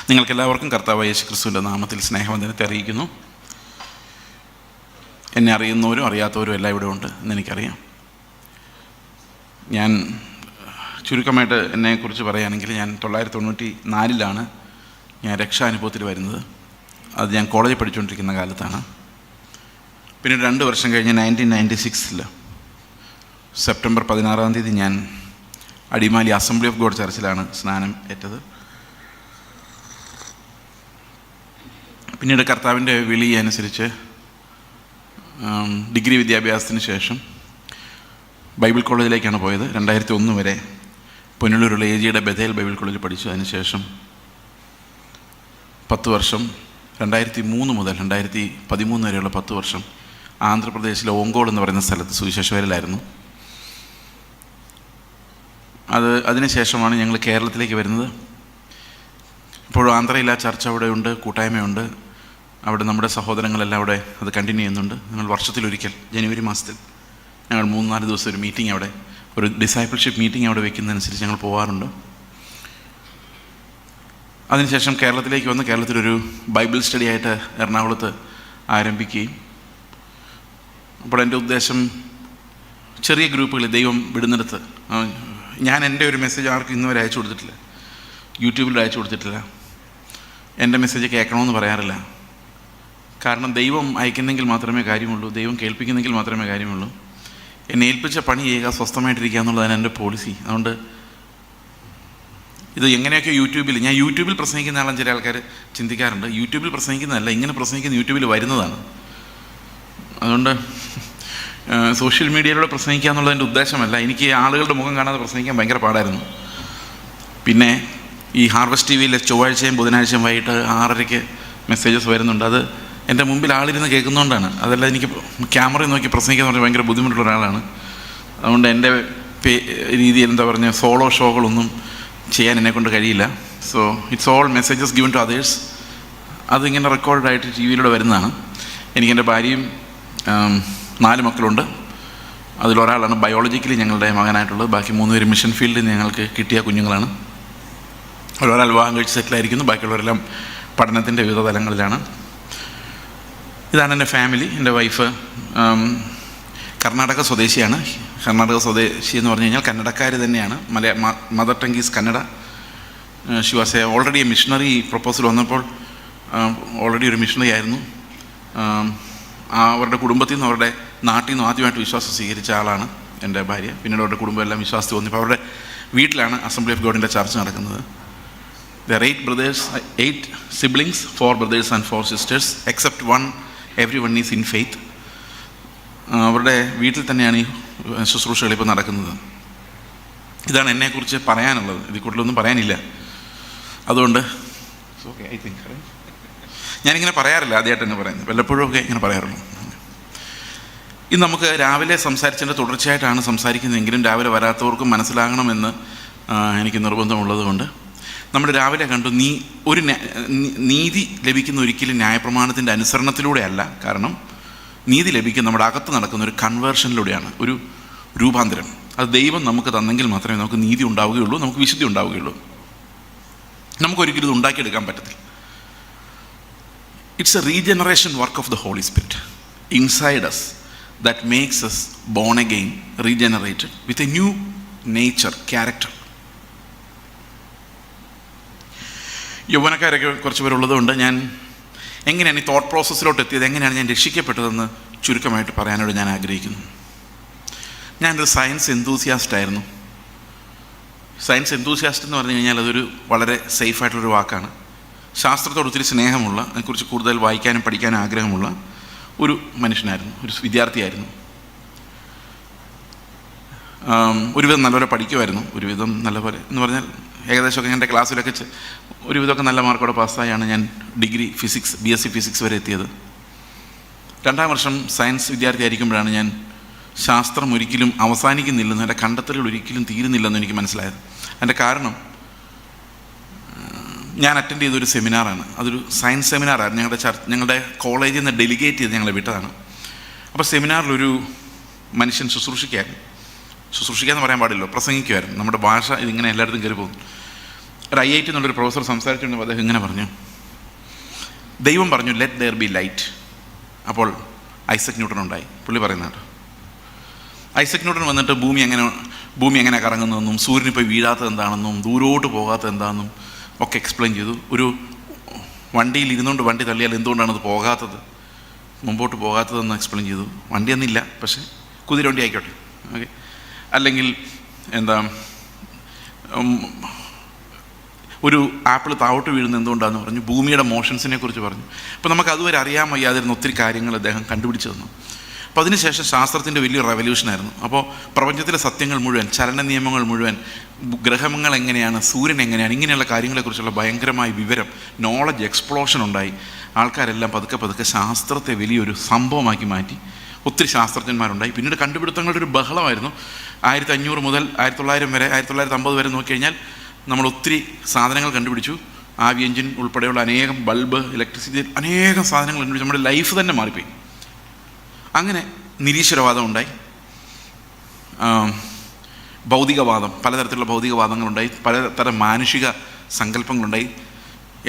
നിങ്ങൾക്കെല്ലാവർക്കും കർത്താവായ യേശുക്രിസ്തുവിൻ്റെ നാമത്തിൽ സ്നേഹവന്ദനത്തെ അറിയിക്കുന്നു. എന്നെ അറിയുന്നവരും അറിയാത്തവരും എല്ലാം ഇവിടെ ഉണ്ട് എന്നെനിക്കറിയാം. ഞാൻ ചുരുക്കമായിട്ട് എന്നെക്കുറിച്ച് പറയുകയാണെങ്കിൽ, ഞാൻ 1994 ഞാൻ രക്ഷാനുഭവത്തിൽ വരുന്നത്. അത് ഞാൻ കോളേജിൽ പഠിച്ചുകൊണ്ടിരിക്കുന്ന കാലത്താണ്. പിന്നീട് 2 വർഷം കഴിഞ്ഞ് 1996 സെപ്റ്റംബർ 16 ഞാൻ അടിമാലി അസംബ്ലി ഓഫ് ഗോഡ് ചർച്ചിലാണ് സ്നാനം ഏറ്റത്. പിന്നീട് കർത്താവിൻ്റെ വിളി അനുസരിച്ച് ഡിഗ്രി വിദ്യാഭ്യാസത്തിന് ശേഷം ബൈബിൾ കോളേജിലേക്കാണ് പോയത്. 2001 വരെ പുനലൂരുള്ള AGയുടെ ബഥേൽ ബൈബിൾ കോളേജിൽ പഠിച്ചു. അതിനുശേഷം 10 വർഷം 2003 മുതൽ 2013 വരെയുള്ള 10 വർഷം ആന്ധ്രാപ്രദേശിലെ ഓങ്കോൾ എന്ന് പറയുന്ന സ്ഥലത്ത് സുവിശേഷവേലയിലായിരുന്നു. അതിനുശേഷമാണ് ഞങ്ങൾ കേരളത്തിലേക്ക് വരുന്നത്. ഇപ്പോഴും ആന്ധ്രയിൽ ആ ചർച്ച അവിടെ ഉണ്ട്, കൂട്ടായ്മയുണ്ട്. അവിടെ നമ്മുടെ സഹോദരങ്ങളെല്ലാം അവിടെ അത് കണ്ടിന്യൂ ചെയ്യുന്നുണ്ട്. ഞങ്ങൾ വർഷത്തിലൊരിക്കൽ ജനുവരി മാസത്തിൽ ഞങ്ങൾ 3-4 ദിവസം ഒരു മീറ്റിംഗ്, അവിടെ ഒരു ഡിസൈപ്പിൾഷിപ്പ് മീറ്റിംഗ് അവിടെ വയ്ക്കുന്നതനുസരിച്ച് ഞങ്ങൾ പോകാറുണ്ട്. അതിനുശേഷം കേരളത്തിലേക്ക് വന്ന് കേരളത്തിലൊരു ബൈബിൾ സ്റ്റഡി ആയിട്ട് എറണാകുളത്ത് ആരംഭിക്കുകയും, അപ്പോൾ എൻ്റെ ഉദ്ദേശം ചെറിയ ഗ്രൂപ്പുകളിൽ ദൈവം വിടുന്നിടത്ത്, ഞാൻ എൻ്റെ ഒരു മെസ്സേജ് ആർക്കും ഇന്നുവരെ അയച്ചു കൊടുത്തിട്ടില്ല, യൂട്യൂബിൽ അയച്ചു കൊടുത്തിട്ടില്ല. എൻ്റെ മെസ്സേജ് കേൾക്കണമെന്ന് പറയാറില്ല. കാരണം ദൈവം അയക്കുന്നെങ്കിൽ മാത്രമേ കാര്യമുള്ളൂ, ദൈവം കേൾപ്പിക്കുന്നെങ്കിൽ മാത്രമേ കാര്യമുള്ളൂ. എന്നെ ഏൽപ്പിച്ച പണി ചെയ്യുക, സ്വസ്ഥമായിട്ടിരിക്കുക എന്നുള്ളതാണ് എൻ്റെ പോളിസി. അതുകൊണ്ട് ഇത് എങ്ങനെയൊക്കെ ഞാൻ യൂട്യൂബിൽ പ്രസംഗിക്കുന്ന ആളെന്ന് ചില ആൾക്കാർ ചിന്തിക്കാറുണ്ട്. യൂട്യൂബിൽ പ്രസംഗിക്കുന്നതല്ല, ഇങ്ങനെ പ്രസംഗിക്കുന്ന യൂട്യൂബിൽ വരുന്നതാണ്. അതുകൊണ്ട് സോഷ്യൽ മീഡിയയിലൂടെ പ്രസംഗിക്കുക എന്നുള്ളതിൻ്റെ ഉദ്ദേശമല്ല. എനിക്ക് ആളുകളുടെ മുഖം കാണാതെ പ്രസംഗിക്കാൻ ഭയങ്കര പാടായിരുന്നു. പിന്നെ ഈ ഹാർവസ്റ്റ് TV ചൊവ്വാഴ്ചയും ബുധനാഴ്ചയും വൈകിട്ട് 6:30 മെസ്സേജസ് വരുന്നുണ്ട്. അത് എൻ്റെ മുമ്പിൽ ആളിരുന്ന് കേൾക്കുന്നതുകൊണ്ടാണ്. അതല്ല, എനിക്ക് ക്യാമറയിൽ നോക്കി പ്രസംഗിക്കാൻ പറഞ്ഞാൽ ഭയങ്കര ബുദ്ധിമുട്ടുള്ള ഒരാളാണ്. അതുകൊണ്ട് എൻ്റെ രീതിയിൽ സോളോ ഷോകളൊന്നും ചെയ്യാൻ എന്നെക്കൊണ്ട് കഴിയില്ല. So it's all messages given to others. അതിങ്ങനെ റെക്കോർഡായിട്ട് TV വരുന്നതാണ്. എനിക്കെൻ്റെ ഭാര്യയും 4 മക്കളുണ്ട്. അതിലൊരാളാണ് ബയോളജിക്കലി ഞങ്ങളുടെ മകനായിട്ടുള്ളത്. ബാക്കി 3 പേര് മിഷൻ ഫീൽഡിൽ ഞങ്ങൾക്ക് കിട്ടിയ കുഞ്ഞുങ്ങളാണ്. ഒരാൾ വിവാഹം കഴിച്ച് സെറ്റിലായിരിക്കുന്നു, ബാക്കിയുള്ളവരെല്ലാം പഠനത്തിൻ്റെ വിവിധ തലങ്ങളിലാണ്. ഇതാണ് എൻ്റെ ഫാമിലി. എൻ്റെ വൈഫ് കർണാടക സ്വദേശിയാണ്. കർണാടക സ്വദേശി എന്ന് പറഞ്ഞു കഴിഞ്ഞാൽ കന്നഡക്കാർ തന്നെയാണ്. Mother tongue is Kannada. She was already A missionary. Proposal വന്നപ്പോൾ ഓൾറെഡി ഒരു മിഷണറി ആയിരുന്നു. അവരുടെ കുടുംബത്തിൽ നിന്നും അവരുടെ നാട്ടിൽ നിന്നും ആദ്യമായിട്ട് വിശ്വാസം സ്വീകരിച്ച ആളാണ് എൻ്റെ ഭാര്യ. പിന്നീട് അവരുടെ കുടുംബം എല്ലാം വിശ്വാസത്തിൽ വന്നു. ഇപ്പോൾ അവരുടെ വീട്ടിലാണ് അസംബ്ലി ഓഫ് ഗോഡിൻ്റെ ചർച്ച നടക്കുന്നത്. There are 8 siblings, 4 brothers and 4 sisters, except one. Everyone is in faith. അവരുടെ വീട്ടിൽ തന്നെയാണ് ഈ ശുശ്രൂഷകൾ ഇപ്പോൾ നടക്കുന്നത്. ഇതാണ് എന്നെക്കുറിച്ച് പറയാനുള്ളത്. ഇതിൽ കൂടുതലൊന്നും പറയാനില്ല. അതുകൊണ്ട് ഞാനിങ്ങനെ പറയാറില്ല, ആദ്യമായിട്ട് തന്നെ പറയുന്നത്, വല്ലപ്പോഴും ഒക്കെ ഇങ്ങനെ പറയാറുള്ളൂ. ഇത് നമുക്ക് രാവിലെ സംസാരിച്ചതിൻ്റെ തുടർച്ചയായിട്ടാണ് സംസാരിക്കുന്നതെങ്കിലും രാവിലെ വരാത്തവർക്കും മനസ്സിലാകണമെന്ന് എനിക്ക് നിർബന്ധമുള്ളത് കൊണ്ട് നമ്മൾ രാവിലെ കണ്ടു, ഒരു നീതി ലഭിക്കുന്ന ഒരിക്കലും ന്യായപ്രമാണത്തിൻ്റെ അനുസരണത്തിലൂടെ അല്ല. കാരണം നീതി ലഭിക്കുന്ന നമ്മുടെ അകത്ത് നടക്കുന്ന ഒരു കൺവേർഷനിലൂടെയാണ്, ഒരു രൂപാന്തരം. അത് ദൈവം നമുക്ക് തന്നെങ്കിൽ മാത്രമേ നമുക്ക് നീതി ഉണ്ടാവുകയുള്ളൂ, നമുക്ക് വിശുദ്ധി ഉണ്ടാവുകയുള്ളൂ. നമുക്കൊരിക്കലും ഇത് ഉണ്ടാക്കിയെടുക്കാൻ പറ്റത്തില്ല. It's a regeneration work of the holy spirit inside us that makes us born again, regenerated with a new nature, character. യൗവനക്കാരൊക്കെ കുറച്ച് പേരുള്ളതുകൊണ്ട് ഞാൻ എങ്ങനെയാണ് ഈ തോട്ട് പ്രോസസ്സിലോട്ട് എത്തിയത്, എങ്ങനെയാണ് ഞാൻ രക്ഷിക്കപ്പെട്ടതെന്ന് ചുരുക്കമായിട്ട് പറയാനോട് ഞാൻ ആഗ്രഹിക്കുന്നു. ഞാനൊരു സയൻസ് എന്തൂസിയാസ്റ്റായിരുന്നു. സയൻസ് എന്തൂസിയാസ്റ്റ് എന്ന് പറഞ്ഞു കഴിഞ്ഞാൽ അതൊരു വളരെ സേഫായിട്ടുള്ളൊരു വാക്കാണ്. ശാസ്ത്രത്തോട് ഒത്തിരി സ്നേഹമുള്ള, അതിനെക്കുറിച്ച് കൂടുതൽ വായിക്കാനും പഠിക്കാനും ആഗ്രഹമുള്ള ഒരു മനുഷ്യനായിരുന്നു, ഒരു വിദ്യാർത്ഥിയായിരുന്നു. ഒരുവിധം നല്ലപോലെ പഠിക്കുമായിരുന്നു. ഒരുവിധം നല്ലപോലെ എന്ന് പറഞ്ഞാൽ ഏകദേശമൊക്കെ എൻ്റെ ക്ലാസ്സിലൊക്കെ ഒരുവിധമൊക്കെ നല്ല മാർക്കോടെ പാസ്സായാണ് ഞാൻ ഡിഗ്രി ഫിസിക്സ് BSc ഫിസിക്സ് വരെ എത്തിയത്. 2ാം വർഷം സയൻസ് വിദ്യാർത്ഥി ആയിരിക്കുമ്പോഴാണ് ഞാൻ ശാസ്ത്രം ഒരിക്കലും അവസാനിക്കുന്നില്ലെന്നും എൻ്റെ കണ്ടെത്തലുകൾ ഒരിക്കലും തീരുന്നില്ലെന്നും എനിക്ക് മനസ്സിലായത്. അതിൻ്റെ കാരണം, ഞാൻ അറ്റൻഡ് ചെയ്തൊരു സെമിനാറാണ്. അതൊരു സയൻസ് സെമിനാറായിരുന്നു. ഞങ്ങളുടെ കോളേജിൽ നിന്ന് ഡെലിഗേറ്റ് ചെയ്ത് ഞങ്ങളെ വിട്ടതാണ്. അപ്പോൾ സെമിനാറിലൊരു മനുഷ്യൻ ശുശ്രൂഷിക്കാന്ന് പറയാൻ പാടില്ലോ, പ്രസംഗിക്കുമായിരുന്നു. നമ്മുടെ ഭാഷ ഇതിങ്ങനെ എല്ലായിടത്തും കയറി പോകും. ഒരു IIT എന്നുള്ളൊരു പ്രൊഫസർ സംസാരിച്ചുകൊണ്ട് അദ്ദേഹം ഇങ്ങനെ പറഞ്ഞു, ദൈവം പറഞ്ഞു ലെറ്റ് ദെയർ ബി ലൈറ്റ്. അപ്പോൾ ഐസക് ന്യൂട്ടൺ ഉണ്ടായി. പുള്ളി പറയുന്നുണ്ട്, ഐസക് ന്യൂട്ടൺ വന്നിട്ട് ഭൂമി എങ്ങനെ കറങ്ങുന്നതെന്നും സൂര്യന് ഇപ്പോൾ വീഴാത്തത് എന്താണെന്നും ദൂരോട്ട് പോകാത്തത് എന്താണെന്നും ഒക്കെ എക്സ്പ്ലെയിൻ ചെയ്തു. ഒരു വണ്ടിയിൽ ഇരുന്നുകൊണ്ട് വണ്ടി തള്ളിയാൽ എന്തുകൊണ്ടാണ് അത് പോകാത്തത്, മുമ്പോട്ട് പോകാത്തതെന്ന് എക്സ്പ്ലെയിൻ ചെയ്തു. വണ്ടിയൊന്നുമില്ല, പക്ഷേ കുതിരവണ്ടി ആയിക്കോട്ടെ, ഓക്കെ. അല്ലെങ്കിൽ എന്താ, ഒരു ആപ്പിൾ താഴോട്ട് വീഴുന്നത് എന്തുകൊണ്ടാണെന്ന് പറഞ്ഞു. ഭൂമിയുടെ മോഷൻസിനെ കുറിച്ച് പറഞ്ഞു. അപ്പോൾ നമുക്ക് അതുവരെ അറിയാൻ വയ്യാതിരുന്ന ഒത്തിരി കാര്യങ്ങൾ അദ്ദേഹം കണ്ടുപിടിച്ച് തന്നു. അപ്പോൾ അതിനുശേഷം ശാസ്ത്രത്തിൻ്റെ വലിയൊരു റെവല്യൂഷനായിരുന്നു. അപ്പോൾ പ്രപഞ്ചത്തിലെ സത്യങ്ങൾ മുഴുവൻ, ചലന നിയമങ്ങൾ മുഴുവൻ, ഗ്രഹങ്ങൾ എങ്ങനെയാണ്, സൂര്യൻ എങ്ങനെയാണ്, ഇങ്ങനെയുള്ള കാര്യങ്ങളെക്കുറിച്ചുള്ള ഭയങ്കരമായ വിവരം, നോളജ് എക്സ്പ്ലോഷൻ ഉണ്ടായി. ആൾക്കാരെല്ലാം പതുക്കെ പതുക്കെ ശാസ്ത്രത്തെ വലിയൊരു സംഭവമാക്കി മാറ്റി. ഒത്തിരി ശാസ്ത്രജ്ഞന്മാരുണ്ടായി. പിന്നീട് കണ്ടുപിടുത്തങ്ങളുടെ ഒരു ബഹളമായിരുന്നു. 1500 മുതൽ 1900 വരെ, 1950 വരെ നോക്കിക്കഴിഞ്ഞാൽ നമ്മൾ ഒത്തിരി സാധനങ്ങൾ കണ്ടുപിടിച്ചു. ആവി എഞ്ചിൻ ഉൾപ്പെടെയുള്ള അനേകം ബൾബ്, ഇലക്ട്രിസിറ്റി, അനേകം സാധനങ്ങൾ കണ്ടുപിടിച്ചു. നമ്മുടെ ലൈഫ് തന്നെ മാറിപ്പോയി. അങ്ങനെ നിരീശ്വരവാദം ഉണ്ടായി, ഭൗതികവാദം, പലതരത്തിലുള്ള ഭൗതികവാദങ്ങളുണ്ടായി, പലതരം മാനുഷിക സങ്കല്പങ്ങളുണ്ടായി.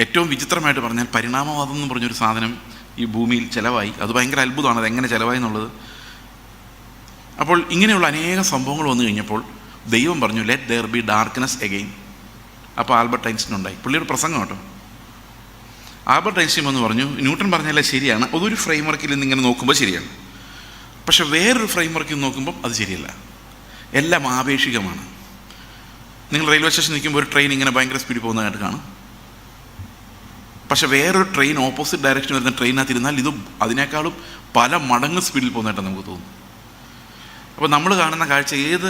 ഏറ്റവും വിചിത്രമായിട്ട് പറഞ്ഞാൽ പരിണാമവാദം എന്ന് പറഞ്ഞൊരു സാധനം ഈ ഭൂമിയിൽ ചിലവായി. അത് ഭയങ്കര അത്ഭുതമാണ്, അതെങ്ങനെ ചിലവായി എന്നുള്ളത്. അപ്പോൾ ഇങ്ങനെയുള്ള അനേകം സംഭവങ്ങൾ വന്നു കഴിഞ്ഞപ്പോൾ ദൈവം പറഞ്ഞു let there be darkness again. അപ്പോൾ ആൽബർട്ട് ഐൻസ്റ്റീൻ ഉണ്ടായി. പുള്ളിയുടെ പ്രസംഗം കേട്ടോ. ആൽബർട്ട് ഐൻസ്റ്റീൻ എന്ന് പറഞ്ഞു, ന്യൂട്ടൺ പറഞ്ഞാലേ ശരിയാണ്, അതൊരു ഫ്രെയിം വർക്കിൽ നിന്ന് ഇങ്ങനെ നോക്കുമ്പോൾ ശരിയാണ്, പക്ഷെ വേറൊരു ഫ്രെയിം വർക്കിൽ നോക്കുമ്പോൾ അത് ശരിയല്ല, എല്ലാം ആപേക്ഷികമാണ്. നിങ്ങൾ റെയിൽവേ സ്റ്റേഷൻ നിൽക്കുമ്പോൾ ഒരു ട്രെയിൻ ഇങ്ങനെ ഭയങ്കര സ്പീഡിൽ പോകുന്നതായിട്ട് കാണും, പക്ഷെ വേറൊരു ട്രെയിൻ ഓപ്പോസിറ്റ് ഡയറക്ഷൻ വരുന്ന ട്രെയിനകത്ത് ഇരുന്നാൽ ഇത് അതിനേക്കാളും പല മടങ്ങ് സ്പീഡിൽ പോകുന്നതായിട്ട് നമുക്ക് തോന്നും. അപ്പോൾ നമ്മൾ കാണുന്ന കാഴ്ച ഏത്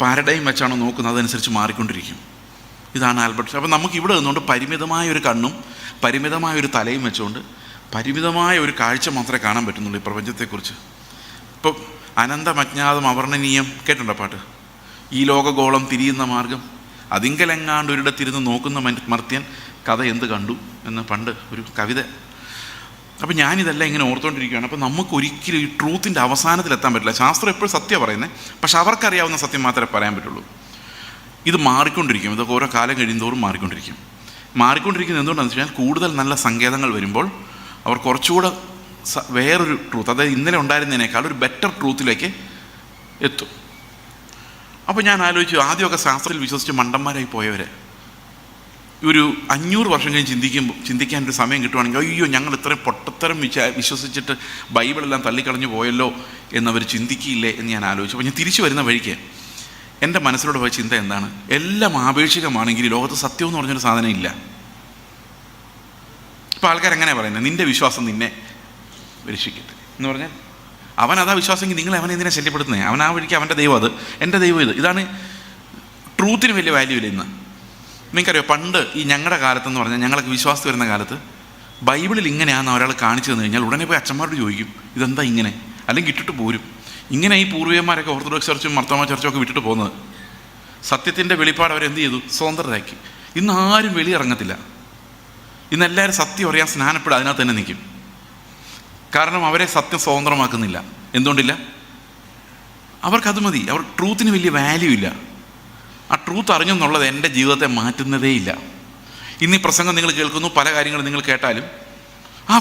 പാരഡൈം വെച്ചാണോ നോക്കുന്നത് അതനുസരിച്ച് മാറിക്കൊണ്ടിരിക്കും. ഇതാണ് ആൽബർട്ട്. അപ്പോൾ നമുക്ക് ഇവിടെ നിന്നുകൊണ്ട് പരിമിതമായ ഒരു കണ്ണും പരിമിതമായ ഒരു തലയും വെച്ചുകൊണ്ട് പരിമിതമായ ഒരു കാഴ്ച മാത്രമേ കാണാൻ പറ്റുന്നുള്ളൂ ഈ പ്രപഞ്ചത്തെക്കുറിച്ച്. ഇപ്പോൾ അനന്തമജ്ഞാതം അവർണ്ണനീയം കേട്ടുണ്ടോ പാട്ട്? ഈ ലോകഗോളം തിരിയുന്ന മാർഗം, അതിങ്കലെങ്ങാണ്ട് ഒരിടത്തിരുന്ന് നോക്കുന്ന മർത്യൻ കഥ എന്ത് കണ്ടു എന്ന് പണ്ട് ഒരു കവിത. അപ്പോൾ ഞാനിതെല്ലാം ഇങ്ങനെ ഓർത്തുകൊണ്ടിരിക്കുകയാണ്. അപ്പോൾ നമുക്ക് ഒരിക്കലും ഈ ട്രൂത്തിൻ്റെ അവസാനത്തിലെത്താൻ പറ്റില്ല. ശാസ്ത്രം എപ്പോഴും സത്യം പറയുന്നത്, പക്ഷെ അവർക്കറിയാവുന്ന സത്യം മാത്രമേ പറയാൻ പറ്റുള്ളൂ. ഇത് മാറിക്കൊണ്ടിരിക്കും, ഇത് ഓരോ കാലം കഴിയുന്തോറും മാറിക്കൊണ്ടിരിക്കും. മാറിക്കൊണ്ടിരിക്കുന്നത് എന്തുകൊണ്ടാണെന്ന് വെച്ച് കഴിഞ്ഞാൽ കൂടുതൽ നല്ല സങ്കേതങ്ങൾ വരുമ്പോൾ അവർ കുറച്ചുകൂടെ വേറൊരു ട്രൂത്ത്, അതായത് ഇന്നലെ ഉണ്ടായിരുന്നതിനേക്കാൾ ഒരു ബെറ്റർ ട്രൂത്തിലേക്ക് എത്തും. അപ്പോൾ ഞാൻ ആലോചിച്ചു, ആദ്യമൊക്കെ ശാസ്ത്രത്തിൽ വിശ്വസിച്ച് മണ്ടന്മാരായി പോയവരെ ഒരു 500 വർഷം കഴിഞ്ഞ് ചിന്തിക്കാനൊരു സമയം കിട്ടുവാണെങ്കിൽ, അയ്യോ ഞങ്ങൾ ഇത്രയും പൊട്ടത്തരം വിശ്വസിച്ചിട്ട് ബൈബിളെല്ലാം തള്ളിക്കളഞ്ഞു പോയല്ലോ എന്നവർ ചിന്തിക്കില്ലേ എന്ന് ഞാൻ ആലോചിച്ചു. അപ്പോൾ ഞാൻ തിരിച്ചു വരുന്ന വഴിക്ക് എൻ്റെ മനസ്സിലൂടെ പോയ ചിന്ത എന്താണ്, എല്ലാം ആപേക്ഷികമാണെങ്കിൽ ലോകത്ത് സത്യം എന്ന് പറഞ്ഞൊരു സാധനം ഇല്ല. ഇപ്പോൾ ആൾക്കാരെങ്ങനെയാണ് പറയുന്നത്, നിൻ്റെ വിശ്വാസം നിന്നെ രക്ഷിക്കട്ടെ എന്ന് പറഞ്ഞാൽ അവനതാ വിശ്വാസമെങ്കിൽ നിങ്ങൾ അവനെ എന്തിനാ ശല്യപ്പെടുത്തുന്നത്? അവൻ ആ വഴിക്ക് അവൻ്റെ ദൈവം അത്, എൻ്റെ ദൈവം ഇത്. ഇതാണ് ട്രൂത്തിന് വലിയ വാല്യൂ ഇല്ല ഇന്ന്. നിങ്ങൾക്കറിയോ, പണ്ട് ഈ ഞങ്ങളുടെ കാലത്തെന്ന് പറഞ്ഞാൽ, ഞങ്ങൾക്ക് വിശ്വാസത്തിൽ വരുന്ന കാലത്ത് ബൈബിളിൽ ഇങ്ങനെയാണെന്ന് ഒരാൾ കാണിച്ചു തന്നു കഴിഞ്ഞാൽ ഉടനെ പോയി അച്ഛന്മാരോട് ചോദിക്കും ഇതെന്താ ഇങ്ങനെ, അല്ലെങ്കിൽ ഇട്ടിട്ട് പോരും. ഇങ്ങനെ ഈ പൂർവികന്മാരൊക്കെ ഓർത്തഡോക്സ് ചർച്ചും മർത്തോമ ചർച്ചും ഒക്കെ വിട്ടിട്ട് പോകുന്നത്. സത്യത്തിൻ്റെ വെളിപ്പാട് അവരെന്ത് ചെയ്തു? സ്വതന്ത്രരാക്കി. ഇന്ന് ആരും വെളിയിറങ്ങത്തില്ല. ഇന്ന് എല്ലാവരും സത്യം അറിയാൻ സ്നാനപ്പെടുക അതിനകത്ത് തന്നെ നിൽക്കും. കാരണം അവരെ സത്യം സ്വതന്ത്രമാക്കുന്നില്ല. എന്തുകൊണ്ടില്ല? അവർക്കത് മതി. അവർ ട്രൂത്തിന് വലിയ വാല്യൂ ഇല്ല. ആ ട്രൂത്ത് അറിഞ്ഞെന്നുള്ളത് എൻ്റെ ജീവിതത്തെ മാറ്റുന്നതേ ഇല്ല. ഇന്ന് ഈ പ്രസംഗം നിങ്ങൾ കേൾക്കുന്നു, പല കാര്യങ്ങളും നിങ്ങൾ കേട്ടാലും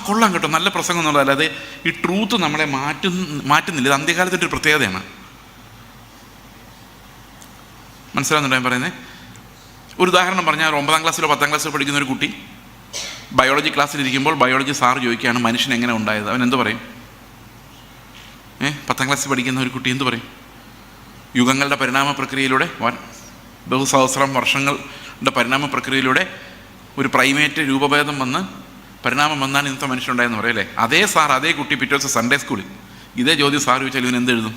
കൊള്ളാം കേട്ടോ, നല്ല പ്രസംഗം എന്നുള്ളത്, അല്ലാതെ ഈ ട്രൂത്ത് നമ്മളെ മാറ്റുന്നില്ല. ഇത് അന്ത്യകാലത്തിൻ്റെ ഒരു പ്രത്യേകതയാണ്. മനസ്സിലാവുന്നുണ്ടോ ഞാൻ പറയുന്നത്? ഒരു ഉദാഹരണം പറഞ്ഞാൽ, 9ാം ക്ലാസ്സിലോ 10ാം ക്ലാസ്സിലോ പഠിക്കുന്ന ഒരു കുട്ടി ബയോളജി ക്ലാസ്സിലിരിക്കുമ്പോൾ ബയോളജി സാർ ചോദിക്കുകയാണ് മനുഷ്യൻ എങ്ങനെ ഉണ്ടായത്. അവൻ എന്ത് പറയും? 10ാം ക്ലാസ്സിൽ പഠിക്കുന്ന ഒരു കുട്ടി എന്ത് പറയും? യുഗങ്ങളുടെ പരിണാമ പ്രക്രിയയിലൂടെ, ബഹുസഹസ്രം വർഷങ്ങളുടെ പരിണാമ പ്രക്രിയയിലൂടെ ഒരു പ്രൈമേറ്റ് രൂപഭേദം വന്ന് പരിണാമം വന്നാണ് ഇന്നത്തെ മനുഷ്യനുണ്ടായെന്ന് പറയും അല്ലേ? അതേ സാർ, അതേ കുട്ടി പിറ്റേ ദിവസം സൺഡേ സ്കൂളിൽ ഇതേ ചോദ്യം സാർ ചോദിച്ചാൽ ഇവൻ എന്തെഴുതും?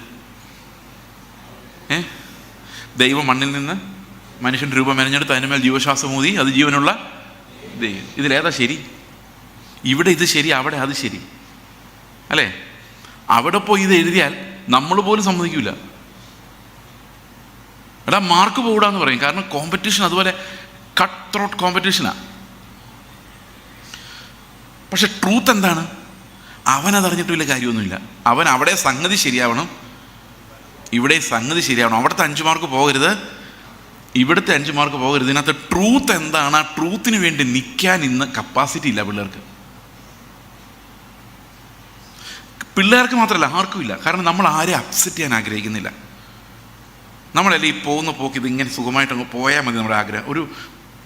ദൈവം മണ്ണിൽ നിന്ന് മനുഷ്യൻ്റെ രൂപം മെനഞ്ഞെടുത്ത് അതിനുമേൽ ജീവശ്വാസം ഊതി അത് ജീവനുള്ള ദൈവം. ഇതിലേതാ ശരി? ഇവിടെ ഇത് ശരി, അവിടെ അത് ശരി അല്ലേ? അവിടെ പോയി ഇത് എഴുതിയാൽ നമ്മൾ പോലും സമ്മതിക്കില്ല. എടാ മാർക്ക് പോകൂടാന്ന് പറയും. കാരണം കോമ്പറ്റീഷൻ അതുപോലെ കട്ട് ത്രോട്ട് കോമ്പറ്റീഷനാണ്. പക്ഷെ ട്രൂത്ത് എന്താണ്? അവനതറിഞ്ഞിട്ട് വലിയ കാര്യമൊന്നുമില്ല. അവൻ അവിടെ സംഗതി ശരിയാവണം, ഇവിടെ സംഗതി ശരിയാവണം. അവിടുത്തെ 5 മാർക്ക് പോകരുത്, ഇവിടുത്തെ 5 മാർക്ക് പോകരുത്. ഇതിനകത്ത് ട്രൂത്ത് എന്താണ്, ആ ട്രൂത്തിന് വേണ്ടി നിൽക്കാൻ ഇന്ന് കപ്പാസിറ്റി ഇല്ല പിള്ളേർക്ക് മാത്രമല്ല, ആർക്കും ഇല്ല. കാരണം നമ്മൾ ആരെയും അപ്സെറ്റ് ചെയ്യാൻ ആഗ്രഹിക്കുന്നില്ല. നമ്മളല്ലേ ഈ പോകുന്ന പോക്ക് ഇതിങ്ങനെ സുഖമായിട്ടങ്ങ് പോയാൽ മതി. നമ്മുടെ ആഗ്രഹം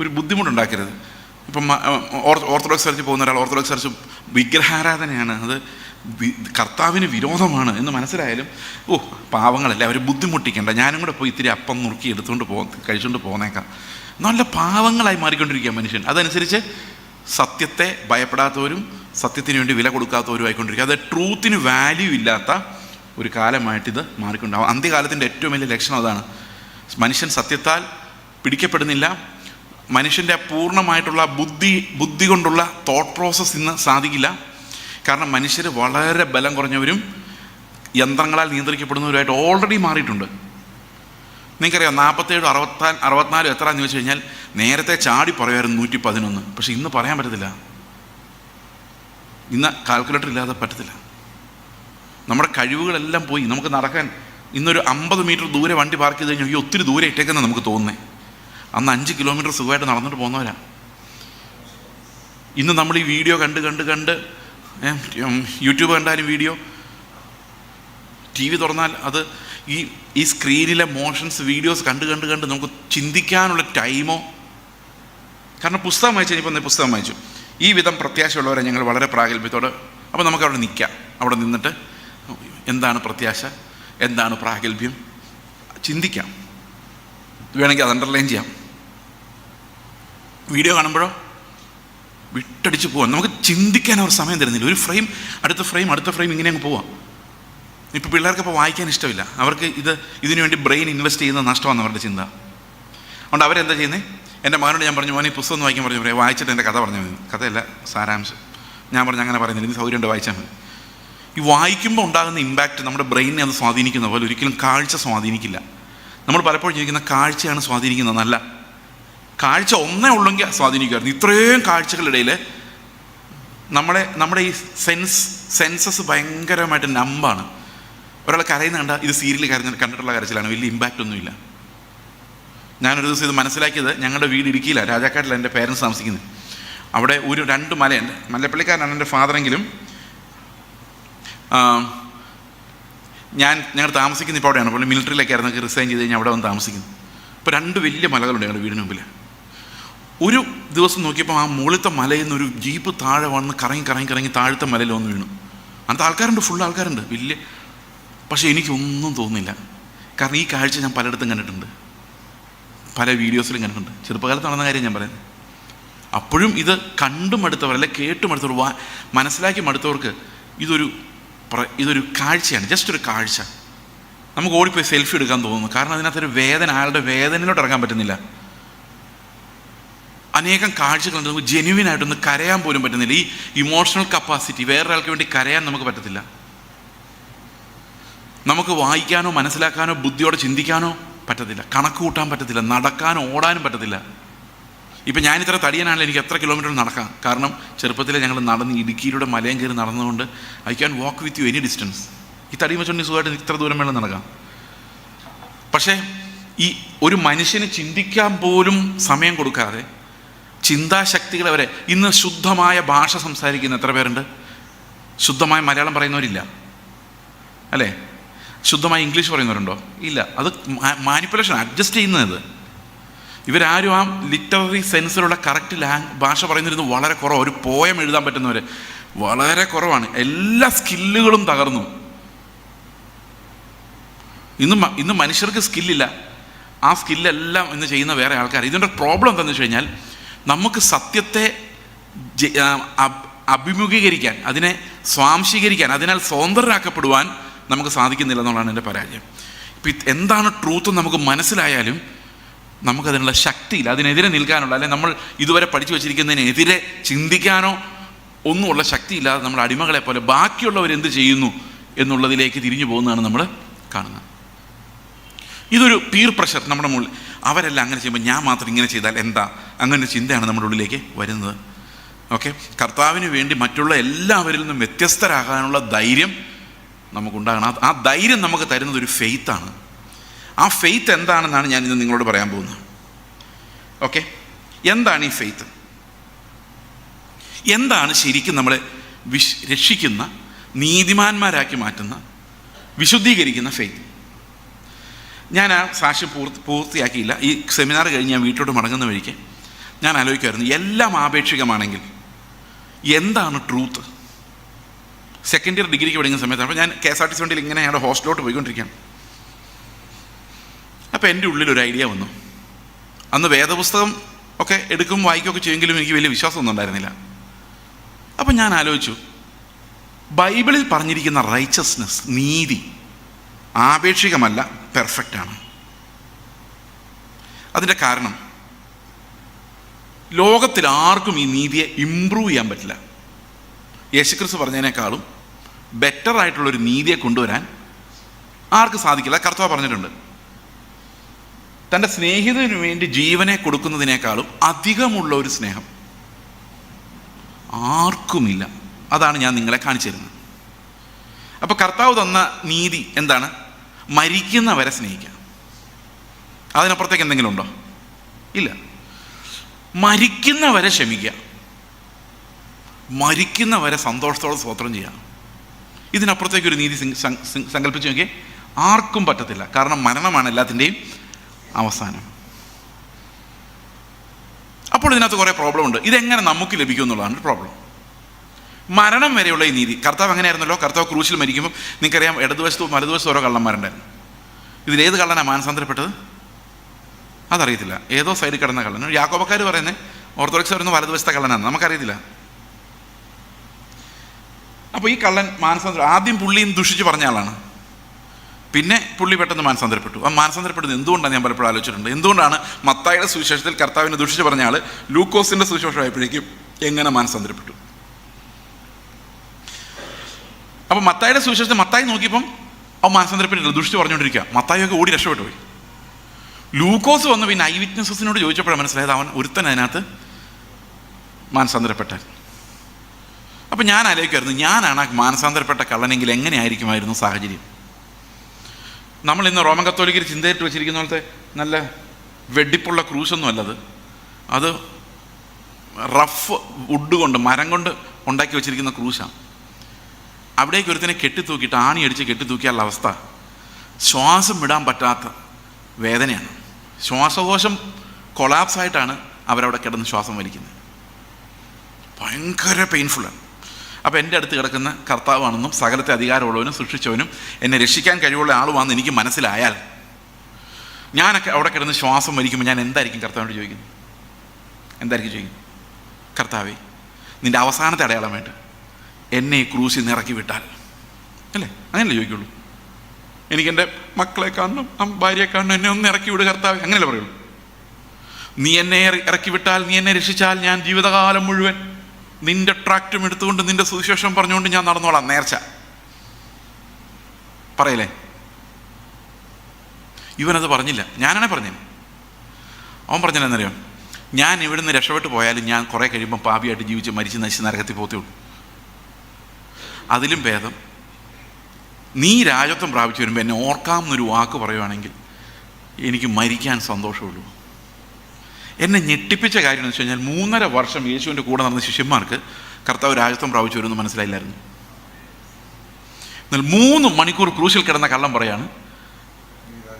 ഒരു ബുദ്ധിമുട്ടുണ്ടാക്കരുത്. ഇപ്പം ഓർത്തഡോക്സ് ചർച്ചിൽ പോകുന്ന ഒരാൾ ഓർത്തഡോക്സ് ചർച്ച് വിഗ്രഹാരാധനയാണ്, അത് കർത്താവിന് വിരോധമാണ് എന്ന് മനസ്സിലായാലും പാവങ്ങളല്ലേ, അവർ ബുദ്ധിമുട്ടിക്കേണ്ട, ഞാനും കൂടെ പോയി ഇത്തിരി അപ്പം നുറുക്കി എടുത്തുകൊണ്ട് കഴിച്ചുകൊണ്ട് പോന്നേക്കാം. നല്ല പാവങ്ങളായി മാറിക്കൊണ്ടിരിക്കുക മനുഷ്യൻ. അതനുസരിച്ച് സത്യത്തെ ഭയപ്പെടാത്തവരും സത്യത്തിന് വേണ്ടി വില കൊടുക്കാത്തവരും ആയിക്കൊണ്ടിരിക്കുക. അത് ട്രൂത്തിന് വാല്യൂ ഇല്ലാത്ത ഒരു കാലമായിട്ടിത് മാറിക്കൊണ്ടാവും. അന്ത്യകാലത്തിൻ്റെ ഏറ്റവും വലിയ ലക്ഷണം അതാണ്. മനുഷ്യൻ സത്യത്താൽ പിടിക്കപ്പെടുന്നില്ല. മനുഷ്യൻ്റെ പൂർണ്ണമായിട്ടുള്ള ബുദ്ധി കൊണ്ടുള്ള തോട്ട് പ്രോസസ്സ് ഇന്ന് സാധിക്കില്ല. കാരണം മനുഷ്യർ വളരെ ബലം കുറഞ്ഞവരും യന്ത്രങ്ങളാൽ നിയന്ത്രിക്കപ്പെടുന്നവരുമായിട്ട് ഓൾറെഡി മാറിയിട്ടുണ്ട്. നിങ്ങൾക്കറിയാം 47, 64 എത്രയാണെന്ന് ചോദിച്ചു കഴിഞ്ഞാൽ നേരത്തെ ചാടി പറയുമായിരുന്നു 111. പക്ഷെ ഇന്ന് പറയാൻ പറ്റത്തില്ല. ഇന്ന് കാൽക്കുലേറ്റർ ഇല്ലാതെ പറ്റത്തില്ല. നമ്മുടെ കഴിവുകളെല്ലാം പോയി. നമുക്ക് നടക്കാൻ ഇന്നൊരു 50 മീറ്റർ ദൂരെ വണ്ടി പാർക്ക് ചെയ്ത് കഴിഞ്ഞാൽ ഒത്തിരി ദൂരെ ഇട്ടേക്കെന്ന് നമുക്ക് തോന്നുന്നേ. അന്ന് 5 കിലോമീറ്റർ സുഖമായിട്ട് നടന്നിട്ട് പോകുന്നവരാ. ഇന്ന് നമ്മൾ ഈ വീഡിയോ കണ്ട് യൂട്യൂബ് കണ്ടാലും വീഡിയോ, TV തുറന്നാൽ അത് ഈ സ്ക്രീനിലെ മോഷൻസ് വീഡിയോസ് കണ്ട് നമുക്ക് ചിന്തിക്കാനുള്ള ടൈമോ. കാരണം പുസ്തകം വായിച്ചു കഴിഞ്ഞപ്പോൾ പുസ്തകം വായിച്ചു, ഈ വിധം പ്രത്യാശയുള്ളവരെ ഞങ്ങൾ വളരെ പ്രാഗൽഭ്യത്തോടെ. അപ്പോൾ നമുക്ക് അവിടെ നിൽക്കാം. അവിടെ നിന്നിട്ട് എന്താണ് പ്രത്യാശ, എന്താണ് പ്രാഗൽഭ്യം ചിന്തിക്കാം. വേണമെങ്കിൽ അത് അണ്ടർലൈൻ ചെയ്യാം. വീഡിയോ കാണുമ്പോഴോ വിട്ടടിച്ച് പോവാം. നമുക്ക് ചിന്തിക്കാൻ അവർ സമയം തരുന്നില്ല. ഒരു ഫ്രെയിം അടുത്ത ഫ്രെയിം ഇങ്ങനെ അങ്ങ് പോവാം. ഇപ്പോൾ പിള്ളേർക്ക് ഇപ്പോൾ വായിക്കാൻ ഇഷ്ടമില്ല. അവർക്ക് ഇതിനു വേണ്ടി ബ്രെയിൻ ഇൻവെസ്റ്റ് ചെയ്യുന്നത് നഷ്ടമാണ് അവരുടെ ചിന്ത. അതുകൊണ്ട് അവരെന്താ ചെയ്യുന്നത്? എൻ്റെ മകനോട് ഞാൻ പറഞ്ഞു, മോനെ ഈ പുസ്തകം ഒന്ന് വായിക്കാൻ പറഞ്ഞു, വായിച്ചിട്ട് എൻ്റെ കഥ പറഞ്ഞാൽ മതി. കഥയല്ല, സാരാംശം. ഞാൻ പറഞ്ഞു അങ്ങനെ പറയുന്നില്ല, ഇത് സൗകര്യമുണ്ട്, വായിച്ചാൽ മതി. ഈ വായിക്കുമ്പോൾ ഉണ്ടാകുന്ന ഇമ്പാക്റ്റ് നമ്മുടെ ബ്രെയിനിനെ അത് സ്വാധീനിക്കുന്ന പോലെ ഒരിക്കലും കാഴ്ച സ്വാധീനിക്കില്ല. നമ്മൾ പലപ്പോഴും ജീവിക്കുന്ന കാഴ്ചയാണ് സ്വാധീനിക്കുന്നത്, നല്ല കാഴ്ച ഒന്നേ ഉള്ളെങ്കിൽ സ്വാധീനിക്കുമായിരുന്നു. ഇത്രയും കാഴ്ചകളിടയിൽ നമ്മുടെ ഈ സെൻസസ് ഭയങ്കരമായിട്ട് നമ്പാണ്. ഒരാൾ കരയുന്ന കണ്ടാൽ ഇത് സീരിയൽ കണ്ടിട്ടുള്ള കരച്ചിലാണ്, വലിയ ഇമ്പാക്റ്റ് ഒന്നുമില്ല. ഞാനൊരു ദിവസം ഇത് മനസ്സിലാക്കിയത്, ഞങ്ങളുടെ വീട് ഇടുക്കിയിലാണ്, രാജാക്കാട്ടിൽ എൻ്റെ പേരൻസ് താമസിക്കുന്നത്. അവിടെ 2 മലയുണ്ട്. മല്ലപ്പള്ളിക്കാരനാണ് എൻ്റെ ഫാദറെങ്കിലും ഞങ്ങൾ താമസിക്കുന്ന ഇപ്പോൾ അവിടെയാണ്. അപ്പോൾ മിലിറ്ററിയിലേക്കായിരുന്നു റിസൈൻ ചെയ്ത് കഴിഞ്ഞാൽ അവിടെ വന്ന് താമസിക്കുന്നത്. അപ്പോൾ 2 വലിയ മലകളുണ്ട് ഞങ്ങളുടെ വീടിന് മുമ്പിൽ. ഒരു ദിവസം നോക്കിയപ്പോൾ ആ മുകളിലത്തെ മലയിൽ നിന്നൊരു ജീപ്പ് താഴെ വന്ന് കറങ്ങി താഴത്തെ മലയിൽ വന്ന് വീണു. അന്നത്തെ ആൾക്കാരുണ്ട്, ഫുൾ ആൾക്കാരുണ്ട് വലിയ. പക്ഷേ എനിക്കൊന്നും തോന്നുന്നില്ല. കാരണം ഈ കാഴ്ച ഞാൻ പലയിടത്തും കണ്ടിട്ടുണ്ട്, പല വീഡിയോസിലും കണ്ടിട്ടുണ്ട്. ചെറുപ്പകാലത്ത് നടന്ന കാര്യം ഞാൻ പറയുന്നത്. അപ്പോഴും ഇത് കണ്ടും മടുത്തവർ അല്ലെ കേട്ടും മടുത്തവർ മനസ്സിലാക്കി മടുത്തവർക്ക് ഇതൊരു കാഴ്ചയാണ്, ജസ്റ്റ് ഒരു കാഴ്ച. നമുക്ക് ഓടിപ്പോയി സെൽഫി എടുക്കാൻ തോന്നുന്നു. കാരണം അതിനകത്തൊരു വേദന, ആളുടെ വേദനയിലോട്ട് ഇറങ്ങാൻ പറ്റുന്നില്ല. അനേകം കാഴ്ചകളുണ്ട്, നമുക്ക് ജെന്യുവിനായിട്ടൊന്ന് കരയാൻ പോലും പറ്റുന്നില്ല. ഈ ഇമോഷണൽ കപ്പാസിറ്റി, വേറൊരാൾക്ക് വേണ്ടി കരയാൻ നമുക്ക് പറ്റത്തില്ല. നമുക്ക് വായിക്കാനോ മനസ്സിലാക്കാനോ ബുദ്ധിയോടെ ചിന്തിക്കാനോ പറ്റത്തില്ല, കണക്ക് കൂട്ടാൻ പറ്റത്തില്ല, നടക്കാനോ ഓടാനും പറ്റത്തില്ല. ഇപ്പം ഞാനിത്ര തടിയനാണെങ്കിൽ എനിക്ക് എത്ര കിലോമീറ്റർ നടക്കാം. കാരണം ചെറുപ്പത്തിലെ ഞങ്ങൾ നടന്ന് ഇടുക്കിയിലൂടെ മലയും കയറി നടന്നുകൊണ്ട് I can walk with you any distance. ഈ തടി വെച്ചുകൊണ്ട് സുഖമായിട്ട് ഇത്ര ദൂരം വേണം നടക്കാം. പക്ഷേ ഈ ഒരു മനുഷ്യന് ചിന്തിക്കാൻ പോലും സമയം കൊടുക്കാതെ ചിന്താശക്തികളെ വരെ ഇന്ന് ശുദ്ധമായ ഭാഷ സംസാരിക്കുന്ന എത്ര പേരുണ്ട്? ശുദ്ധമായ മലയാളം പറയുന്നവരില്ല അല്ലേ? ശുദ്ധമായ ഇംഗ്ലീഷ് പറയുന്നവരുണ്ടോ? ഇല്ല. അത് മാനിപ്പുലേഷൻ, അഡ്ജസ്റ്റ് ചെയ്യുന്നത്. ഇവരാരും ആ ലിറ്റററി സെൻസിലുള്ള കറക്റ്റ് ഭാഷ പറയുന്നിരുന്നത് വളരെ കുറവ്. ഒരു പോയം എഴുതാൻ പറ്റുന്നവർ വളരെ കുറവാണ്. എല്ലാ സ്കില്ലുകളും തകർന്നു. ഇന്ന് മനുഷ്യർക്ക് സ്കില്ലില്ല. ആ സ്കില്ലെല്ലാം ഇന്ന് ചെയ്യുന്ന വേറെ ആൾക്കാർ. ഇതിൻ്റെ പ്രോബ്ലം എന്താണെന്ന് വെച്ച് കഴിഞ്ഞാൽ, നമുക്ക് സത്യത്തെ അഭിമുഖീകരിക്കാൻ, അതിനെ സ്വാംശീകരിക്കാൻ, അതിനാൽ സ്വതന്ത്രരാക്കപ്പെടുവാൻ നമുക്ക് സാധിക്കുന്നില്ല എന്നുള്ളതാണ് എൻ്റെ പരാജയം. ഇപ്പം എന്താണ് ട്രൂത്ത് നമുക്ക് മനസ്സിലായാലും നമുക്കതിനുള്ള ശക്തിയില്ല, അതിനെതിരെ നിൽക്കാനുള്ള, അല്ലെങ്കിൽ നമ്മൾ ഇതുവരെ പഠിച്ചു വച്ചിരിക്കുന്നതിനെതിരെ ചിന്തിക്കാനോ ഒന്നുമുള്ള ശക്തിയില്ലാതെ നമ്മൾ അടിമകളെ പോലെ ബാക്കിയുള്ളവരെന്ത് ചെയ്യുന്നു എന്നുള്ളതിലേക്ക് തിരിഞ്ഞു പോകുന്നതാണ് നമ്മൾ കാണുന്നത്. ഇതൊരു പീർ പ്രഷർ നമ്മുടെ മുകളിൽ. അവരെല്ലാം അങ്ങനെ ചെയ്യുമ്പോൾ ഞാൻ മാത്രം ഇങ്ങനെ ചെയ്താൽ എന്താ, അങ്ങനെ ഒരു ചിന്തയാണ് നമ്മുടെ ഉള്ളിലേക്ക് വരുന്നത്. ഓക്കെ, കർത്താവിന് വേണ്ടി മറ്റുള്ള എല്ലാവരിൽ നിന്നും വ്യത്യസ്തരാകാനുള്ള ധൈര്യം നമുക്കുണ്ടാകണം. ആ ധൈര്യം നമുക്ക് തരുന്നത് ഒരു ഫെയ്ത്താണ്. ആ ഫെയ്ത്ത് എന്താണെന്നാണ് ഞാൻ ഇന്ന് നിങ്ങളോട് പറയാൻ പോകുന്നത്. ഓക്കെ, എന്താണ് ഈ ഫെയ്ത്ത്? എന്താണ് ശരിക്കും നമ്മളെ രക്ഷിക്കുന്ന, നീതിമാന്മാരാക്കി മാറ്റുന്ന, വിശുദ്ധീകരിക്കുന്ന ഫെയ്ത്ത്? ഞാൻ ആ സാക്ഷ്യം പൂർത്തിയാക്കിയില്ല. ഈ സെമിനാർ കഴിഞ്ഞ് ഞാൻ വീട്ടിലോട്ട് മടങ്ങുന്ന വഴിക്ക് ഞാൻ ആലോചിക്കുമായിരുന്നു, എല്ലാം ആപേക്ഷികമാണെങ്കിൽ എന്താണ് ട്രൂത്ത്? സെക്കൻഡ് ഇയർ ഡിഗ്രിക്ക് പഠിക്കുന്ന സമയത്താണ്. അപ്പോൾ ഞാൻ KSRTC വണ്ടിയിൽ ഇങ്ങനെ ഞങ്ങളുടെ ഹോസ്റ്റലിലോട്ട് പോയിക്കൊണ്ടിരിക്കുകയാണ്. അപ്പോൾ എൻ്റെ ഉള്ളിലൊരു ഐഡിയ വന്നു. അന്ന് വേദപുസ്തകം ഒക്കെ എടുക്കും വായിക്കുകയൊക്കെ ചെയ്യുമെങ്കിലും എനിക്ക് വലിയ വിശ്വാസമൊന്നും ഉണ്ടായിരുന്നില്ല. അപ്പം ഞാൻ ആലോചിച്ചു, ബൈബിളിൽ പറഞ്ഞിരിക്കുന്ന റൈച്ചസ്നെസ്, നീതി ആപേക്ഷികമല്ല, പെർഫെക്റ്റാണ്. അതിൻ്റെ കാരണം, ലോകത്തിൽ ആർക്കും ഈ നീതിയെ ഇമ്പ്രൂവ് ചെയ്യാൻ പറ്റില്ല. യേശുക്രിസ്തു പറഞ്ഞതിനേക്കാളും ബെറ്റർ ആയിട്ടുള്ളൊരു നീതിയെ കൊണ്ടുവരാൻ ആർക്കും സാധിക്കില്ല. കർത്താവ് പറഞ്ഞിട്ടുണ്ട്, തൻ്റെ സ്നേഹിതന് വേണ്ടി ജീവനെ കൊടുക്കുന്നതിനേക്കാളും അധികമുള്ള ഒരു സ്നേഹം ആർക്കുമില്ല. അതാണ് ഞാൻ നിങ്ങളെ കാണിച്ചു തരുന്നത്. അപ്പോൾ കർത്താവ് തന്ന നീതി എന്താണ്? മരിക്കുന്നവരെ സ്നേഹിക്കുക. അതിനപ്പുറത്തേക്ക് എന്തെങ്കിലും ഉണ്ടോ? ഇല്ല. മരിക്കുന്നവരെ ക്ഷമിക്കുക, മരിക്കുന്നവരെ സന്തോഷത്തോടെ സ്തോത്രം ചെയ്യുക. ഇതിനപ്പുറത്തേക്കൊരു നീതി സങ്കല്പിച്ച് നോക്കിയേ, ആർക്കും പറ്റത്തില്ല. കാരണം മരണമാണ് എല്ലാത്തിൻ്റെയും അവസാനം. അപ്പോൾ ഇതിനകത്ത് കുറേ പ്രോബ്ലം ഉണ്ട്. ഇതെങ്ങനെ നമുക്ക് ലഭിക്കും എന്നുള്ളതാണ് പ്രോബ്ലം. മരണം വരെയുള്ള ഈ നീതി കർത്താവ് അങ്ങനെയായിരുന്നല്ലോ. കർത്താവ് ക്രൂശിൽ മരിക്കുമ്പോൾ നിങ്ങൾക്കറിയാം, ഇടതുവശത്തും വലതുവശത്തും ഓരോ കള്ളന്മാരുണ്ടായിരുന്നു. ഇതിലേത് കള്ളനാണ് മാനസാന്തരപ്പെട്ടത്? അതറിയത്തില്ല. ഏതോ സൈഡിൽ കിടന്ന കള്ളൻ. യാക്കോബക്കാർ പറയുന്നത് ഓർത്തഡോക്സ് പറയുന്ന വലതുവശത്തെ കള്ളനാണ്, നമുക്കറിയത്തില്ല. അപ്പോൾ ഈ കള്ളൻ മാനസാന്തരം, ആദ്യം പുള്ളിയും ദുഷിച്ച് പറഞ്ഞ ആളാണ്, പിന്നെ പുള്ളി പെട്ടെന്ന് മാനസാന്തരപ്പെട്ടു. ആ മാനസാന്തരപ്പെടുന്നത് എന്തുകൊണ്ടാണ് ഞാൻ പലപ്പോഴും ആലോചിച്ചിട്ടുണ്ട്. എന്തുകൊണ്ടാണ് മത്തായിയുടെ സുവിശേഷത്തിൽ കർത്താവിനെ ദുഷിച്ച് പറഞ്ഞ ആൾ ലൂക്കോസിൻ്റെ സുവിശേഷമായപ്പോഴേക്കും എങ്ങനെ മാനസാന്തരപ്പെട്ടു? അപ്പോൾ മത്തായിയുടെ സുവിശേഷത്തിൽ മത്തായി നോക്കിയപ്പം അവൻ മാനസാന്തരപ്പെട്ടില്ല, ദുഷിച്ച് പറഞ്ഞുകൊണ്ടിരിക്കുക. മത്തായിയൊക്കെ ഓടി രക്ഷപ്പെട്ടു പോയി. ലൂക്കോസ് വന്ന് പിന്നെ ഐ വിറ്റ്നസസിനോട് ചോദിച്ചപ്പോഴാണ് മനസ്സിലായത് അവൻ ഒരുത്തൻ അതിനകത്ത് മാനസാന്തരപ്പെട്ടാൽ. അപ്പം ഞാൻ ആലോചിക്കുമായിരുന്നു, ഞാനാണ് ആ മാനസാന്തരപ്പെട്ട കള്ളനെങ്കിൽ എങ്ങനെയായിരിക്കുമായിരുന്നു സാഹചര്യം? നമ്മൾ ഇന്ന് റോമൻ കത്തോലിക്കർ ചിന്തയിട്ട് വെച്ചിരിക്കുന്ന പോലത്തെ നല്ല വെടിപ്പുള്ള ക്രൂശൊന്നും അല്ലത്. അത് റഫ് വുഡ് കൊണ്ട്, മരം കൊണ്ട് ഉണ്ടാക്കി വെച്ചിരിക്കുന്ന ക്രൂശാണ്. അവിടേക്ക് ഒരുത്തിനെ കെട്ടിത്തൂക്കിയിട്ട് ആണിയടിച്ച് കെട്ടിത്തൂക്കിയാലുള്ള അവസ്ഥ ശ്വാസം വിടാൻ പറ്റാത്ത വേദനയാണ്. ശ്വാസകോശം കൊളാപ്സായിട്ടാണ് അവരവിടെ കിടന്ന് ശ്വാസം വലിക്കുന്നത്. ഭയങ്കര പെയിൻഫുള്ളാണ്. അപ്പോൾ എൻ്റെ അടുത്ത് കിടക്കുന്ന കർത്താവാണെന്നും സകലത്തെ അധികാരമുള്ളവനും സൃഷ്ടിച്ചവനും എന്നെ രക്ഷിക്കാൻ കഴിവുള്ള ആളുമാണെന്ന് എനിക്ക് മനസ്സിലായാൽ, ഞാനൊക്കെ അവിടെ കിടന്ന് ശ്വാസം വലിക്കുമ്പോൾ ഞാൻ എന്തായിരിക്കും കർത്താവിനോട് ചോദിക്കുന്നത്? എന്തായിരിക്കും ചോദിക്കുന്നത്? കർത്താവേ, നിൻ്റെ അവസാനത്തെ അടയാളമായിട്ട് എന്നെ ഈ ക്രൂശിൽ നിന്ന് ഇറക്കി വിട്ടാൽ, അല്ലേ? അങ്ങനെയല്ലേ ചോദിക്കുള്ളൂ. എനിക്കെൻ്റെ മക്കളെ കാണണം, ഭാര്യയെ കാണണം, എന്നെ ഒന്ന് ഇറക്കി വിട് കർത്താവേ, അങ്ങനെയല്ലേ പറയുള്ളൂ. നീ എന്നെ ഇറക്കി വിട്ടാൽ, നീ എന്നെ രക്ഷിച്ചാൽ, ഞാൻ ജീവിതകാലം മുഴുവൻ നിന്റെ ട്രാക്റ്റും എടുത്തുകൊണ്ട് നിന്റെ സുവിശേഷം പറഞ്ഞുകൊണ്ട് ഞാൻ നടന്നോളാം. നേർച്ച പറയലേ? ഇവനത് പറഞ്ഞില്ല, ഞാനാണേ പറഞ്ഞത്. അവൻ പറഞ്ഞില്ലെന്നറിയാം, ഞാൻ ഇവിടുന്ന് രക്ഷപ്പെട്ടു പോയാലും ഞാൻ കുറേ കഴിയുമ്പോൾ പാപിയായിട്ട് ജീവിച്ച് മരിച്ച് നശിച്ച് നരകത്തിൽ പോകത്തേ ഉള്ളൂ. അതിലും ഭേദം നീ രാജത്വം പ്രാപിച്ചു വരുമ്പോൾ എന്നെ ഓർക്കാം എന്നൊരു വാക്ക് പറയുവാണെങ്കിൽ എനിക്ക് മരിക്കാൻ സന്തോഷമുള്ളൂ. എന്നെ ഞെട്ടിപ്പിച്ച കാര്യം എന്ന് വെച്ച് കഴിഞ്ഞാൽ 3.5 വർഷം യേശുവിൻ്റെ കൂടെ നടന്ന ശിഷ്യന്മാർക്ക് കർത്താവ് രാജത്വം പ്രാപിച്ചു വരുമെന്ന് മനസ്സിലായില്ലായിരുന്നു. എന്നാൽ 3 മണിക്കൂർ ക്രൂശിൽ കിടന്ന കള്ളം പറയാണ്,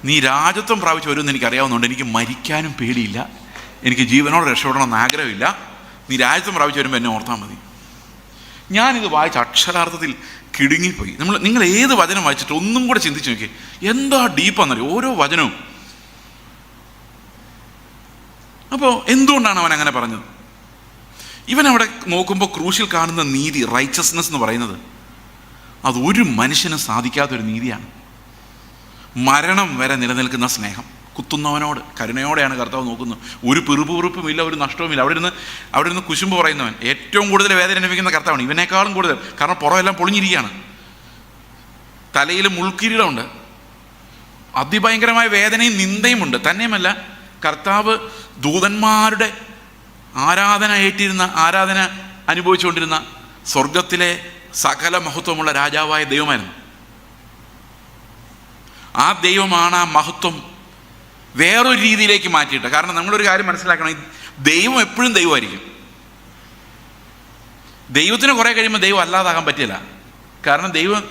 നീ രാജത്വം പ്രാപിച്ചു വരുമെന്ന് എനിക്കറിയാവുന്നതുകൊണ്ട് എനിക്ക് മരിക്കാനും പേടിയില്ല, എനിക്ക് ജീവനോട് രക്ഷപ്പെടണമെന്ന് ആഗ്രഹമില്ല, നീ രാജത്വം പ്രാപിച്ചു വരുമ്പോൾ എന്നെ ഓർത്താൽ മതി. ഞാനിത് വായിച്ച അക്ഷരാർത്ഥത്തിൽ കിടുങ്ങിപ്പോയി. നിങ്ങൾ ഏത് വചനം വായിച്ചിട്ട് ഒന്നും കൂടെ ചിന്തിച്ച് നോക്കി, എന്താ ഡീപ്പാന്നറിയോ ഓരോ വചനവും. അപ്പോൾ എന്തുകൊണ്ടാണ് അവൻ അങ്ങനെ പറഞ്ഞത്? ഇവനവിടെ നോക്കുമ്പോൾ ക്രൂശിൽ കാണുന്ന നീതി, റൈച്ചസ്നെസ് എന്ന് പറയുന്നത്, അത് ഒരു മനുഷ്യന് സാധിക്കാത്തൊരു നീതിയാണ്. മരണം വരെ നിലനിൽക്കുന്ന സ്നേഹം, കുത്തുന്നവനോട് കരുണയോടെയാണ് കർത്താവ് നോക്കുന്നത്. ഒരു പിറുപിറുപ്പുമില്ല, ഒരു നഷ്ടവുമില്ല. അവിടെ നിന്ന് കുശുമ്പ് പറയുന്നവൻ ഏറ്റവും കൂടുതൽ വേദന അനുഭവിക്കുന്ന കർത്താവാണ്, ഇവനേക്കാളും കൂടുതൽ. കാരണം പുറമെല്ലാം പൊളിഞ്ഞിരിക്കുകയാണ്, തലയിൽ മുൾക്കിരീടമുണ്ട്, അതിഭയങ്കരമായ വേദനയും നിന്ദയുമുണ്ട്. തന്നെയുമല്ല, കർത്താവ് ദൂതന്മാരുടെ ആരാധന അനുഭവിച്ചുകൊണ്ടിരുന്ന സ്വർഗത്തിലെ സകല മഹത്വമുള്ള രാജാവായ ദൈവമായിരുന്നു. ആ ദൈവമാണ് ആ മഹത്വം വേറൊരു രീതിയിലേക്ക് മാറ്റിയിട്ട്. കാരണം നമ്മളൊരു കാര്യം മനസ്സിലാക്കണം, ദൈവം എപ്പോഴും ദൈവമായിരിക്കും. ദൈവത്തിന് കുറേ കഴിയുമ്പോൾ ദൈവം അല്ലാതാകാൻ പറ്റില്ല. കാരണം ദൈവം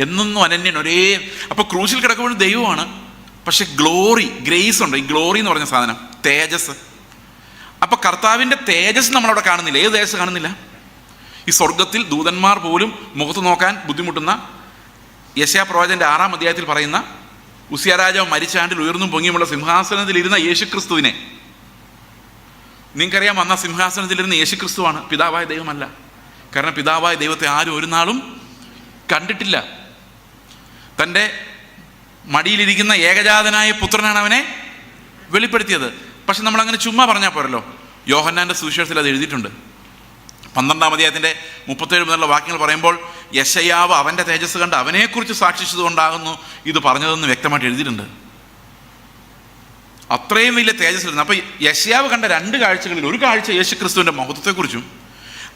എന്നൊന്നും അനന്യൻ, ഒരേ. അപ്പോൾ ക്രൂശിൽ കിടക്കുമ്പോഴും ദൈവമാണ്, പക്ഷെ ഗ്ലോറി, ഗ്രേസ് ഉണ്ട്. ഈ ഗ്ലോറി എന്ന് പറഞ്ഞ സാധനം, തേജസ്. അപ്പോൾ കർത്താവിൻ്റെ തേജസ് നമ്മളവിടെ കാണുന്നില്ല. ഏത് തേജസ് കാണുന്നില്ല? ഈ സ്വർഗത്തിൽ ദൂതന്മാർ പോലും മുഖത്ത് നോക്കാൻ ബുദ്ധിമുട്ടുന്ന യെശയ്യാ പ്രവാചകന്റെ 6-ാം അധ്യായത്തിൽ പറയുന്ന ഉസിയ രാജാവ് മരിച്ചാണ്ടിൽ ഉയർന്നും പൊങ്ങിയുമുള്ള സിംഹാസനത്തിലിരുന്ന യേശുക്രിസ്തുവിനെ, നിങ്ങൾക്കറിയാം, അന്ന് സിംഹാസനത്തിലിരുന്ന യേശുക്രിസ്തുവാണ്, പിതാവായ ദൈവമല്ല. കാരണം പിതാവായ ദൈവത്തെ ആരും ഒരു നാളും കണ്ടിട്ടില്ല. തൻ്റെ മടിയിലിരിക്കുന്ന ഏകജാതനായ പുത്രനാണ് അവനെ വെളിപ്പെടുത്തിയത്. പക്ഷെ നമ്മളങ്ങനെ ചുമ്മാ പറഞ്ഞാൽ പോരല്ലോ. യോഹന്നാൻ്റെ സുവിശേഷത്തിൽ അത് എഴുതിയിട്ടുണ്ട്. 12-ാം അധ്യായത്തിൻ്റെ 37 മുതലുള്ള വാക്യങ്ങൾ പറയുമ്പോൾ യെശയ്യാവ് അവൻ്റെ തേജസ് കണ്ട് അവനെക്കുറിച്ച് സാക്ഷിച്ചതുകൊണ്ടാകുന്നു ഇത് പറഞ്ഞതെന്ന് വ്യക്തമായിട്ട് എഴുതിയിട്ടുണ്ട്. അത്രയും വലിയ തേജസ്സിലിരുന്നു. അപ്പോൾ യെശയ്യാവ് കണ്ട 2 കാഴ്ചകളിൽ ഒരു കാഴ്ച യേശുക്രിസ്തുവിൻ്റെ മഹത്വത്തെക്കുറിച്ചും,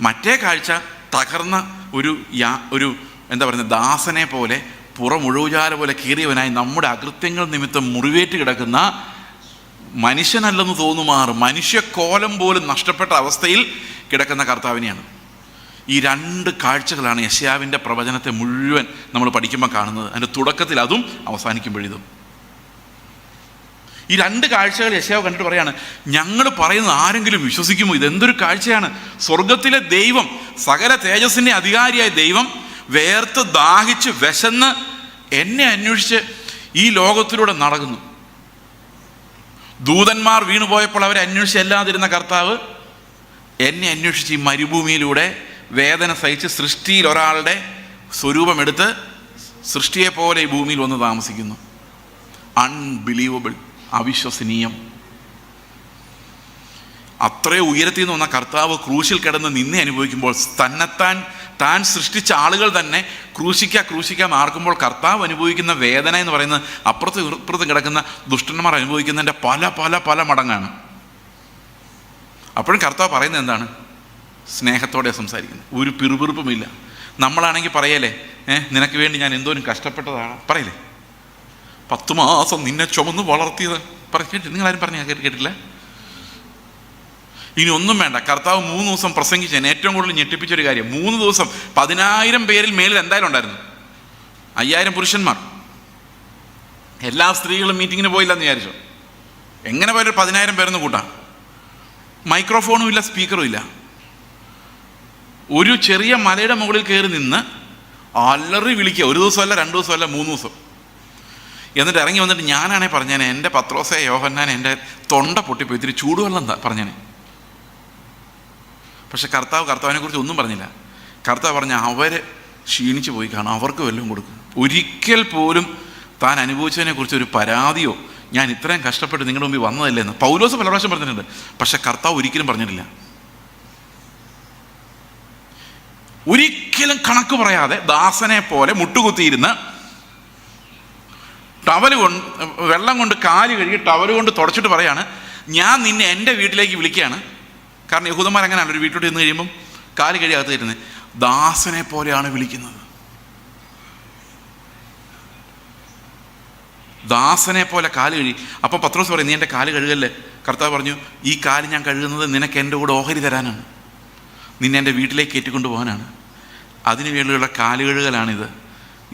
മറ്റേ കാഴ്ച തകർന്ന ഒരു എന്താ പറയുന്നത്, ദാസനെ പോലെ പുറമുഴുവുചാല പോലെ കീറിയവനായി നമ്മുടെ അകൃത്യങ്ങൾ നിമിത്തം മുറിവേറ്റ് കിടക്കുന്ന, മനുഷ്യനല്ലെന്ന് തോന്നുമാറ് മനുഷ്യക്കോലം പോലും നഷ്ടപ്പെട്ട അവസ്ഥയിൽ കിടക്കുന്ന കർത്താവിനെയാണ്. ഈ 2 കാഴ്ചകളാണ് യെശയ്യാവിൻ്റെ പ്രവചനത്തെ മുഴുവൻ നമ്മൾ പഠിക്കുമ്പോൾ കാണുന്നത്. അതിൻ്റെ തുടക്കത്തിൽ അതും അവസാനിക്കുമ്പോഴിതും. ഈ 2 കാഴ്ചകൾ യെശയ്യാവ് കണ്ടിട്ട് പറയാണ്, ഞങ്ങൾ പറയുന്നത് ആരെങ്കിലും വിശ്വസിക്കുമോ? ഇതെന്തൊരു കാഴ്ചയാണ്! സ്വർഗത്തിലെ ദൈവം, സകല തേജസ്സിൻ്റെ അധികാരിയായ ദൈവം വേർത്ത് ദാഹിച്ച് വിശന്ന് എന്നെ അന്വേഷിച്ച് ഈ ലോകത്തിലൂടെ നടക്കുന്നു. ദൂതന്മാർ വീണുപോയപ്പോൾ അവരെ അന്വേഷിച്ച് അല്ലാതിരുന്ന കർത്താവ് എന്നെ അന്വേഷിച്ച് ഈ മരുഭൂമിയിലൂടെ വേദന സഹിച്ച് സൃഷ്ടിയിൽ ഒരാളുടെ സ്വരൂപമെടുത്ത് സൃഷ്ടിയെപ്പോലെ ഈ ഭൂമിയിൽ വന്ന് താമസിക്കുന്നു. അൺബിലീവബിൾ, അവിശ്വസനീയം. അത്രയും ഉയരത്തിൽ നിന്ന് വന്ന കർത്താവ് ക്രൂശിൽ കിടന്ന് നിന്നെ അനുഭവിക്കുമ്പോൾ, താൻ സൃഷ്ടിച്ച ആളുകൾ തന്നെ ക്രൂശിക്കാൻ ആർക്കുമ്പോൾ കർത്താവ് അനുഭവിക്കുന്ന വേദന എന്ന് പറയുന്നത് ഇപ്പുറത്തും കിടക്കുന്ന ദുഷ്ടന്മാർ അനുഭവിക്കുന്നതിൻ്റെ പല പല പല മടങ്ങാണ്. അപ്പോഴും കർത്താവ് പറയുന്നത് എന്താണ്? സ്നേഹത്തോടെ സംസാരിക്കുന്നത്, ഒരു പിറുപിറുപ്പുമില്ല. നമ്മളാണെങ്കിൽ പറയലേ, നിനക്ക് വേണ്ടി ഞാൻ എന്തോരം കഷ്ടപ്പെട്ടതാണ് പറയലേ, 10 മാസം നിന്നെ ചുമന്ന് വളർത്തിയത് കേട്ടില്ല? നിങ്ങളാരും പറഞ്ഞാൽ കേട്ടില്ല? ഇനി ഒന്നും വേണ്ട, കർത്താവ് 3 ദിവസം പ്രസംഗിച്ചതിന് ഏറ്റവും കൂടുതൽ ഞെട്ടിപ്പിച്ചൊരു കാര്യം, 3 ദിവസം 10,000 പേരിൽ മേലിൽ എന്തായാലും ഉണ്ടായിരുന്നു. 5,000 പുരുഷന്മാർ. എല്ലാ സ്ത്രീകളും മീറ്റിങ്ങിന് പോയില്ലെന്ന് വിചാരിച്ചോ? എങ്ങനെ പോയാലും 10,000 പേരെന്ന് കൂട്ടാം. മൈക്രോഫോണും ഇല്ല, സ്പീക്കറും ഇല്ല. ഒരു ചെറിയ മലയുടെ മുകളിൽ കയറി നിന്ന് അലറി വിളിക്കുക. 1 ദിവസമല്ല, 2 ദിവസമല്ല, 3 ദിവസം. എന്നിട്ട് ഇറങ്ങി വന്നിട്ട് ഞാനാണേ പറഞ്ഞേനെ, എൻ്റെ പത്രോസേ യോഹന്നാൻ എൻ്റെ തൊണ്ട പൊട്ടിപ്പോയി, ഇത്തിരി ചൂടുവെള്ളം പറഞ്ഞേനെ. പക്ഷെ കർത്താവിനെ കുറിച്ച് ഒന്നും പറഞ്ഞില്ല. കർത്താവ് പറഞ്ഞ അവർ ക്ഷീണിച്ചു പോയി കാണും, അവർക്ക് വല്ലതും കൊടുക്കും. ഒരിക്കൽ പോലും താൻ അനുഭവിച്ചതിനെ കുറിച്ച് ഒരു പരാതിയോ, ഞാൻ ഇത്രയും കഷ്ടപ്പെട്ട് നിങ്ങളുടെ മുമ്പിൽ വന്നതല്ലേ എന്ന് പൗലോസ് പല പ്രാവശ്യം പറഞ്ഞിട്ടുണ്ട്. പക്ഷെ കർത്താവ് ഒരിക്കലും പറഞ്ഞിട്ടില്ല. ഒരിക്കലും കണക്ക് പറയാതെ ദാസനെ പോലെ മുട്ടുകുത്തിയിരുന്ന് വെള്ളം കൊണ്ട് കാല് കഴുകി ടവല് കൊണ്ട് തുടച്ചിട്ട് പറയാണ്, ഞാൻ നിന്നെ എൻ്റെ വീട്ടിലേക്ക് വിളിക്കുകയാണ്. കാരണം യഹൂദന്മാർ അങ്ങനെയാണ്, ഒരു വീട്ടിലോട്ട് ചെന്ന് കഴിയുമ്പം കാല് കഴുകി അകത്ത് കയറ്റുന്നത്. ദാസനെ പോലെയാണ് വിളിക്കുന്നത്. ദാസനെ പോലെ കാല് കഴുകി. അപ്പോൾ പത്രോസ് പറയും, നീ എൻ്റെ കാല് കഴുകല്ലേ? കർത്താവ് പറഞ്ഞു, ഈ കാല് ഞാൻ കഴുകുന്നത് നിനക്ക് എൻ്റെ കൂടെ ഓഹരി തരാനാണ്, നിന്നെ എൻ്റെ വീട്ടിലേക്ക് കയറ്റിക്കൊണ്ടു പോകാനാണ്. അതിനു വേണ്ടിയുള്ള കാല് കഴുകലാണിത്.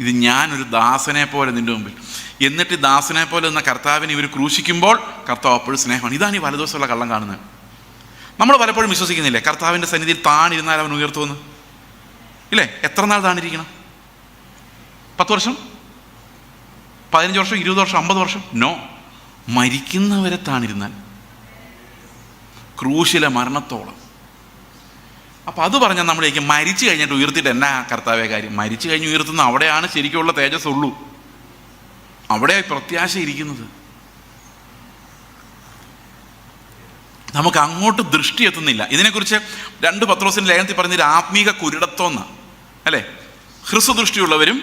ഇത് ഞാനൊരു ദാസനെ പോലെ നിൻ്റെ മുമ്പിൽ. എന്നിട്ട് ദാസനെ പോലെ എന്ന കർത്താവിനെ ഇവർ ക്രൂശിക്കുമ്പോൾ കർത്താവ് അപ്പോഴും സ്നേഹമാണ്. ഇതാണ് ഈ വലതുവശമുള്ള കള്ളം കാണുന്നത്. നമ്മൾ പലപ്പോഴും വിശ്വസിക്കുന്നില്ലേ കർത്താവിൻ്റെ സന്നിധിയിൽ താണിരുന്നാൽ അവൻ ഉയർത്തുമെന്ന്? ഇല്ലേ? എത്ര നാൾ താണിരിക്കണം? 10 വർഷം, 15 വർഷം, 20 വർഷം, 50 വർഷം? നോ, മരിക്കുന്നവരെ താണിരുന്നാൽ, ക്രൂശിലെ മരണത്തോളം. അപ്പം അത് പറഞ്ഞാൽ നമ്മളേക്ക് മരിച്ചു കഴിഞ്ഞിട്ട് ഉയർത്തിയിട്ട് എന്നാ കർത്താവേ കാര്യം? മരിച്ചു കഴിഞ്ഞ് ഉയർത്തുന്ന അവിടെയാണ് ശരിക്കുള്ള തേജസ് ഉള്ളൂ, അവിടെ പ്രത്യാശ ഇരിക്കുന്നത്. നമുക്ക് അങ്ങോട്ട് ദൃഷ്ടി എത്തുന്നില്ല. ഇതിനെക്കുറിച്ച് 2 പത്രോസിൻ്റെ ലേഖനത്തിൽ പറഞ്ഞൊരു ആത്മീക കുരുടത്വം അല്ലേ? ഹ്രസ്വദൃഷ്ടിയുള്ളവരും,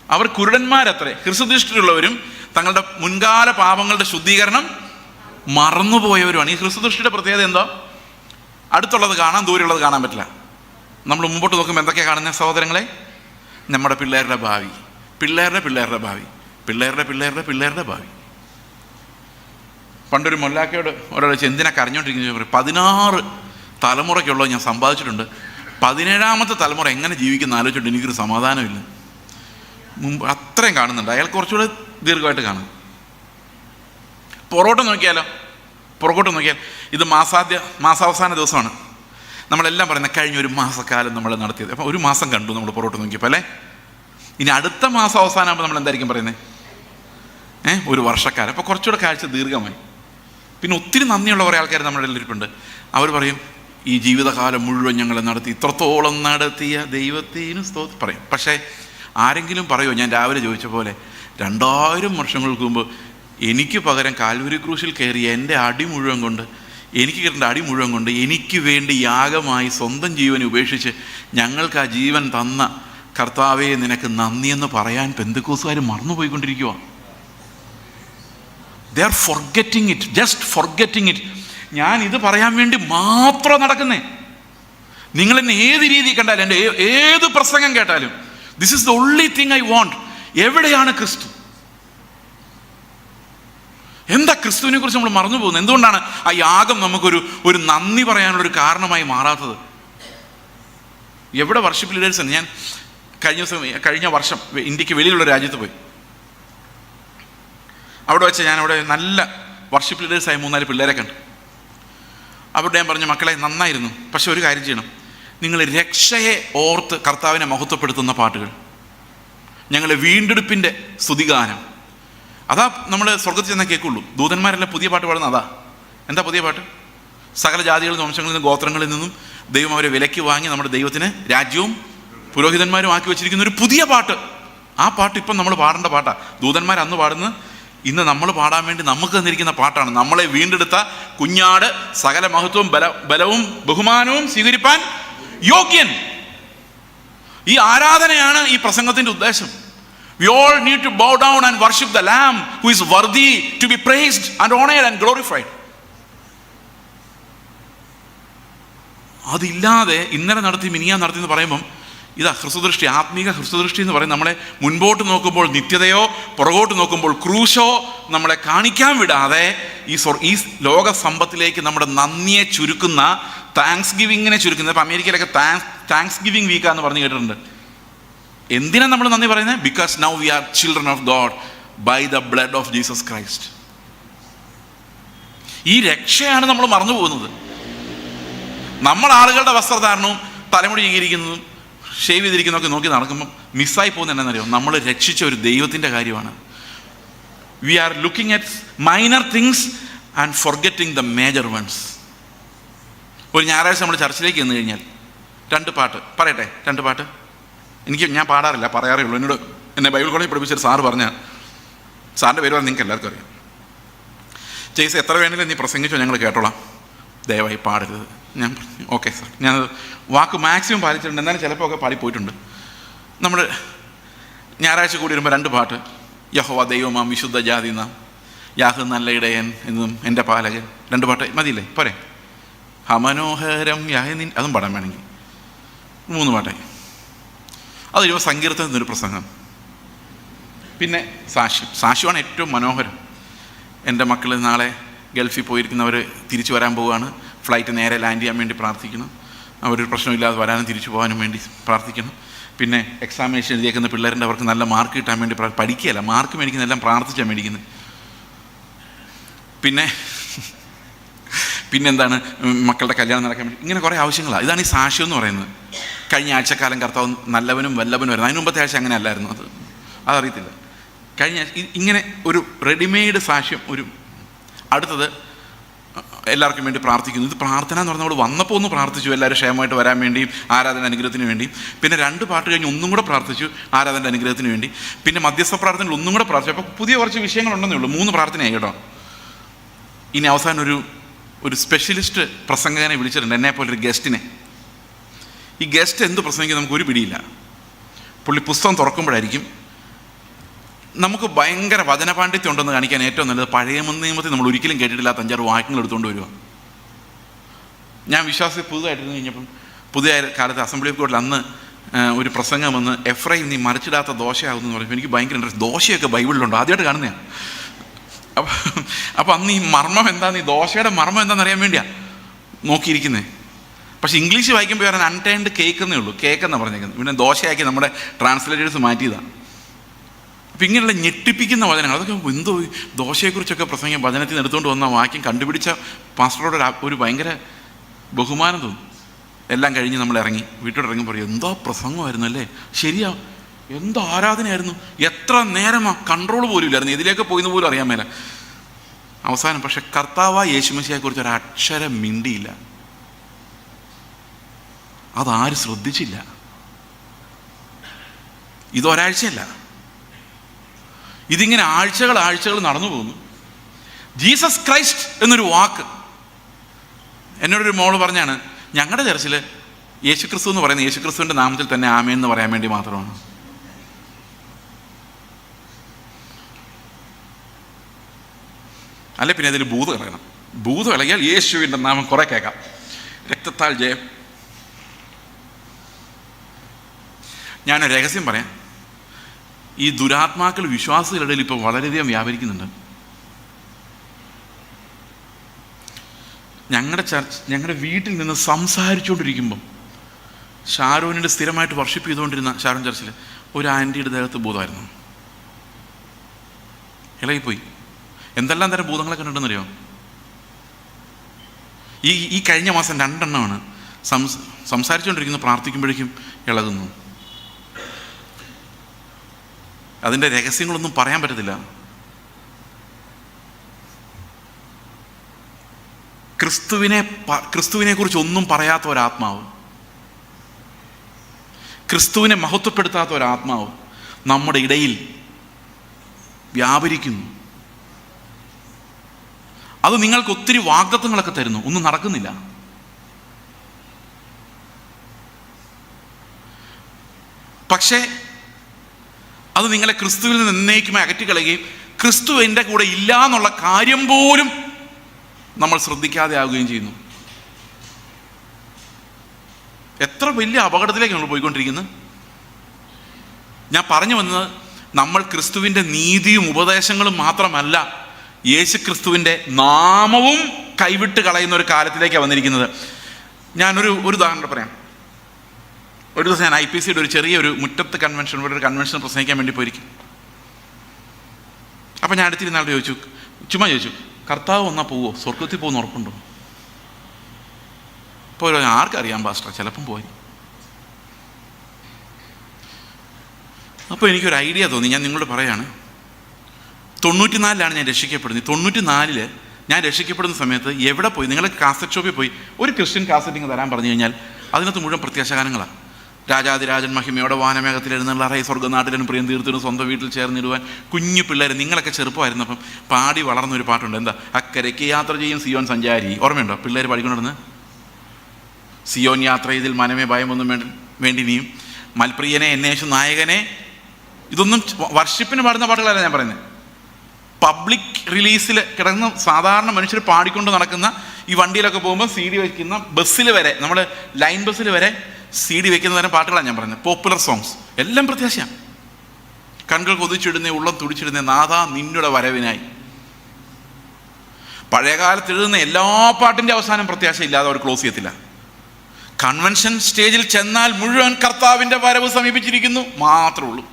അവർ കുരുടന്മാരത്രേ, ഹ്രസ്വദൃഷ്ടിയുള്ളവരും തങ്ങളുടെ മുൻകാല പാപങ്ങളുടെ ശുദ്ധീകരണം മറന്നുപോയവരുമാണ്. ഈ ഹ്രസ്വദൃഷ്ടിയുടെ പ്രത്യേകത എന്താ? അടുത്തുള്ളത് കാണാൻ, ദൂരെയുള്ളത് കാണാൻ പറ്റില്ല. നമ്മൾ മുമ്പോട്ട് നോക്കുമ്പോൾ എന്തൊക്കെയാണ് കാണുന്നത് സഹോദരങ്ങളെ? നമ്മുടെ പിള്ളേരുടെ ഭാവി, പിള്ളേരുടെ ഭാവി, പിള്ളേരുടെ ഭാവി. പണ്ടൊരു മൊല്ലാക്കയോട് ഒരാൾ വെച്ച് എന്തിനാ കരഞ്ഞോണ്ടിരിക്കുന്നത് പറയും, 16 തലമുറയ്ക്കുള്ളത് ഞാൻ സമ്പാദിച്ചിട്ടുണ്ട്, 17ാമത്തെ തലമുറ എങ്ങനെ ജീവിക്കുന്ന ആലോചിച്ചിട്ട് എനിക്കൊരു സമാധാനമില്ല. മുമ്പ് അത്രയും കാണുന്നുണ്ട്, അയാൾ കുറച്ചുകൂടെ ദീർഘമായിട്ട് കാണും. പുറകോട്ട് നോക്കിയാൽ ഇത് മാസാവസാന ദിവസമാണ്. നമ്മളെല്ലാം പറയുന്നത് കഴിഞ്ഞ ഒരു മാസക്കാലം നമ്മൾ നടത്തിയത്. അപ്പോൾ ഒരു മാസം കണ്ടു നമ്മൾ പുറകോട്ട് നോക്കിയപ്പോൾ അല്ലേ. ഇനി അടുത്ത മാസം അവസാനമാകുമ്പോൾ നമ്മൾ എന്തായിരിക്കും പറയുന്നത്? ഒരു വർഷക്കാലം. അപ്പോൾ കുറച്ചുകൂടെ കാഴ്ച ദീർഘമായി. പിന്നെ ഒത്തിരി നന്ദിയുള്ള കുറേ ആൾക്കാർ നമ്മുടെ ഇരിപ്പുണ്ട്. അവർ പറയും ഈ ജീവിതകാലം മുഴുവൻ ഞങ്ങൾ നടത്തി, ഇത്രത്തോളം നടത്തിയ ദൈവത്തിന് സ്തോത്രം പറയും. പക്ഷേ ആരെങ്കിലും പറയുമോ, ഞാൻ രാവിലെ ചോദിച്ച പോലെ 2000 വർഷങ്ങൾക്ക് മുമ്പ് എനിക്ക് പകരം കാൽവരി ക്രൂശിൽ കയറിയ എൻ്റെ അടി മുഴുവൻ കൊണ്ട്, എനിക്ക് കിട്ടേണ്ട അടി മുഴുവൻ കൊണ്ട് എനിക്ക് വേണ്ടി യാഗമായി സ്വന്തം ജീവനെ ഉപേക്ഷിച്ച് ഞങ്ങൾക്ക് ആ ജീവൻ തന്ന കർത്താവേ നിനക്ക് നന്ദിയെന്ന് പറയാൻ പെന്തക്കോസ്തുകാർ മറന്നുപോയിക്കൊണ്ടിരിക്കുക. They are forgetting it, just forgetting it. ഞാൻ ഇത് പറയാൻ വേണ്ടി മാത്രം നടക്കുന്നേ. നിങ്ങൾ എന്നെ ഏത് രീതി കണ്ടാലും, എൻ്റെ ഏത് പ്രസംഗം കേട്ടാലും, this is the only thing I want. എവിടെയാണ് ക്രിസ്തു? എന്താ ക്രിസ്തുവിനെ കുറിച്ച് നമ്മൾ മറന്നു പോകുന്നത്? എന്തുകൊണ്ടാണ് ആ യാഗം നമുക്കൊരു നന്ദി പറയാനുള്ളൊരു കാരണമായി മാറാത്തത്? എവിടെ വർഷിപ്പ് ലീഡേഴ്സാണ്? ഞാൻ കഴിഞ്ഞ വർഷം ഇന്ത്യക്ക് വെളിയിലുള്ള രാജ്യത്ത് പോയി. അവിടെ വെച്ച് ഞാനവിടെ നല്ല വർഷിപ്പ് ലീഡേഴ്സായ 3-4 പിള്ളേരെ കണ്ടു. അവരുടെ ഞാൻ പറഞ്ഞു, മക്കളെ നന്നായിരുന്നു, പക്ഷെ ഒരു കാര്യം ചെയ്യണം, നിങ്ങൾ രക്ഷയെ ഓർത്ത് കർത്താവിനെ മഹത്വപ്പെടുത്തുന്ന പാട്ടുകൾ, ഞങ്ങളുടെ വീണ്ടെടുപ്പിൻ്റെ സ്തുതിഗാനം, അതാ നമ്മൾ സ്വർഗത്തിൽ ചെന്നാൽ കേൾക്കുള്ളൂ. ദൂതന്മാരെല്ലാം പുതിയ പാട്ട് പാടുന്ന അതാ. എന്താ പുതിയ പാട്ട്? സകല ജാതികളിൽ നിന്നും വംശങ്ങളിൽ നിന്നും ഗോത്രങ്ങളിൽ നിന്നും ദൈവം അവരെ വിലയ്ക്ക് വാങ്ങി നമ്മുടെ ദൈവത്തിന് രാജ്യവും പുരോഹിതന്മാരും ആക്കി വെച്ചിരിക്കുന്ന ഒരു പുതിയ പാട്ട്. ആ പാട്ട് ഇപ്പം നമ്മൾ പാടേണ്ട പാട്ടാണ്. ദൂതന്മാർ അന്ന് പാടുന്ന, ഇന്ന് നമ്മൾ പാടാൻ വേണ്ടി നമുക്ക് തന്നിരിക്കുന്ന പാട്ടാണ്. നമ്മളെ വീണ്ടെടുത്ത കുഞ്ഞാട് സകല മഹത്വവും ബലവും ബഹുമാനവും സ്വീകരിപ്പാൻ യോഗ്യൻ. ഈ ആരാധനയാണ് ഈ പ്രസംഗത്തിൻ്റെ ഉദ്ദേശം. We all need to bow down and worship the Lamb who is worthy to be praised and honored and glorified. അതില്ലാതെ ഇന്നലെ നടത്തി മിനിയാൻ നടത്തി എന്ന് പറയുമ്പം ഇതാ ഹ്രസ്വദൃഷ്ടി, ആത്മീക ഹ്രസ്വദൃഷ്ടി എന്ന് പറയും. നമ്മളെ മുൻപോട്ട് നോക്കുമ്പോൾ നിത്യതയോ പുറകോട്ട് നോക്കുമ്പോൾ ക്രൂശോ നമ്മളെ കാണിക്കാൻ വിടാതെ ഈ ലോക സമ്പത്തിലേക്ക് നമ്മുടെ നന്ദിയെ ചുരുക്കുന്ന, താങ്ക്സ് ഗിവിങ്ങിനെ ചുരുക്കുന്നത്. ഇപ്പം അമേരിക്കയിലൊക്കെ താങ്ക്സ് ഗിവിങ് വീക്കാന്ന് പറഞ്ഞ് കേട്ടിട്ടുണ്ട്. എന്തിനാണ് നമ്മൾ നന്ദി പറയുന്നത്? Because now we are children of God by the blood of Jesus Christ. ഈ രക്ഷയാണ് നമ്മൾ മറന്നു പോകുന്നത്. നമ്മൾ ആളുകളുടെ വസ്ത്രധാരണവും തലമുടി ചീകിയിരിക്കുന്നതും ഷേവ് ചെയ്തിരിക്കുന്നതൊക്കെ നോക്കി നടക്കുമ്പം മിസ്സായി പോകുന്നത് എന്താണെന്നറിയോ? നമ്മൾ രക്ഷിച്ച ഒരു ദൈവത്തിൻ്റെ കാര്യമാണ്. We are looking at minor things and forgetting the major ones. ഒരു ഞായറാഴ്ച നമ്മൾ ചർച്ചിലേക്ക് ചെന്ന് കഴിഞ്ഞാൽ 2 പാട്ട് പറയട്ടെ. 2 പാട്ട് ഞാൻ പാടാറില്ല, പറയാറേ ഉള്ളൂ. എന്നെ ബൈബിൾ കോളേജിൽ പഠിപ്പിച്ചൊരു സാറ് പറഞ്ഞാൽ, സാറിൻ്റെ പേര് പറഞ്ഞാൽ നിങ്ങൾക്ക് എല്ലാവർക്കും അറിയാം. ചേച്ചി എത്ര വേണമെങ്കിലും നീ പ്രസംഗിച്ചോ, ഞങ്ങൾ കേട്ടോളാം, ദയവായി പാടരുത്. ഞാൻ പറഞ്ഞു ഓക്കെ സാർ, ഞാനത് വാക്ക് മാക്സിമം പാലിച്ചിട്ടുണ്ട്. എന്നാലും ചിലപ്പോൾ ഒക്കെ പാടിപ്പോയിട്ടുണ്ട്. നമ്മൾ ഞായറാഴ്ച കൂടി വരുമ്പോൾ 2 പാട്ട്, യഹോവ ദൈവമാം വിശുദ്ധ ജാതി നാം, യാഹ് നല്ല ഇടയൻ എന്നും എൻ്റെ പാലകൻ. 2 പാട്ട് മതിയില്ലേ? പോരെ? ഹമനോഹരം യാഹ് നിൻ, അതും പാടാൻ വേണമെങ്കിൽ 3 പാട്ടായി. അത് കഴിയുമ്പോൾ സങ്കീർത്തനത്തിനൊരു പ്രസംഗം, പിന്നെ സാക്ഷ്യമാണ് ഏറ്റവും മനോഹരം. എൻ്റെ മക്കൾ നാളെ ഗൾഫിൽ പോയിരിക്കുന്നവർ തിരിച്ചു വരാൻ പോവുകയാണ്. ഫ്ലൈറ്റ് നേരെ ലാൻഡ് ചെയ്യാൻ വേണ്ടി പ്രാർത്ഥിക്കണം. അവരൊരു പ്രശ്നമില്ലാതെ വരാനും തിരിച്ചു പോകാനും വേണ്ടി പ്രാർത്ഥിക്കണം. പിന്നെ എക്സാമിനേഷൻ എഴുതിയേക്കുന്ന പിള്ളേരുടെ അവർക്ക് നല്ല മാർക്ക് കിട്ടാൻ വേണ്ടി പഠിക്കുകയല്ല, മാർക്ക് മേടിക്കുന്നതെല്ലാം പ്രാർത്ഥിച്ചാണ് മേടിക്കുന്നത്. പിന്നെന്താണ്, മക്കളുടെ കല്യാണം നടക്കാൻ വേണ്ടി, ഇങ്ങനെ കുറേ ആവശ്യങ്ങളാണ്. ഇതാണ് ഈ സാക്ഷ്യം എന്ന് പറയുന്നത്. കഴിഞ്ഞ ആഴ്ചക്കാലം കർത്താവ് നല്ലവനും വല്ലവനും വരുന്നത്. അതിന് മുമ്പത്തെ ആഴ്ച അങ്ങനെ അല്ലായിരുന്നു. അതറിയത്തില്ല. കഴിഞ്ഞ ഇങ്ങനെ ഒരു റെഡിമെയ്ഡ് സാക്ഷ്യം. അടുത്തത് എല്ലാവർക്കും വേണ്ടി പ്രാർത്ഥിക്കുന്നു. ഇത് പ്രാർത്ഥന എന്ന് പറഞ്ഞാൽ നമ്മൾ വന്നപ്പോൾ ഒന്ന് പ്രാർത്ഥിച്ചു, എല്ലാവരും ക്ഷേമമായിട്ട് വരാൻ വേണ്ടിയും ആരാധന അനുഗ്രഹത്തിന് വേണ്ടിയും. പിന്നെ 2 പാട്ട് കഴിഞ്ഞ് ഒന്നും കൂടെ പ്രാർത്ഥിച്ചു ആരാധന അനുഗ്രഹത്തിന് വേണ്ടി. പിന്നെ മധ്യസ്ഥ പ്രാർത്ഥനയിൽ ഒന്നും കൂടെ പ്രാർത്ഥിച്ചു. അപ്പോൾ പുതിയ കുറച്ച് വിഷയങ്ങളുണ്ടെന്നേ ഉള്ളൂ. 3 പ്രാർത്ഥനയായി കേട്ടോ. ഇനി അവസാനം ഒരു സ്പെഷ്യലിസ്റ്റ് പ്രസംഗകനെ വിളിച്ചിട്ടുണ്ട്, എന്നെപ്പോലൊരു ഗസ്റ്റിനെ. ഈ ഗസ്റ്റ് എന്ത് പ്രസംഗിക്കും നമുക്കൊരു പിടിയില്ല. പുള്ളി പുസ്തകം തുറക്കുമ്പോഴായിരിക്കും. നമുക്ക് ഭയങ്കര വചനപാണ്ഡിത്യം ഉണ്ടെന്ന് കാണിക്കാൻ ഏറ്റവും നല്ലത് പഴയ നിയമത്തിൽ നമ്മൾ ഒരിക്കലും കേട്ടിട്ടില്ലാത്ത 5-6 വാക്യങ്ങൾ എടുത്തുകൊണ്ട് വരിക. ഞാൻ വിശ്വാസത്തിൽ പുതുതായിട്ടിരുന്ന് കഴിഞ്ഞപ്പം, പുതിയ കാലത്ത് അസംബ്ലി ഓഫ് ഗോഡിൽ അന്ന് ഒരു പ്രസംഗം വന്ന്, എഫ്രൈം നീ മറിച്ചിടാത്ത ദോശയാകുന്നു എന്ന് പറയുമ്പോൾ എനിക്ക് ഭയങ്കര ഇൻട്രസ്റ്റ്. ദോശയൊക്കെ ബൈബിളിലുണ്ടോ? ആദ്യമായിട്ട് കാണുന്നതാണ്. അപ്പോൾ അന്ന് ഈ മർമ്മം എന്താന്ന്, ഈ ദോശയുടെ മർമ്മം എന്താണെന്ന് അറിയാൻ വേണ്ടിയാ നോക്കിയിരിക്കുന്നത്. പക്ഷെ ഇംഗ്ലീഷ് വായിക്കുമ്പോൾ പറയാൻ അൺടൈൻഡ് കേക്ക് എന്നേ ഉള്ളൂ, കേക്ക് എന്നാണ് പറഞ്ഞേക്കുന്നത്. പിന്നെ ദോശയാക്കി നമ്മുടെ ട്രാൻസ്ലേറ്റേഴ്സ് മാറ്റിയതാണ്. അപ്പം ഇങ്ങനെയുള്ള ഞെട്ടിപ്പിക്കുന്ന വചനങ്ങൾ, അതൊക്കെ എന്തോ ദോശയെക്കുറിച്ചൊക്കെ പ്രസംഗം വചനത്തിൽ നിന്ന് എടുത്തുകൊണ്ട് വന്ന വാക്യം കണ്ടുപിടിച്ച പാസ്റ്ററോട് ഒരു ഭയങ്കര ബഹുമാനം തോന്നും. എല്ലാം കഴിഞ്ഞ് നമ്മൾ ഇറങ്ങി വീട്ടിലോട്ട് ഇറങ്ങി പറയും, എന്തോ പ്രസംഗമായിരുന്നു അല്ലേ, ശരിയാ, എന്തോ ആരാധനയായിരുന്നു, എത്ര നേരമാണ്, കൺട്രോൾ പോലും ഇല്ലായിരുന്നു, ഇതിലേക്ക് പോയിന്ന് പോലും അറിയാൻ മേല. അവസാനം പക്ഷെ കർത്താവായ യേശുമശിയെക്കുറിച്ച് ഒരു അക്ഷരം മിണ്ടിയില്ല. അതാരും ശ്രദ്ധിച്ചില്ല. ഇതൊരാഴ്ചയല്ല, ഇതിങ്ങനെ ആഴ്ചകൾ നടന്നു പോകുന്നു. ജീസസ് ക്രൈസ്റ്റ് എന്നൊരു വാക്ക് എന്നോടൊരു മോള് പറഞ്ഞാണ്, ഞങ്ങളുടെ ചർച്ചിൽ യേശുക്രിസ്തു എന്ന് പറയുന്നത് യേശുക്രിസ്തുവിൻ്റെ നാമത്തിൽ തന്നെ ആമേൻ എന്ന് പറയാൻ വേണ്ടി മാത്രമാണ്. അല്ലെ പിന്നെ അതിൽ ഭൂതം ഇളകണം. ഭൂതം ഇളകിയാൽ യേശുവിൻ്റെ നാമം കുറെ കേൾക്കാം. രക്തത്താൽ ജയം. ഞാനൊരു രഹസ്യം പറയാം. ഈ ദുരാത്മാക്കൾ വിശ്വാസികളുടെ ഇടയിൽ ഇപ്പോൾ വളരെയധികം വ്യാപരിക്കുന്നുണ്ട്. ഞങ്ങളുടെ വീട്ടിൽ നിന്ന് സംസാരിച്ചുകൊണ്ടിരിക്കുമ്പം ഷാരോനിൻ്റെ സ്ഥിരമായിട്ട് വർഷിപ്പ് ചെയ്തുകൊണ്ടിരുന്ന ഷാരോൻ ചർച്ചിൽ ഒരു ആൻറ്റിയുടെ ദേഹത്ത് ഭൂതമായിരുന്നു. ഇളകിപ്പോയി. എന്തെല്ലാം തരം ഭൂതങ്ങളെ കണ്ടിട്ടുണ്ടെന്നറിയോ? ഈ കഴിഞ്ഞ മാസം 2 എണ്ണമാണ് സംസാരിച്ചുകൊണ്ടിരിക്കുന്നു, പ്രാർത്ഥിക്കുമ്പോഴേക്കും ഇളകുന്നു. അതിൻ്റെ രഹസ്യങ്ങളൊന്നും പറയാൻ പറ്റത്തില്ല. ക്രിസ്തുവിനെ കുറിച്ച് ഒന്നും പറയാത്ത ഒരാത്മാവ്, ക്രിസ്തുവിനെ മഹത്വപ്പെടുത്താത്ത ഒരാത്മാവ് നമ്മുടെ ഇടയിൽ വ്യാപരിക്കുന്നു. അത് നിങ്ങൾക്ക് ഒത്തിരി വാഗ്ദത്തങ്ങളൊക്കെ തരുന്നു, ഒന്നും നടക്കുന്നില്ല. പക്ഷേ അത് നിങ്ങളെ ക്രിസ്തുവിൽ നിന്ന് എന്നേക്കുമായി അകറ്റിക്കളയുകയും ക്രിസ്തു എൻ്റെ കൂടെ ഇല്ല എന്നുള്ള കാര്യം പോലും നമ്മൾ ശ്രദ്ധിക്കാതെ ആവുകയും ചെയ്യുന്നു. എത്ര വലിയ അപകടത്തിലേക്ക് നമ്മൾ പോയിക്കൊണ്ടിരിക്കുന്നത്. ഞാൻ പറഞ്ഞു വന്നത്, നമ്മൾ ക്രിസ്തുവിൻ്റെ നീതിയും ഉപദേശങ്ങളും മാത്രമല്ല, യേശു ക്രിസ്തുവിൻ്റെ നാമവും കൈവിട്ട് കളയുന്ന ഒരു കാലത്തിലേക്കാണ് വന്നിരിക്കുന്നത്. ഞാനൊരു ഉദാഹരണം പറയാം. ഒരു ദിവസം ഞാൻ IPCയുടെ ഒരു ചെറിയൊരു മുറ്റത്ത് കൺവെൻഷൻ, ഇവിടെ ഒരു കൺവെൻഷൻ പ്രസംഗിക്കാൻ വേണ്ടി പോയിരിക്കും. അപ്പം ഞാൻ അടുത്തിരുന്ന ആളോട് ചുമ്മാ ചോദിച്ചു, കർത്താവ് വന്നാൽ പോവോ, സ്വർഗത്തിൽ പോകുന്ന ഉറപ്പുണ്ടോ? ഇപ്പോൾ ആർക്കറിയാം പാസ്റ്റർ, ചിലപ്പം പോയി. അപ്പോൾ എനിക്കൊരു ഐഡിയ തോന്നി, ഞാൻ നിങ്ങളോട് പറയാണ്. 94 ഞാൻ രക്ഷിക്കപ്പെടുന്നത്. 94 ഞാൻ രക്ഷിക്കപ്പെടുന്ന സമയത്ത് എവിടെ പോയി, നിങ്ങൾ കാസറ്റ് ഷോപ്പിൽ പോയി ഒരു ക്രിസ്ത്യൻ കാസറ്റിങ് തരാൻ പറഞ്ഞു കഴിഞ്ഞാൽ അതിനകത്ത് മുഴുവൻ പ്രത്യാശഗാനങ്ങളാണ്. രാജാതിരാജൻ മഹിമയോടെ വാനമേഘത്തിൽ എഴുന്നള്ളാറായി സ്വർഗ്ഗനാട്ടിലും പ്രിയം തീർത്തിനും സ്വന്തം വീട്ടിൽ ചേർന്നിടുവാൻ. കുഞ്ഞു പിള്ളേർ, നിങ്ങളൊക്കെ ചെറുപ്പമായിരുന്നപ്പം പാടി വളർന്നൊരു പാട്ടുണ്ട്, എന്താ, അക്കരയ്ക്ക് യാത്ര ചെയ്യും സിയോൻ സഞ്ചാരി. ഓർമ്മയുണ്ടോ? പിള്ളേർ പാടിക്കൊണ്ടിരുന്ന്, സിയോൻ യാത്ര ചെയ്തിൽ മനമേ ഭയമൊന്നും വേണ്ടി നീയും, മൽപ്രിയനെ എന്നേശു നായകനെ. ഇതൊന്നും വർഷിപ്പിന് പാടുന്ന പാട്ടുകളല്ല ഞാൻ പറയുന്നത്. പബ്ലിക് റിലീസിൽ കിടന്ന് സാധാരണ മനുഷ്യർ പാടിക്കൊണ്ട് നടക്കുന്ന, ഈ വണ്ടിയിലൊക്കെ പോകുമ്പോൾ CD വയ്ക്കുന്ന, ബസ്സിൽ വരെ, നമ്മൾ ലൈൻ ബസ്സിൽ വരെ CD വയ്ക്കുന്ന തരം പാട്ടുകളാണ് ഞാൻ പറയുന്നത്. പോപ്പുലർ സോങ്സ് എല്ലാം പ്രത്യാശയാണ്. കൺകൾ കൊതിച്ചിടുന്നേ, ഉള്ളം തുടിച്ചിടുന്നേ, നാഥാ നിന്നുടെ വരവിനായി. പഴയകാലത്ത് എഴുതുന്ന എല്ലാ പാട്ടിൻ്റെ അവസാനം പ്രത്യാശ ഇല്ലാതെ അവർ ക്ലോസ് ചെയ്യത്തില്ല. കൺവെൻഷൻ സ്റ്റേജിൽ ചെന്നാൽ മുഴുവൻ കർത്താവിൻ്റെ വരവ് സമീപിച്ചിരിക്കുന്നു മാത്രമേ ഉള്ളൂ.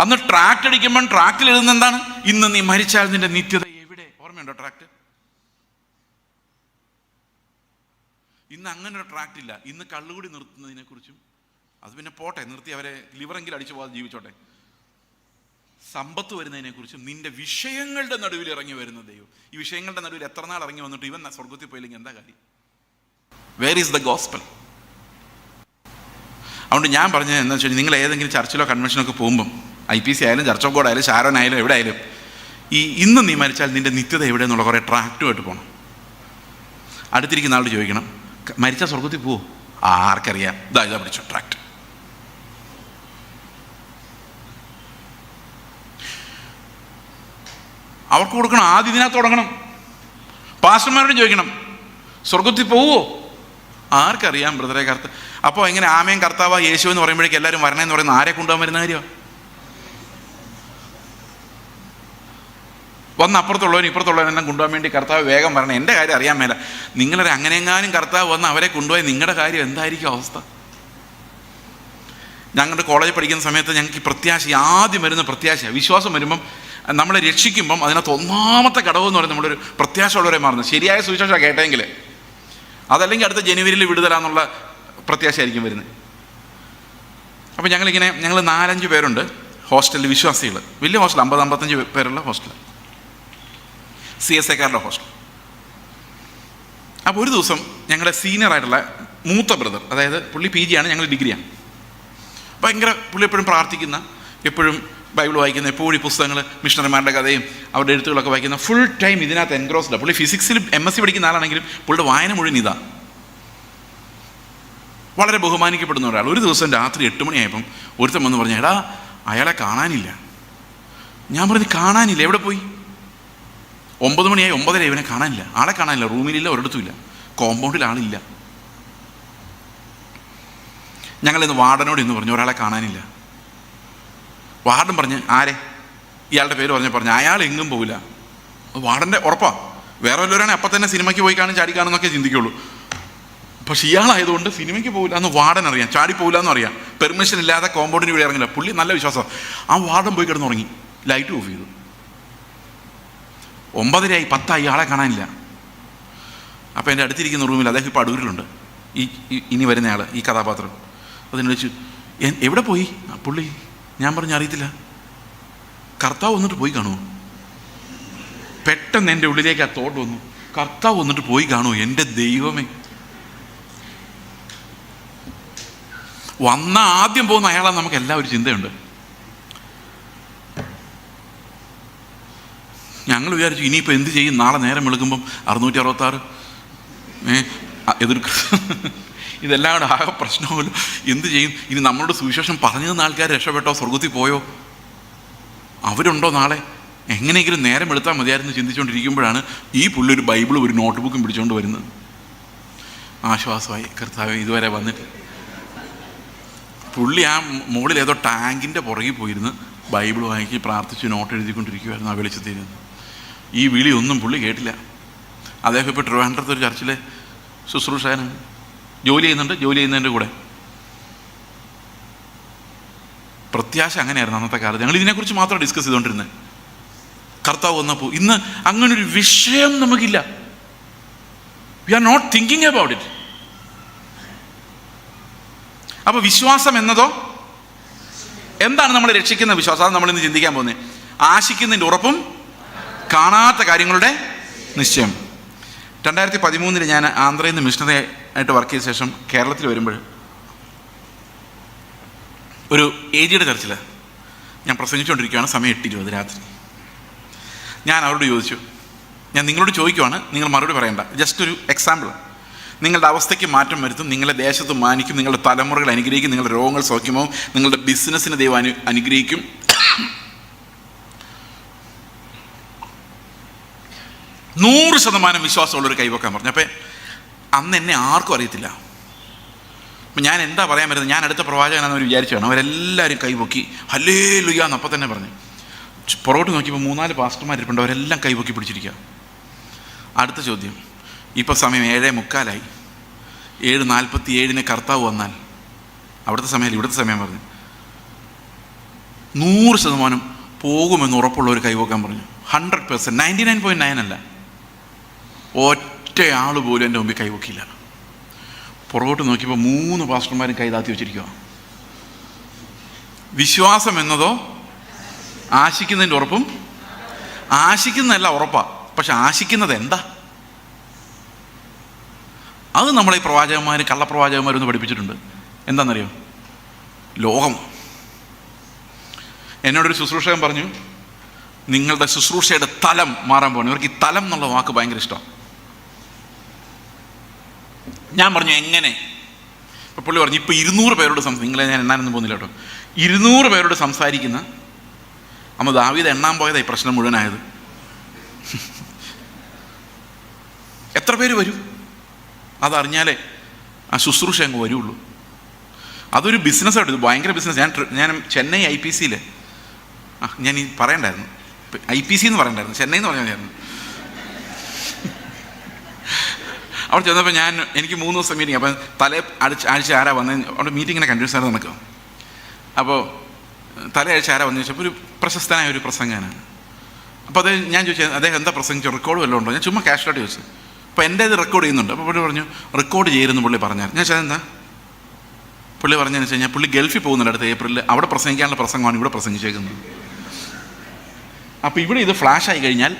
അന്ന് ട്രാക്ട് അടിക്കുമ്പോൾ ട്രാക്റ്റിൽ എഴുതുന്ന എന്താണ്, ഇന്ന് നീ മരിച്ചാൽ നിന്റെ നിത്യത എവിടെ? ഓർമ്മയുണ്ടോ ട്രാക്ട്? ഇന്ന് അങ്ങനെ ഒരു ട്രാക്ട് ഇല്ല. ഇന്ന് കള്ളുകൂടി നിർത്തുന്നതിനെ കുറിച്ചും, അത് പിന്നെ പോട്ടെ, നിർത്തി അവരെ ലിവറെങ്കിലും അടിച്ചു പോകാതെ ജീവിച്ചോട്ടെ. സമ്പത്ത് വരുന്നതിനെക്കുറിച്ചും, നിന്റെ വിഷയങ്ങളുടെ നടുവിൽ ഇറങ്ങി വരുന്ന ദൈവം. ഈ വിഷയങ്ങളുടെ നടുവിൽ എത്ര നാൾ ഇറങ്ങി വന്നിട്ട് ഇവൻ സ്വർഗത്തിൽ പോയില്ലെങ്കിൽ എന്താ കാര്യം? Where is the gospel? അതുകൊണ്ട് ഞാൻ പറഞ്ഞത് എന്താ വെച്ചാൽ, നിങ്ങൾ ഏതെങ്കിലും ചർച്ചിലോ കൺവെൻഷനൊക്കെ പോകുമ്പം, IPC ആയാലും ചർച്ച് ഓഫ് ഗോഡ് ആയാലും ഷാരോൻ ആയാലും എവിടെ ആയാലും, ഇന്ന് നീ മരിച്ചാൽ നിന്റെ നിത്യത എവിടെ എന്നുള്ള കുറേ ട്രാക്റ്റുമായിട്ട് പോകണം. അടുത്തിരിക്കുന്ന ആളോട് ചോദിക്കണം, മരിച്ചാൽ സ്വർഗത്തിൽ പോവോ? ആർക്കറിയാം, ഇതാ പിടിച്ചോ ട്രാക്ട്. അവർക്ക് കൊടുക്കണം. ആദ്യം ഇതിനകത്ത് തുടങ്ങണം. പാസ്റ്റർമാരോട് ചോദിക്കണം, സ്വർഗത്തിൽ പോവോ? ആർക്കറിയാം ബ്രദറെ. അപ്പോൾ എങ്ങനെ ആമേൻ കർത്താവ് യേശു എന്ന് പറയുമ്പോഴേക്കും എല്ലാവരും വരണമെന്ന് പറയുന്നത് ആരെ കൊണ്ടുപോകാൻ വരുന്ന കാര്യമാണ്? വന്ന് അപ്പുറത്തുള്ളവരും ഇപ്പുറത്തുള്ളവരെല്ലാം കൊണ്ടുപോകാൻ വേണ്ടി കർത്താവ് വേഗം പറയണം. എൻ്റെ കാര്യം അറിയാൻ മേല, നിങ്ങളൊരു അങ്ങനെയെങ്ങാനും കർത്താവ് വന്ന് അവരെ കൊണ്ടുപോയി നിങ്ങളുടെ കാര്യം എന്തായിരിക്കും അവസ്ഥ? ഞങ്ങളുടെ കോളേജിൽ പഠിക്കുന്ന സമയത്ത് ഞങ്ങൾക്ക് ഈ പ്രത്യാശ, ആദ്യം വരുന്ന പ്രത്യാശ, വിശ്വാസം വരുമ്പം നമ്മളെ രക്ഷിക്കുമ്പം അതിനകത്ത് ഒന്നാമത്തെ ഘടകം എന്ന് പറയുന്നത് നമ്മളൊരു പ്രത്യാശ ഉള്ളവരെ മാറുന്നത്. ശരിയായ സുവിശേഷം കേട്ടെങ്കിൽ, അതല്ലെങ്കിൽ അടുത്ത ജനുവരിയിൽ വിടുതലാന്നുള്ള പ്രത്യാശയായിരിക്കും വരുന്നത്. അപ്പോൾ ഞങ്ങൾ 4-5 പേരുണ്ട് ഹോസ്റ്റലിൽ, വിശ്വാസികൾ. വലിയ ഹോസ്റ്റൽ, 50-55 പേരുള്ള ഹോസ്റ്റൽ, CSAക്കാരുടെ ഹോസ്റ്റൽ. അപ്പോൾ ഒരു ദിവസം ഞങ്ങളുടെ സീനിയറായിട്ടുള്ള മൂത്ത ബ്രദർ, അതായത് പുള്ളി PG ആണ്, ഞങ്ങൾ ഡിഗ്രിയാണ്, ഭയങ്കര പുള്ളി എപ്പോഴും പ്രാർത്ഥിക്കുന്ന, എപ്പോഴും ബൈബിൾ വായിക്കുന്ന, എപ്പോഴും ഈ പുസ്തകങ്ങൾ, മിഷണറിമാരുടെ കഥയും അവരുടെ എഴുത്തുകളൊക്കെ വായിക്കുന്ന, ഫുൾ ടൈം ഇതിനകത്ത് എൻഗ്രോസ്ഡാണ്. പുള്ളി ഫിസിക്സിൽ MSc പഠിക്കുന്ന ആളാണെങ്കിലും പുള്ളിയുടെ വായന മുഴുവൻ ഇതാ. വളരെ ബഹുമാനിക്കപ്പെടുന്ന ഒരാൾ. ഒരു ദിവസം രാത്രി 8 മണിയായപ്പം ഒരുത്തൻ വന്ന് പറഞ്ഞു, എടാ അയാളെ കാണാനില്ല. ഞാൻ പറഞ്ഞു, കാണാനില്ല? എവിടെ പോയി? 9 മണിയായി, 9:30 ഇവനെ കാണാനില്ല. ആളെ കാണാനില്ല, റൂമിലില്ല, ഒരിടത്തുമില്ല, കോമ്പൗണ്ടിൽ ആളില്ല. ഞങ്ങളിന്ന് വാർഡനോട് ഇന്ന് പറഞ്ഞു, ഒരാളെ കാണാനില്ല. വാർഡൻ പറഞ്ഞ്, ആരെ? ഇയാളുടെ പേര് പറഞ്ഞു അയാൾ എങ്ങും പോവില്ല. വാർഡൻ്റെ ഉറപ്പാണ്. വേറെ വല്ലവരാണെങ്കിൽ അപ്പം തന്നെ സിനിമയ്ക്ക് പോയി കാണും, ചാടി കാണുന്നൊക്കെ ചിന്തിക്കുള്ളൂ. പക്ഷെ ഇയാളായതുകൊണ്ട് സിനിമയ്ക്ക് പോകില്ല എന്ന് വാർഡൻ അറിയാം, ചാടി പോകില്ല എന്നും അറിയാം. പെർമിഷൻ ഇല്ലാതെ കോമ്പൗണ്ടിന് ഇവിടെ ഇറങ്ങില്ല. പുള്ളി നല്ല വിശ്വാസം. ആ വാർഡൻ പോയി കിടന്നുറങ്ങി, ലൈറ്റ് ഓഫ് ചെയ്തു. 9:30 10 ആളെ കാണാനില്ല. അപ്പോൾ എൻ്റെ അടുത്തിരിക്കുന്ന റൂമിൽ അദ്ദേഹം ഇപ്പോൾ അടൂരിലുണ്ട്, ഇനി വരുന്നയാൾ, ഈ കഥാപാത്രം. അതിനെ വിളിച്ചു, എവിടെ പോയി പുള്ളി? ഞാൻ പറഞ്ഞു, അറിയത്തില്ല. കർത്താവ് വന്നിട്ട് പോയി കാണുമോ? പെട്ടെന്ന് എൻ്റെ ഉള്ളിലേക്ക് ആ തോട്ട് വന്നു, കർത്താവ് വന്നിട്ട് പോയി കാണുമോ? എൻ്റെ ദൈവമേ! വന്ന ആദ്യം പോകുന്ന അയാളാണ് നമുക്ക് എല്ലാവരും ചിന്തയുണ്ട്. ഞങ്ങൾ വിചാരിച്ചു ഇനിയിപ്പോൾ എന്ത് ചെയ്യും, നാളെ നേരം വെളുക്കുമ്പം 666 എതിർക്ക, ഇതെല്ലാം കൂടെ ആകെ പ്രശ്നമല്ലോ, എന്ത് ചെയ്യും? ഇനി നമ്മളോട് സുവിശേഷം പറഞ്ഞു തന്ന ആൾക്കാർ രക്ഷപ്പെട്ടോ, സ്വർഗത്തിൽ പോയോ, അവരുണ്ടോ നാളെ? എങ്ങനെയെങ്കിലും നേരം എടുത്താൽ മതിയായിരുന്നു ചിന്തിച്ചുകൊണ്ടിരിക്കുമ്പോഴാണ് ഈ പുള്ളി ഒരു ബൈബിളും ഒരു നോട്ട് ബുക്കും പിടിച്ചുകൊണ്ട് വരുന്നത്. ആശ്വാസമായി, കർത്താവ് ഇതുവരെ വന്നിട്ട്. പുള്ളി ആ മുകളിൽ ഏതോ ടാങ്കിൻ്റെ പുറകിൽ പോയിരുന്ന് ബൈബിൾ വായിച്ച് പ്രാർത്ഥിച്ച് നോട്ട് എഴുതിക്കൊണ്ടിരിക്കുമായിരുന്നു ആ വെളിച്ചത്തിരുന്ന്. ഈ വിളി ഒന്നും പുള്ളി കേട്ടില്ല. അദ്ദേഹം ഇപ്പോൾ ട്രിവാൻഡ്രത്ത് ഒരു ചർച്ചിലെ ശുശ്രൂഷകനാണ്, ജോലി ചെയ്യുന്നതിൻ്റെ കൂടെ. പ്രത്യാശ അങ്ങനെയായിരുന്നു അന്നത്തെ കാലത്ത്. ഞങ്ങൾ ഇതിനെക്കുറിച്ച് മാത്രം ഡിസ്കസ് ചെയ്തുകൊണ്ടിരുന്നത്. കർത്താവ് വന്നപ്പോൾ ഇന്ന് അങ്ങനൊരു വിഷയം നമുക്കില്ല. We are not thinking about it. അപ്പോൾ വിശ്വാസം എന്നതോ എന്താണ്? നമ്മളെ രക്ഷിക്കുന്ന വിശ്വാസം. അത് നമ്മളിന്ന് ചിന്തിക്കാൻ പോകുന്നത്. ആശിക്കുന്നതിൻ്റെ ഉറപ്പും കാണാത്ത കാര്യങ്ങളുടെ നിശ്ചയം. 2013 ഞാൻ ആന്ധ്രയിൽ നിന്ന് മിഷണറി ആയിട്ട് വർക്ക് ചെയ്ത ശേഷം കേരളത്തിൽ വരുമ്പോൾ ഒരു ഏജിയുടെ ചർച്ചിൽ ഞാൻ പ്രസംഗിച്ചുകൊണ്ടിരിക്കുകയാണ്. സമയം 8:20 രാത്രി. ഞാൻ അവരോട് ചോദിച്ചു, ഞാൻ നിങ്ങളോട് ചോദിക്കുവാണ്, നിങ്ങൾ മറുപടി പറയണ്ട, ജസ്റ്റ് ഒരു എക്സാമ്പിൾ. നിങ്ങളുടെ അവസ്ഥയ്ക്ക് മാറ്റം വരുത്തും, നിങ്ങളുടെ ദേശത്ത് മാനിക്കും, നിങ്ങളുടെ തലമുറകൾ അനുഗ്രഹിക്കും, നിങ്ങളുടെ രോഗങ്ങൾ സൗഖ്യമാവും, നിങ്ങളുടെ ബിസിനസ്സിനെ ദൈവം അനുഗ്രഹിക്കും. 100% വിശ്വാസമുള്ളൊരു കൈവക്കാൻ പറഞ്ഞു. അപ്പം അന്ന് എന്നെ ആർക്കും അറിയത്തില്ല. അപ്പം ഞാൻ എന്താ പറയാൻ വരുന്നത്, ഞാൻ അടുത്ത പ്രവാചകനാണെന്ന് അവർ വിചാരിച്ചാണ്. അവരെല്ലാവരും കൈപൊക്കി ഹല്ലേലൂയ എന്ന് അപ്പം തന്നെ പറഞ്ഞു. പുറകോട്ട് നോക്കിയപ്പോൾ 3-4 പാസ്റ്റർമാരിപ്പുണ്ട്, അവരെല്ലാം കൈപൊക്കി പിടിച്ചിരിക്കുക. അടുത്ത ചോദ്യം. ഇപ്പോൾ സമയം 7:45. 7:47 കർത്താവ് വന്നാൽ, അവിടുത്തെ സമയം ഇവിടുത്തെ സമയം പറഞ്ഞു, 100% പോകുമെന്ന് ഉറപ്പുള്ള ഒരു കൈവക്കാൻ പറഞ്ഞു. 100%, 99.9 അല്ല, ഒറ്റ ആൾ പോലും എൻ്റെ മുമ്പിൽ കൈവക്കില്ല. പുറകോട്ട് നോക്കിയപ്പോൾ 3 പാസ്റ്റർമാരും കൈതാത്തി വെച്ചിരിക്കുക. വിശ്വാസം എന്നതോ ആശിക്കുന്നതിൻ്റെ ഉറപ്പും. ആശിക്കുന്നതല്ല ഉറപ്പാണ്, പക്ഷെ ആശിക്കുന്നത് എന്താ? അത് നമ്മളെ ഈ പ്രവാചകന്മാർ, കള്ളപ്രവാചകന്മാരൊന്ന് പഠിപ്പിച്ചിട്ടുണ്ട്. എന്താണെന്നറിയോ? ലോകം. എന്നോടൊരു ശുശ്രൂഷകൻ പറഞ്ഞു, നിങ്ങളുടെ ശുശ്രൂഷയുടെ തലം മാറാൻ പോകണം. ഇവർക്ക് ഈ തലം എന്നുള്ള വാക്ക് ഭയങ്കര ഇഷ്ടമാണ്. ഞാൻ പറഞ്ഞു, എങ്ങനെ? ഇപ്പോൾ പുള്ളി പറഞ്ഞു, ഇപ്പോൾ 200 പേരോട് നിങ്ങളെ ഞാൻ എണ്ണാനൊന്നും പോകുന്നില്ല കേട്ടോ, 200 പേരോട് സംസാരിക്കുന്ന അമ്മ ദാവീദ് എണ്ണാൻ പോയതായി പ്രശ്നം മുഴുവനായത്. എത്ര പേര് വരും? അതറിഞ്ഞാലേ ആ ശുശ്രൂഷ അങ്ങ് വരുള്ളൂ. അതൊരു ബിസിനസ്സായിട്ട്, ഇത് ഭയങ്കര ബിസിനസ്. ഞാൻ ചെന്നൈ IPCയിൽ, ഞാൻ ഈ പറയണ്ടായിരുന്നു, IPC എന്ന് പറയണ്ടായിരുന്നു, ചെന്നൈ എന്ന് പറഞ്ഞാൽ മതിയായിരുന്നു. അവിടെ ചെന്നപ്പോൾ എനിക്ക് 3 ദിവസം മീറ്റിംഗ്. അപ്പം ആഴ്ച ആരാ വന്നത്, അവിടെ മീറ്റിങ്ങിനെ കണ്ടിന്യൂസ് ആയിട്ട് നടക്കും. അപ്പോൾ ആഴ്ച ആരാ വന്നു ചോദിച്ചപ്പോൾ ഒരു പ്രശസ്തനായ ഒരു പ്രസംഗനാണ്. അപ്പോൾ ഞാൻ ചോദിച്ചത് അദ്ദേഹം എന്താ പ്രസംഗിച്ചു, റെക്കോർഡ് വല്ലതും ഉണ്ടോ? ഞാൻ ചുമ്മാ കാഷ്വലായിട്ട് ചോദിച്ചു. അപ്പോൾ എൻ്റെ ഇത് റെക്കോർഡ് ചെയ്യുന്നുണ്ട്. അപ്പോൾ പുള്ളി പറഞ്ഞു റെക്കോർഡ് ചെയ്യരുതെന്ന് പുള്ളി പറഞ്ഞാൽ. ഞാൻ ചോദിച്ചത് എന്താ? പുള്ളി പറഞ്ഞതെന്ന് വെച്ച് കഴിഞ്ഞാൽ പുള്ളി ഗൾഫിൽ പോകുന്നുണ്ട് അടുത്ത ഏപ്രിലിൽ. അവിടെ പ്രസംഗിക്കാനുള്ള പ്രസംഗമാണ് ഇവിടെ പ്രസംഗിച്ചേക്കുന്നത്. അപ്പോൾ ഇവിടെ ഇത് ഫ്ലാഷായി കഴിഞ്ഞാൽ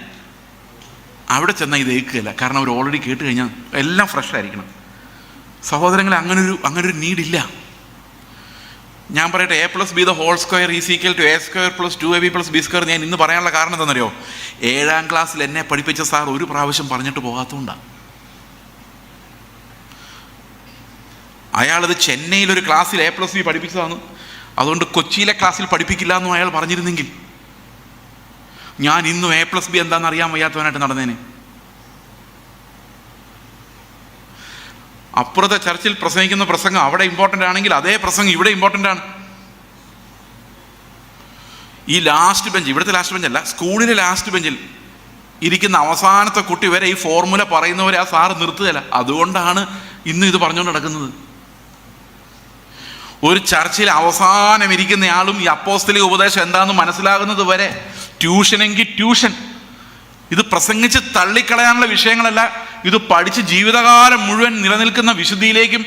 അവിടെ ചെന്നാൽ ഇത് ഏൽക്കുകയില്ല. കാരണം അവർ ഓൾറെഡി കേട്ട് കഴിഞ്ഞാൽ എല്ലാം ഫ്രഷ് ആയിരിക്കണം. സഹോദരങ്ങളെ, അങ്ങനൊരു നീഡില്ല. ഞാൻ പറയട്ടെ, A+B² = A² + 2AB+B². ഞാൻ ഇന്ന് പറയാനുള്ള കാരണം എന്താണെന്നറിയോ? 7ാം ക്ലാസ്സിൽ എന്നെ പഠിപ്പിച്ച സാർ ഒരു പ്രാവശ്യം പറഞ്ഞിട്ട് പോകാത്തതുകൊണ്ടാണ്. അയാളത് ചെന്നൈയിലൊരു ക്ലാസ്സിൽ A+B പഠിപ്പിച്ചതാണ്. അതുകൊണ്ട് കൊച്ചിയിലെ ക്ലാസ്സിൽ പഠിപ്പിക്കില്ല എന്നും അയാൾ പറഞ്ഞിരുന്നെങ്കിൽ ഞാൻ ഇന്നും A+B എന്താണെന്ന് അറിയാൻ വയ്യാത്തവനായിട്ട് നടന്നേനെ. അപ്പുറത്തെ ചർച്ചിൽ പ്രസംഗിക്കുന്ന പ്രസംഗം അവിടെ ഇമ്പോർട്ടൻ്റ് ആണെങ്കിൽ അതേ പ്രസംഗം ഇവിടെ ഇമ്പോർട്ടൻ്റ് ആണ്. ഈ ലാസ്റ്റ് ബെഞ്ച്, ഇവിടുത്തെ ലാസ്റ്റ് ബെഞ്ചല്ല, സ്കൂളിലെ ലാസ്റ്റ് ബെഞ്ചിൽ ഇരിക്കുന്ന അവസാനത്തെ കുട്ടി വരെ ഈ ഫോർമുല പറയുന്നവരെ ആ സാറ് നിർത്തുകയില്ല. അതുകൊണ്ടാണ് ഇന്നും ഇത് പറഞ്ഞുകൊണ്ട് നടക്കുന്നത്. ഒരു ചർച്ചിൽ അവസാനം ഇരിക്കുന്നയാളും ഈ അപ്പോസ്തലിക ഉപദേശം എന്താണെന്ന് മനസ്സിലാകുന്നത് വരെ ട്യൂഷനെങ്കിൽ ട്യൂഷൻ. ഇത് പ്രസംഗിച്ച് തള്ളിക്കളയാനുള്ള വിഷയങ്ങളല്ല. ഇത് പഠിച്ച് ജീവിതകാലം മുഴുവൻ നിലനിൽക്കുന്ന വിശുദ്ധിയിലേക്കും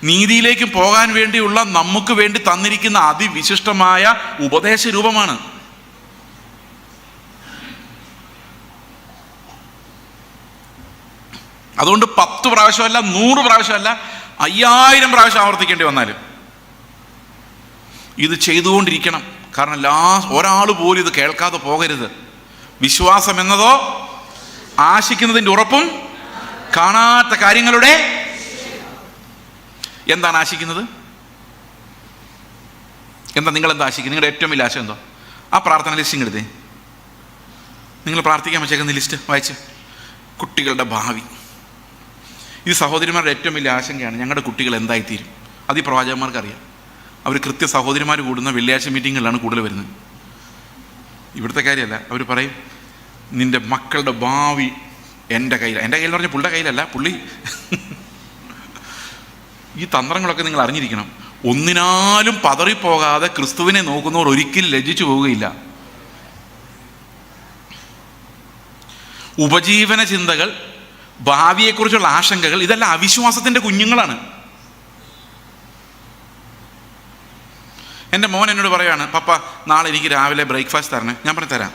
നീതിയിലേക്കും പോകാൻ വേണ്ടിയുള്ള നമുക്ക് വേണ്ടി തന്നിരിക്കുന്ന അതിവിശിഷ്ടമായ ഉപദേശ രൂപമാണ്. അതുകൊണ്ട് 10 പ്രാവശ്യമല്ല, 100 പ്രാവശ്യമല്ല, 5000 പ്രാവശ്യം ആവർത്തിക്കേണ്ടി വന്നാലും ഇത് ചെയ്തുകൊണ്ടിരിക്കണം. കാരണം ഒരാൾ പോലും ഇത് കേൾക്കാതെ പോകരുത്. വിശ്വാസം എന്നതോ ആശിക്കുന്നതിൻ്റെ ഉറപ്പും കാണാത്ത കാര്യങ്ങളുടെ എന്താണ് ആശിക്കുന്നത്? നിങ്ങളെന്താ ആശിക്കുന്നത്? നിങ്ങളുടെ ഏറ്റവും വലിയ ആശയം എന്തോ? ആ പ്രാർത്ഥന ലിസ്റ്റ് എടുത്തേ. നിങ്ങൾ പ്രാർത്ഥിക്കാൻ വെച്ചേക്കുന്ന ലിസ്റ്റ് വായിച്ച്. കുട്ടികളുടെ ഭാവി. ഈ സഹോദരിമാരുടെ ഏറ്റവും വലിയ ആശങ്കയാണ് ഞങ്ങളുടെ കുട്ടികൾ എന്തായിത്തീരും. അത് ഈ പ്രവാചകന്മാർക്കറിയാം. അവർ കൃത്യ സഹോദരിമാർ കൂടുന്ന വെള്ളിയാഴ്ച മീറ്റിങ്ങുകളിലാണ് കൂടുതൽ വരുന്നത്. ഇവിടുത്തെ കാര്യമല്ല. അവർ പറയും നിൻ്റെ മക്കളുടെ ഭാവി എൻ്റെ കയ്യിൽ. എൻ്റെ കയ്യിൽ എന്ന് പറഞ്ഞാൽ പുള്ളിയുടെ കയ്യിലല്ല. പുള്ളി ഈ തന്ത്രങ്ങളൊക്കെ നിങ്ങൾ അറിഞ്ഞിരിക്കണം. ഒന്നിനാലും പതറിപ്പോകാതെ ക്രിസ്തുവിനെ നോക്കുന്നവർ ഒരിക്കലും ലജ്ജിച്ചു പോവുകയില്ല. ഉപജീവന ചിന്തകൾ, ഭാവിയെക്കുറിച്ചുള്ള ആശങ്കകൾ, ഇതെല്ലാം അവിശ്വാസത്തിൻ്റെ കുഞ്ഞുങ്ങളാണ്. എൻ്റെ മോൻ എന്നോട് പറയുകയാണ്, പപ്പ നാളെ എനിക്ക് രാവിലെ ബ്രേക്ക്ഫാസ്റ്റ് തരണേ. ഞാൻ പറഞ്ഞു തരാം.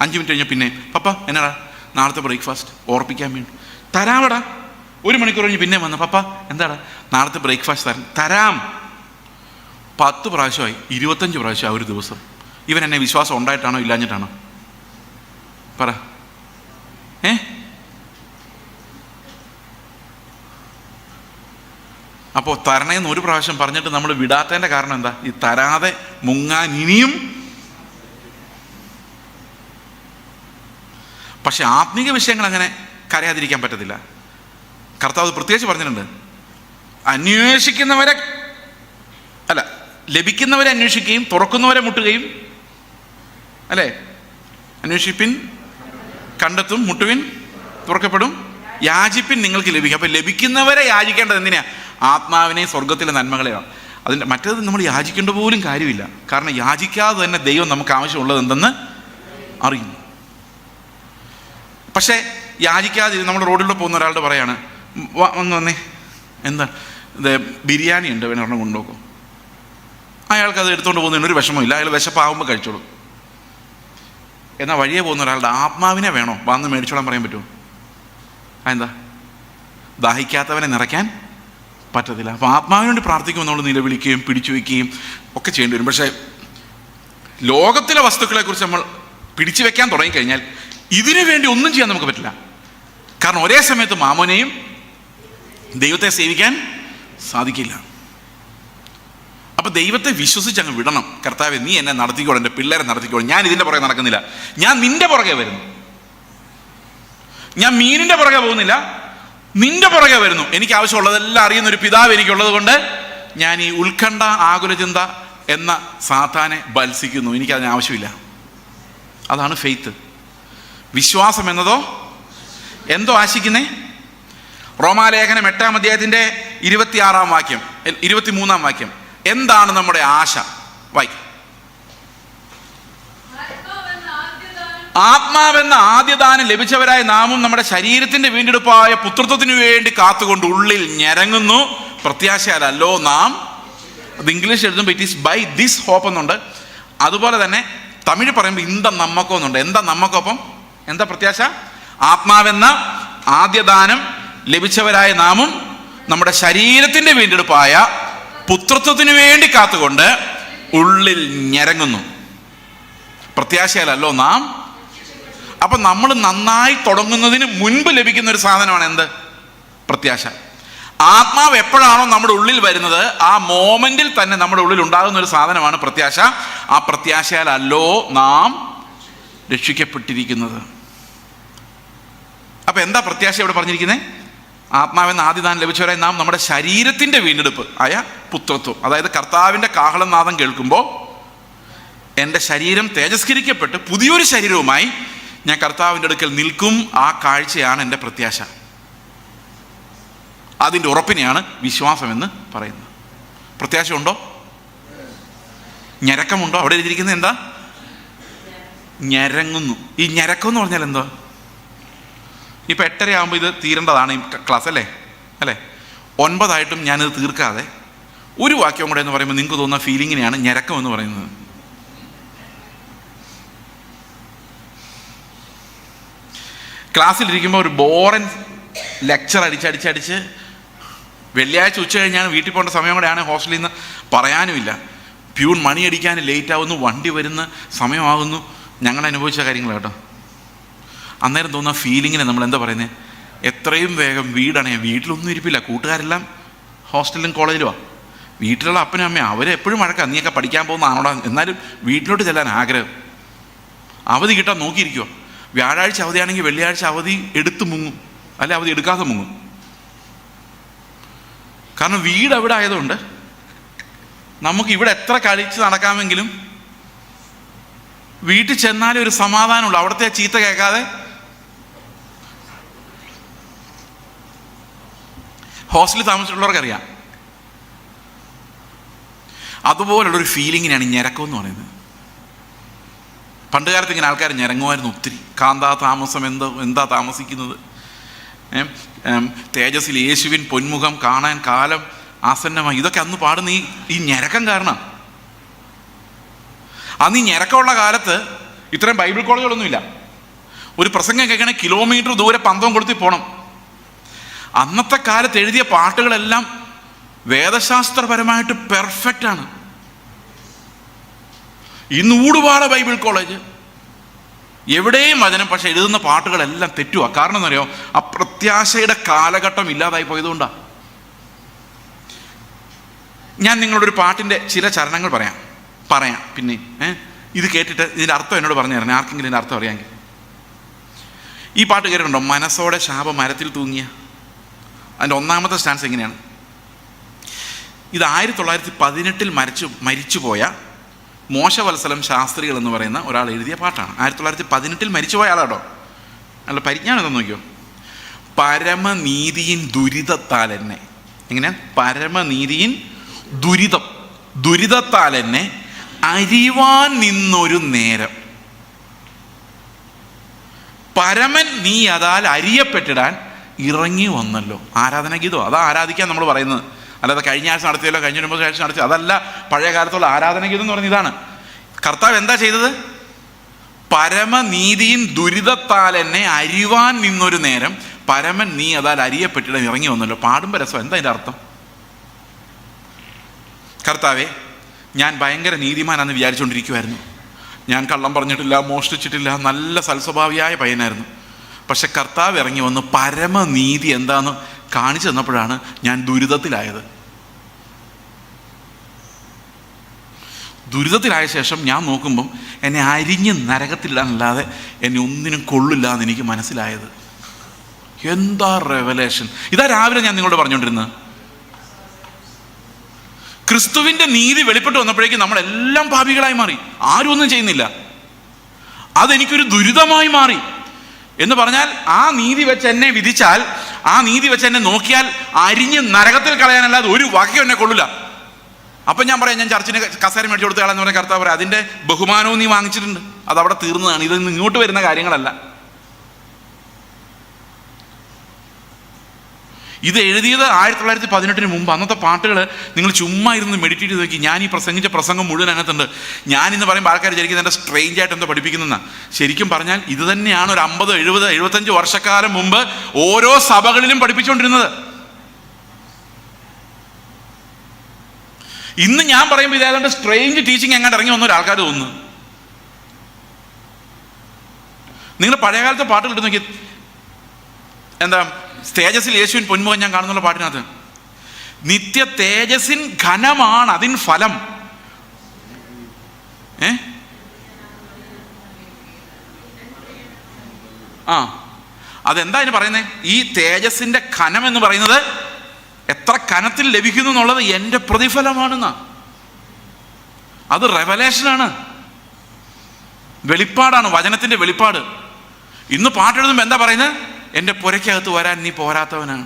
5 മിനിറ്റ് കഴിഞ്ഞാൽ പിന്നെ പപ്പ എന്നാടാ നാളത്തെ ബ്രേക്ക്ഫാസ്റ്റ് ഓർപ്പിക്കാൻ വേണ്ടി. തരാമടാ. 1 മണിക്കൂർ കഴിഞ്ഞ് പിന്നെ വന്നു, പപ്പ എന്താടാ നാളത്തെ ബ്രേക്ക്ഫാസ്റ്റ് തരാം. 10 പ്രാവശ്യമായി, 25 പ്രാവശ്യം ഒരു ദിവസം. ഇവൻ എന്നെ വിശ്വാസം ഉണ്ടായിട്ടാണോ ഇല്ലാഞ്ഞിട്ടാണോ? പറ. അപ്പോൾ തരണേന്ന് 1 പ്രാവശ്യം പറഞ്ഞിട്ട് നമ്മൾ വിടാത്തതിൻ്റെ കാരണം എന്താ? ഈ തരാതെ മുങ്ങാൻ ഇനിയും. പക്ഷെ ആത്മീക വിഷയങ്ങൾ അങ്ങനെ കരയാതിരിക്കാൻ പറ്റത്തില്ല. കർത്താവ് പ്രത്യേകിച്ച് പറഞ്ഞിട്ടുണ്ട്, ലഭിക്കുന്നവരെ അന്വേഷിക്കുകയും തുറക്കുന്നവരെ മുട്ടുകയും, അല്ലേ? അന്വേഷിപ്പിൻ, കണ്ടെത്തും, മുട്ടുവിൻ, തുറക്കപ്പെടും, യാചിപ്പിൻ, നിങ്ങൾക്ക് ലഭിക്കും. അപ്പം ലഭിക്കുന്നവരെ യാചിക്കേണ്ടത് എന്തിനാ? ആത്മാവിനെയും സ്വർഗത്തിലെ നന്മകളെയാണ്. മറ്റേത് നമ്മൾ യാചിക്കേണ്ട പോലും കാര്യമില്ല. കാരണം യാചിക്കാതെ തന്നെ ദൈവം നമുക്ക് ആവശ്യമുള്ളത് എന്തെന്ന് അറിയുന്നു. പക്ഷേ യാചിക്കാതെ നമ്മൾ റോഡിലൂടെ പോകുന്ന ഒരാളുടെ പറയാണ്, വന്നേ എന്താ ബിരിയാണി ഉണ്ട്, വേണം കൊണ്ടുപോക്കും. അയാൾക്ക് അത് എടുത്തുകൊണ്ട് പോകുന്നതിന് ഒരു വിഷമമില്ല. അയാൾ വിശപ്പാകുമ്പോൾ കഴിച്ചോളൂ. എന്നാൽ വഴിയെ പോകുന്ന ഒരാളുടെ ആത്മാവിനെ വേണോ വന്ന് മേടിച്ചോളാൻ പറയാൻ പറ്റുമോ? അതെന്താ? ദാഹിക്കാത്തവനെ നിറയ്ക്കാൻ പറ്റത്തില്ല. അപ്പോൾ ആത്മാവിന് വേണ്ടി പ്രാർത്ഥിക്കുമ്പോൾ നമ്മൾ നിലവിളിക്കുകയും പിടിച്ചു വയ്ക്കുകയും ഒക്കെ ചെയ്യേണ്ടി വരും. പക്ഷേ ലോകത്തിലെ വസ്തുക്കളെക്കുറിച്ച് നമ്മൾ പിടിച്ചു വെക്കാൻ തുടങ്ങിക്കഴിഞ്ഞാൽ ഇതിനു വേണ്ടി ഒന്നും ചെയ്യാൻ നമുക്ക് പറ്റില്ല. കാരണം ഒരേ സമയത്ത് മാമോനെയും ദൈവത്തെ സേവിക്കാൻ സാധിക്കില്ല. അപ്പോൾ ദൈവത്തെ വിശ്വസിച്ച് അങ്ങ് വിടണം. കർത്താവേ, നീ എന്നെ നടത്തിക്കോളൂ, എൻ്റെ പിള്ളേരെ നടത്തിക്കോളൂ. ഞാൻ ഇതിൻ്റെ പുറകെ നടക്കുന്നില്ല, ഞാൻ നിൻ്റെ പുറകെ വരുന്നു. ഞാൻ മീനിൻ്റെ പുറകെ പോകുന്നില്ല, നിൻ്റെ പുറകെ വരുന്നു. എനിക്ക് ആവശ്യമുള്ളതെല്ലാം അറിയുന്ന ഒരു പിതാവ് എനിക്കുള്ളത് കൊണ്ട് ഞാൻ ഈ ഉത്കണ്ഠ ആകുലചിന്ത എന്ന സാത്താനെ ബത്സിക്കുന്നു. എനിക്കതിന് ആവശ്യമില്ല. അതാണ് ഫെയ്ത്ത്. വിശ്വാസം എന്നതോ എന്തോ ആശിക്കുന്നേ? റോമാലേഖനം 8-ാം അധ്യായത്തിന്റെ 26-ാം വാക്യം, 23-ാം വാക്യം. എന്താണ് നമ്മുടെ ആശ? വായിക്കും. ആത്മാവെന്ന ആദ്യദാനം ലഭിച്ചവരായ നാമും നമ്മുടെ ശരീരത്തിന്റെ വീണ്ടെടുപ്പായ പുത്രത്വത്തിനു വേണ്ടി കാത്തുകൊണ്ട് ഉള്ളിൽ ഞരങ്ങുന്നു. പ്രത്യാശയാലല്ലോ നാം, അത് ഇംഗ്ലീഷ് എഴുതുമ്പോൾ it is by this hope എന്നുണ്ട്. അതുപോലെ തന്നെ തമിഴ് പറയുമ്പോൾ ഇന്ത നമ്മക്കോ എന്നുണ്ട്. എന്താ നമ്മക്കൊപ്പം? എന്താ പ്രത്യാശ? ആത്മാവെന്ന ആദ്യദാനം ലഭിച്ചവരായ നാമും നമ്മുടെ ശരീരത്തിന്റെ വീണ്ടെടുപ്പായ പുത്രത്വത്തിനു വേണ്ടി കാത്തുകൊണ്ട് ഉള്ളിൽ ഞരങ്ങുന്നു. പ്രത്യാശയാലല്ലോ നാം. അപ്പൊ നമ്മൾ നന്നായി തുടങ്ങുന്നതിന് മുൻപ് ലഭിക്കുന്ന ഒരു സാധനമാണ് എന്ത്? പ്രത്യാശ. ആത്മാവ് എപ്പോഴാണോ നമ്മുടെ ഉള്ളിൽ വരുന്നത്, ആ മോമെന്റിൽ തന്നെ നമ്മുടെ ഉള്ളിൽ ഉണ്ടാകുന്ന ഒരു സാധനമാണ് പ്രത്യാശ. ആ പ്രത്യാശയാലല്ലോ നാം രക്ഷിക്കപ്പെട്ടിരിക്കുന്നത്. അപ്പൊ എന്താ പ്രത്യാശ ഇവിടെ പറഞ്ഞിരിക്കുന്നത്? ആത്മാവെന്ന ആദ്യദാനം ലഭിച്ചവരായി നാം നമ്മുടെ ശരീരത്തിന്റെ വീണ്ടെടുപ്പ് ആയ പുത്രത്വം, അതായത് കർത്താവിന്റെ കാഹളനാദം കേൾക്കുമ്പോൾ എൻ്റെ ശരീരം തേജസ്കരിക്കപ്പെട്ട് പുതിയൊരു ശരീരവുമായി ഞാൻ കർത്താവിൻ്റെ അടുക്കൽ നിൽക്കും. ആ കാഴ്ചയാണ് എൻ്റെ പ്രത്യാശ. അതിൻ്റെ ഉറപ്പിനെയാണ് വിശ്വാസം എന്ന് പറയുന്നത്. പ്രത്യാശ ഉണ്ടോ? ഞരക്കമുണ്ടോ? അവിടെ എഴുതിയിരിക്കുന്നത് എന്താ? ഞരങ്ങുന്നു. ഈ ഞരക്കം എന്ന് പറഞ്ഞാൽ എന്തോ? ഇപ്പം 8:30 ആകുമ്പോൾ ഇത് തീരേണ്ടതാണ് ഈ ക്ലാസ്, അല്ലേ? 9 ഞാനിത് തീർക്കാതെ ഒരു വാക്യം കൂടെ എന്ന് പറയുമ്പോൾ നിങ്ങൾക്ക് തോന്നുന്ന ഫീലിങ്ങിനെയാണ് ഞരക്കം എന്ന് പറയുന്നത്. ക്ലാസ്സിലിരിക്കുമ്പോൾ ഒരു ബോറൻ ലെക്ചർ അടിച്ചടിച്ച് വെള്ളിയാഴ്ച ഉച്ച കഴിഞ്ഞാണ് വീട്ടിൽ പോകേണ്ട സമയം കൂടെയാണ്, ഹോസ്റ്റലിൽ നിന്ന് പറയാനുമില്ല. പ്യൂൺ മണിയടിക്കാൻ ലേറ്റ് ആവുന്നു, വണ്ടി വരുന്ന സമയമാകുന്നു. ഞങ്ങൾ അനുഭവിച്ച കാര്യങ്ങൾ കേട്ടോ. അന്നേരം തോന്നുന്ന ഫീലിങ്ങിനെ നമ്മൾ എന്താ പറയുന്നത്? എത്രയും വേഗം വീടണേ. വീട്ടിലൊന്നും ഇരിപ്പില്ല, കൂട്ടുകാരെല്ലാം ഹോസ്റ്റലിലും കോളേജിലുമാണ്. വീട്ടിലുള്ള അപ്പനും അമ്മയും അവരെപ്പോഴും വഴക്കാം, നീയൊക്കെ പഠിക്കാൻ പോകുന്ന ആണോടാ. എന്നാലും വീട്ടിലോട്ട് ചെല്ലാൻ ആഗ്രഹം. അവധി കിട്ടാൻ നോക്കിയിരിക്കുമോ. വ്യാഴാഴ്ച അവധിയാണെങ്കിൽ വെള്ളിയാഴ്ച അവധി എടുത്ത് മുങ്ങും, അല്ലെ അവധി എടുക്കാതെ മുങ്ങും. കാരണം വീട് അവിടെ ആയതുകൊണ്ട് നമുക്ക് ഇവിടെ എത്ര കളിച്ച് നടക്കാമെങ്കിലും വീട്ടിൽ ചെന്നാലും ഒരു സമാധാനമുള്ളൂ. അവിടുത്തെ ചീത്ത കേൾക്കാതെ. ഹോസ്റ്റലിൽ താമസിച്ചിട്ടുള്ളവർക്കറിയാം. അതുപോലുള്ളൊരു ഫീലിങ്ങിനാണ് ഞരക്കം എന്ന് പറയുന്നത്. പണ്ട് കാലത്ത് ഇങ്ങനെ ആൾക്കാർ ഞരങ്ങുമായിരുന്നു ഒത്തിരി. കാന്താ താമസം എന്താ താമസിക്കുന്നത്, തേജസ്സിൽ യേശുവിൻ പൊന്മുഖം കാണാൻ കാലം ആസന്നമായി. ഇതൊക്കെ അന്ന് പാടുന്ന ഈ ഞരക്കം കാരണം. അന്ന് ഈ ഞരക്കമുള്ള കാലത്ത് ഇത്രയും ബൈബിൾ കോളേജുകളൊന്നുമില്ല. ഒരു പ്രസംഗം കേൾക്കണമെങ്കിൽ കിലോമീറ്റർ ദൂരെ പന്തം കൊളുത്തി പോകണം. അന്നത്തെ കാലത്ത് എഴുതിയ പാട്ടുകളെല്ലാം വേദശാസ്ത്രപരമായിട്ട് പെർഫെക്റ്റ് ആണ്. ഇന്ന് ഊടുപാട ബൈബിൾ കോളേജ്, എവിടെയും വചനം, പക്ഷെ എഴുതുന്ന പാട്ടുകളെല്ലാം തെറ്റുക. കാരണം എന്നറിയോ? ആ പ്രത്യാശയുടെ കാലഘട്ടം ഇല്ലാതായി പോയതുകൊണ്ടാണ്. ഞാൻ നിങ്ങളോടൊരു പാട്ടിൻ്റെ ചില ചരണങ്ങൾ പറയാം. പിന്നെ ഇത് കേട്ടിട്ട് ഇതിൻ്റെ അർത്ഥം എന്നോട് പറഞ്ഞു തരണേ, ആർക്കെങ്കിലും ഇതിൻ്റെ അർത്ഥം അറിയാമെങ്കിൽ. ഈ പാട്ട് കേട്ടിട്ടുണ്ടോ? മനസ്സോടെ ശാപ മരത്തിൽ തൂങ്ങിയ. അതിൻ്റെ 1-ാമത്തെ സ്റ്റാൻസ് എങ്ങനെയാണ്? ഇത് 1918 മരിച്ചുപോയ മോശവത്സലം ശാസ്ത്രികൾ എന്ന് പറയുന്ന ഒരാൾ എഴുതിയ പാട്ടാണ്. 1918 മരിച്ചുപോയ ആളാട്ടോ. അല്ല, പരിജ്ഞാനം എന്താ നോക്കിയോ? പരമനീതിയിൻ ദുരിതത്താൽ എന്നെ. എങ്ങനെ? പരമനീതിയിൻ ദുരിതത്താൽ എന്നെ അരിവാൻ നിന്നൊരു നേരം. പരമൻ നീ അതാൽ അരിയപ്പെട്ടിടാൻ ഇറങ്ങി വന്നല്ലോ. ആരാധനാഗീതോ? അതാ ആരാധിക്കാൻ നമ്മൾ പറയുന്നത്. അല്ലാതെ കഴിഞ്ഞ ആഴ്ച നടത്തിയല്ലോ, കഴിഞ്ഞ 9 ആഴ്ച നടത്തിയോ, അതല്ല പഴയ കാലത്തുള്ള ആരാധനാഗീതം എന്ന് പറഞ്ഞ ഇതാണ്. കർത്താവ് എന്താ ചെയ്തത്? പരമനീതിയിൻ ദുരിതത്താൽ എന്നെ അരിവാൻ നിന്നൊരു നേരം, പരമൻ നീ അതാൽ അരിയപ്പെട്ടിടാൻ ഇറങ്ങി വന്നല്ലോ. പാടുമ്പോൾ രസം. എന്താ അതിൻ്റെ അർത്ഥം? കർത്താവേ, ഞാൻ ഭയങ്കര നീതിമാനാന്ന് വിചാരിച്ചുകൊണ്ടിരിക്കുമായിരുന്നു. ഞാൻ കള്ളം പറഞ്ഞിട്ടില്ല, മോഷ്ടിച്ചിട്ടില്ല, നല്ല സൽസ്വഭാവിയായ പയ്യനായിരുന്നു. പക്ഷെ കർത്താവ് ഇറങ്ങി വന്ന് പരമനീതി എന്താന്ന് കാണിച്ചു തന്നപ്പോഴാണ് ഞാൻ ദുരിതത്തിലായത്. ദുരിതത്തിലായ ശേഷം ഞാൻ നോക്കുമ്പം എന്നെ അരിഞ്ഞ് നരകത്തിലിടാനല്ലാതെ എന്നെ ഒന്നിനും കൊള്ളില്ല എന്ന് എനിക്ക് മനസ്സിലായത്. എന്താ റെവലേഷൻ! ഇതാ രാവിലെ ഞാൻ നിങ്ങളോട് പറഞ്ഞുകൊണ്ടിരുന്നത്. ക്രിസ്തുവിൻ്റെ നീതി വെളിപ്പെട്ട് വന്നപ്പോഴേക്കും നമ്മളെല്ലാം പാപികളായി മാറി. ആരും ഒന്നും ചെയ്യുന്നില്ല. അതെനിക്കൊരു ദുരിതമായി മാറി. എന്ന് പറഞ്ഞാൽ ആ നീതി വെച്ച് എന്നെ വിധിച്ചാൽ, ആ നീതി വെച്ച് എന്നെ നോക്കിയാൽ അരിഞ്ഞ് നരകത്തിൽ കളയാനല്ലാതെ ഒരു വകയും എന്നെ കൊള്ളില്ല. അപ്പം ഞാൻ പറയാം, ഞാൻ ചർച്ചിന് കസേര മേടിച്ചു കൊടുത്ത ആളെന്ന് പറഞ്ഞാൽ കർത്താവ് പറയാം, അതിൻ്റെ ബഹുമാനവും നീ വാങ്ങിച്ചിട്ടുണ്ട്, അതവിടെ തീർന്നതാണ്, ഇത് ഇങ്ങോട്ട് വരുന്ന കാര്യങ്ങളല്ല. ഇത് എഴുതിയത് 1918 മുമ്പ്. അന്നത്തെ പാട്ടുകൾ നിങ്ങൾ ചുമ്മാ ഇരുന്ന് മെഡിറ്റേറ്റ് ചെയ്ത് നോക്കി. ഞാൻ ഈ പ്രസംഗിച്ച പ്രസംഗം മുഴുവൻ അതിനകത്തുണ്ട്. ഞാനിന്ന് പറയുമ്പോൾ ആൾക്കാർ വിചാരിക്കുന്നത് എൻ്റെ സ്ട്രേഞ്ച് ആയിട്ട് എന്തോ പഠിപ്പിക്കുന്നതെന്നാണ്. ശരിക്കും പറഞ്ഞാൽ ഇത് തന്നെയാണ് ഒരു 50, 70, 75 വർഷക്കാലം മുമ്പ് ഓരോ സഭകളിലും പഠിപ്പിച്ചുകൊണ്ടിരുന്നത്. ഇന്ന് ഞാൻ പറയുമ്പോൾ ഇതേതാണ്ട് സ്ട്രേഞ്ച് ടീച്ചിങ് എങ്ങാണ്ട് ഇറങ്ങി വന്ന ഒരാൾക്കാർ തോന്നുന്നു. നിങ്ങൾ പഴയകാലത്തെ പാട്ടുകൾ ഇട്ട് നോക്കി. എന്താ, തേജസ്സിൽ യേശുവിൻ പൊന്മുഖം ഞാൻ കാണുന്നുള്ള പാട്ടിനകത്ത്, നിത്യ തേജസ്സിൻ ഘനമാണ് അതിൻ ഫലം. അതെന്താ അതിന് പറയുന്നത്? ഈ തേജസ്സിന്റെ ഘനം എന്ന് പറയുന്നത് എത്ര കനത്തിൽ ലഭിക്കുന്നു എന്നുള്ളത് എൻ്റെ പ്രതിഫലമാണെന്നാ. അത് റെവലേഷനാണ്, വെളിപ്പാടാണ്, വചനത്തിന്റെ വെളിപ്പാട്. ഇന്ന് പാട്ടെഴുതുമ്പോൾ എന്താ പറയുന്നത്? എൻ്റെ പുരയ്ക്കകത്ത് വരാൻ നീ പോരാത്തവനാണ്,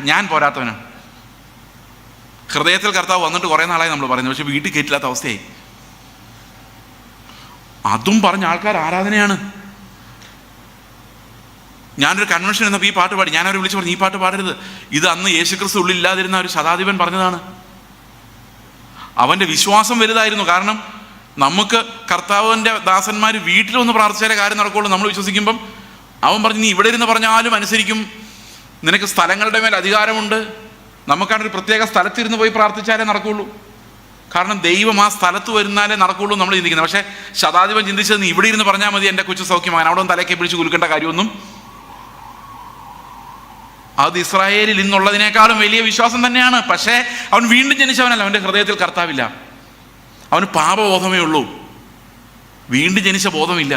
ഞാൻ പോരാത്തവനാണ്. ഹൃദയത്തിൽ കർത്താവ് വന്നിട്ട് കുറേ നാളായി നമ്മൾ പറയുന്നത്, പക്ഷെ വീട്ടിൽ കയറ്റില്ലാത്ത അവസ്ഥയായി. അതും പറഞ്ഞ ആൾക്കാർ ആരാധനയാണ്. ഞാനൊരു കൺവെൻഷൻ എന്നപ്പോൾ ഈ പാട്ട് പാടി, ഞാനവരെ വിളിച്ച് പറഞ്ഞു ഈ പാട്ട് പാടരുത്, ഇത് അന്ന് യേശുക്രിസ്തു ഉള്ളില്ലാതിരുന്ന ഒരു ശതാധിപൻ പറഞ്ഞതാണ്. അവൻ്റെ വിശ്വാസം വലുതായിരുന്നു. കാരണം നമുക്ക് കർത്താവിൻ്റെ ദാസന്മാർ വീട്ടിൽ വന്ന് പ്രാർത്ഥിച്ചാലേ കാര്യം നടക്കുള്ളൂ. നമ്മൾ വിശ്വസിക്കുമ്പം അവൻ പറഞ്ഞു, നീ ഇവിടെ ഇരുന്ന് പറഞ്ഞാലും അനുസരിക്കും, നിനക്ക് സ്ഥലങ്ങളുടെ മേൽ അധികാരമുണ്ട്, നമുക്കാണൊരു പ്രത്യേക സ്ഥലത്തിരുന്ന് പോയി പ്രാർത്ഥിച്ചാലേ നടക്കുള്ളൂ, കാരണം ദൈവം ആ സ്ഥലത്ത് വരുന്നാലേ നടക്കുള്ളൂ നമ്മൾ ചിന്തിക്കുന്നത്. പക്ഷേ ശതാധിപൻ ചിന്തിച്ചത്, നീ ഇവിടെ ഇരുന്ന് പറഞ്ഞാൽ മതി എൻ്റെ കൊച്ചു സൗഖ്യമാകാൻ, അവിടെ ഒന്ന് തലയ്ക്ക് പിടിച്ച് കുലുക്കേണ്ട കാര്യമൊന്നും. അത് ഇസ്രായേലിൽ ഇന്നുള്ളതിനേക്കാളും വലിയ വിശ്വാസം തന്നെയാണ്. പക്ഷേ അവൻ വീണ്ടും ജനിച്ചവനല്ല, അവൻ്റെ ഹൃദയത്തിൽ കർത്താവില്ല, അവന് പാപബോധമേ ഉള്ളൂ, വീണ്ടും ജനിച്ച ബോധമില്ല.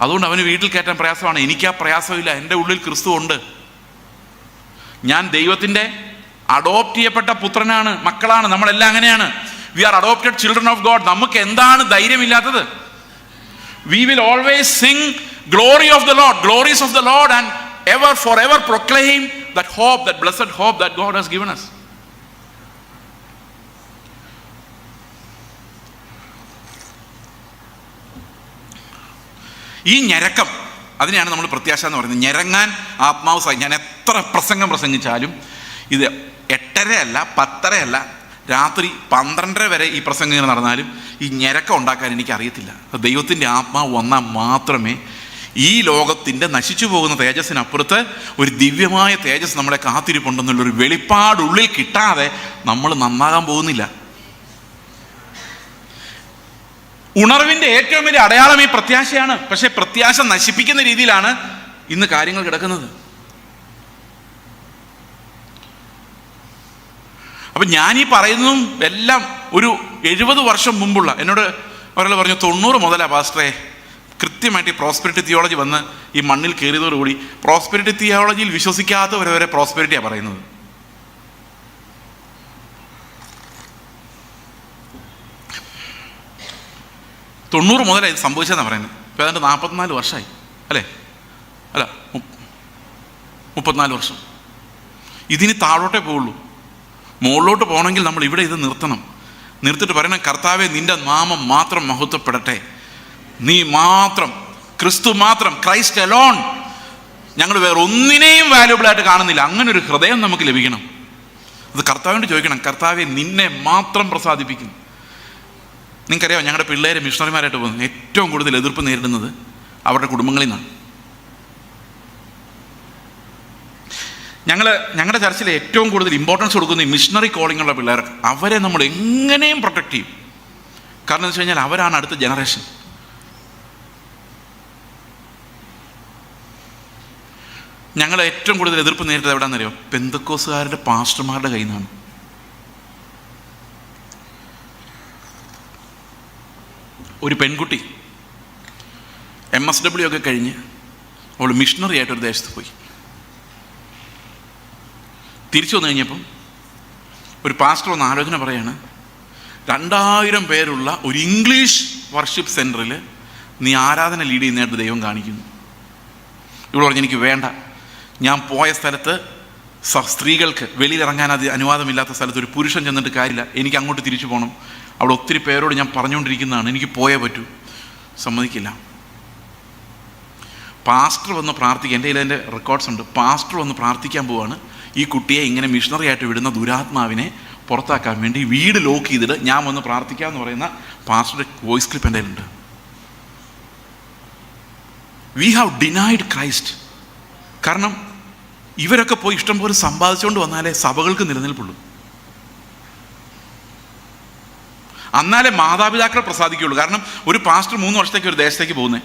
അതുകൊണ്ട് അവന് വീട്ടിൽ കയറ്റാൻ പ്രയാസമാണ്. എനിക്ക് ആ പ്രയാസമില്ല, എൻ്റെ ഉള്ളിൽ ക്രിസ്തു ഉണ്ട്. ഞാൻ ദൈവത്തിൻ്റെ അഡോപ്റ്റ് ചെയ്യപ്പെട്ട പുത്രനാണ്, മക്കളാണ്, നമ്മളെല്ലാം അങ്ങനെയാണ്. We are adopted children of God. നമുക്ക് എന്താണ് ധൈര്യമില്ലാത്തത്? We will always sing glory of the Lord, glories of the Lord, and ever forever proclaim that hope, that blessed hope that God has given us. ഈ ഞരക്കം, അതിനെയാണ് നമ്മൾ പ്രത്യാശ എന്ന് പറയുന്നത്. ഞരങ്ങാൻ ആത്മാവ് സഹായിക്കും. ഞാൻ എത്ര പ്രസംഗിച്ചാലും ഇത് 8:30 അല്ല 10:30 അല്ല രാത്രി 12:30 വരെ ഈ പ്രസംഗം ഇങ്ങനെ നടന്നാലും ഈ ഞരക്കം ഉണ്ടാക്കാൻ എനിക്കറിയത്തില്ല. ദൈവത്തിൻ്റെ ആത്മാവ് വന്നാൽ മാത്രമേ ഈ ലോകത്തിൻ്റെ നശിച്ചു പോകുന്ന തേജസ്സിനപ്പുറത്ത് ഒരു ദിവ്യമായ തേജസ് നമ്മളെ കാത്തിരിപ്പുണ്ടെന്നുള്ളൊരു വെളിപ്പാടുള്ളിൽ കിട്ടാതെ നമ്മൾ നന്നാകാൻ പോകുന്നില്ല. ഉണർവിൻ്റെ ഏറ്റവും വലിയ അടയാളം ഈ പ്രത്യാശയാണ്. പക്ഷേ പ്രത്യാശ നശിപ്പിക്കുന്ന രീതിയിലാണ് ഇന്ന് കാര്യങ്ങൾ കിടക്കുന്നത്. അപ്പം ഞാനീ പറയുന്നതും എല്ലാം ഒരു 70 വർഷം മുമ്പുള്ള, എന്നോട് ഒരാൾ പറഞ്ഞു 90 മുതലാണ് പാസ്റ്ററെ കൃത്യമായിട്ട് ഈ പ്രോസ്പെരിറ്റി തിയോളജി വന്ന് ഈ മണ്ണിൽ കയറിയതോടുകൂടി പ്രോസ്പെരിറ്റി തിയോളജിയിൽ വിശ്വസിക്കാത്തവരെ പ്രോസ്പെരിറ്റിയാണ് പറയുന്നത്. തൊണ്ണൂറ് മുതലാണ് ഇത് സംഭവിച്ചതെന്നാണ് പറയുന്നത്. ഇപ്പോൾ ഏതാണ്ട് 44 വർഷമായി അല്ലേ? അല്ല 34 വർഷം. ഇതിന് താഴോട്ടേ പോവുള്ളൂ. മുകളിലോട്ട് പോകണമെങ്കിൽ നമ്മൾ ഇവിടെ ഇത് നിർത്തിയിട്ട് പറയണം, കർത്താവേ നിൻ്റെ നാമം മാത്രം മഹത്വപ്പെടട്ടെ, നീ മാത്രം, ക്രിസ്തു മാത്രം, ക്രൈസ്റ്റ് അലോൺ, ഞങ്ങൾ വേറെ ഒന്നിനെയും വാല്യുബിളായിട്ട് കാണുന്നില്ല. അങ്ങനെ ഒരു ഹൃദയം നമുക്ക് ലഭിക്കണം. അത് കർത്താവിനോട് ചോദിക്കണം, കർത്താവെ നിന്നെ മാത്രം പ്രസാദിപ്പിക്കുന്നു. നിങ്ങൾക്കറിയാമോ, ഞങ്ങളുടെ പിള്ളേരെ മിഷണറിമാരായിട്ട് പോകുന്നത് ഏറ്റവും കൂടുതൽ എതിർപ്പ് നേരിടുന്നത് അവരുടെ കുടുംബങ്ങളിൽ നിന്നാണ്. ഞങ്ങളുടെ ചർച്ചിൽ ഏറ്റവും കൂടുതൽ ഇമ്പോർട്ടൻസ് കൊടുക്കുന്ന ഈ മിഷണറി കോളിംഗ് ഉള്ള പിള്ളേർക്ക്, അവരെ നമ്മൾ എങ്ങനെയും പ്രൊട്ടക്റ്റ് ചെയ്യും. കാരണം എന്ന് വെച്ച് കഴിഞ്ഞാൽ അവരാണ് അടുത്ത ജനറേഷൻ. ഞങ്ങൾ ഏറ്റവും കൂടുതൽ എതിർപ്പ് നേരിട്ടത് എവിടെയാണെന്നറിയോ? പെന്തക്കോസുകാരുടെ പാസ്റ്റർമാരുടെ കയ്യിൽ നിന്നാണ്. ഒരു പെൺകുട്ടി MSW ഒക്കെ കഴിഞ്ഞ് അവൾ മിഷണറി ആയിട്ടൊരു ദേശത്ത് പോയി. തിരിച്ചു വന്നു കഴിഞ്ഞപ്പം ഒരു പാസ്റ്റർ ഒന്ന് ആലോചന പറയാണ്, 2000 പേരുള്ള ഒരു ഇംഗ്ലീഷ് വർഷിപ്പ് സെൻറ്ററിൽ നീ ആരാധന ലീഡ് ചെയ്യുന്നതായിട്ട് ദൈവം കാണിക്കുന്നു. ഇവൾ പറഞ്ഞു എനിക്ക് വേണ്ട, ഞാൻ പോയ സ്ഥലത്ത് സ്ത്രീകൾക്ക് വെളിയിലിറങ്ങാൻ അനുവാദമില്ലാത്ത സ്ഥലത്ത് ഒരു പുരുഷൻ ചെന്നിട്ട് കാര്യമില്ല, എനിക്ക് അങ്ങോട്ട് തിരിച്ചു പോകണം. അവിടെ ഒത്തിരി പേരോട് ഞാൻ പറഞ്ഞുകൊണ്ടിരിക്കുന്നതാണ്, എനിക്ക് പോയേ പറ്റൂ. സമ്മതിക്കില്ല. പാസ്റ്റർ വന്ന് പ്രാർത്ഥിക്കുക, എൻ്റെ കയ്യിൽ എൻ്റെ റെക്കോർഡ്സ് ഉണ്ട്. പാസ്റ്റർ വന്ന് പ്രാർത്ഥിക്കാൻ പോവാണ്, ഈ കുട്ടിയെ ഇങ്ങനെ മിഷണറി ആയിട്ട് വിടുന്ന ദുരാത്മാവിനെ പുറത്താക്കാൻ വേണ്ടി വീട് ലോക്ക് ചെയ്തിട്ട് ഞാൻ വന്ന് പ്രാർത്ഥിക്കാമെന്ന് പറയുന്ന പാസ്റ്ററുടെ വോയിസ് ക്ലിപ്പ് എൻ്റെ കയ്യിലുണ്ട്. We have denied Christ. കാരണം ഇവരൊക്കെ പോയി ഇഷ്ടംപോലെ സമ്പാദിച്ചുകൊണ്ട് വന്നാലേ സഭകൾക്ക് നിലനിൽപ്പുള്ളൂ, എന്നാലേ മാതാപിതാക്കളെ പ്രസാദിക്കുകയുള്ളൂ. കാരണം ഒരു പാസ്റ്റർ 3 വർഷത്തേക്ക് ഒരു ദേശത്തേക്ക് പോകുന്നത്,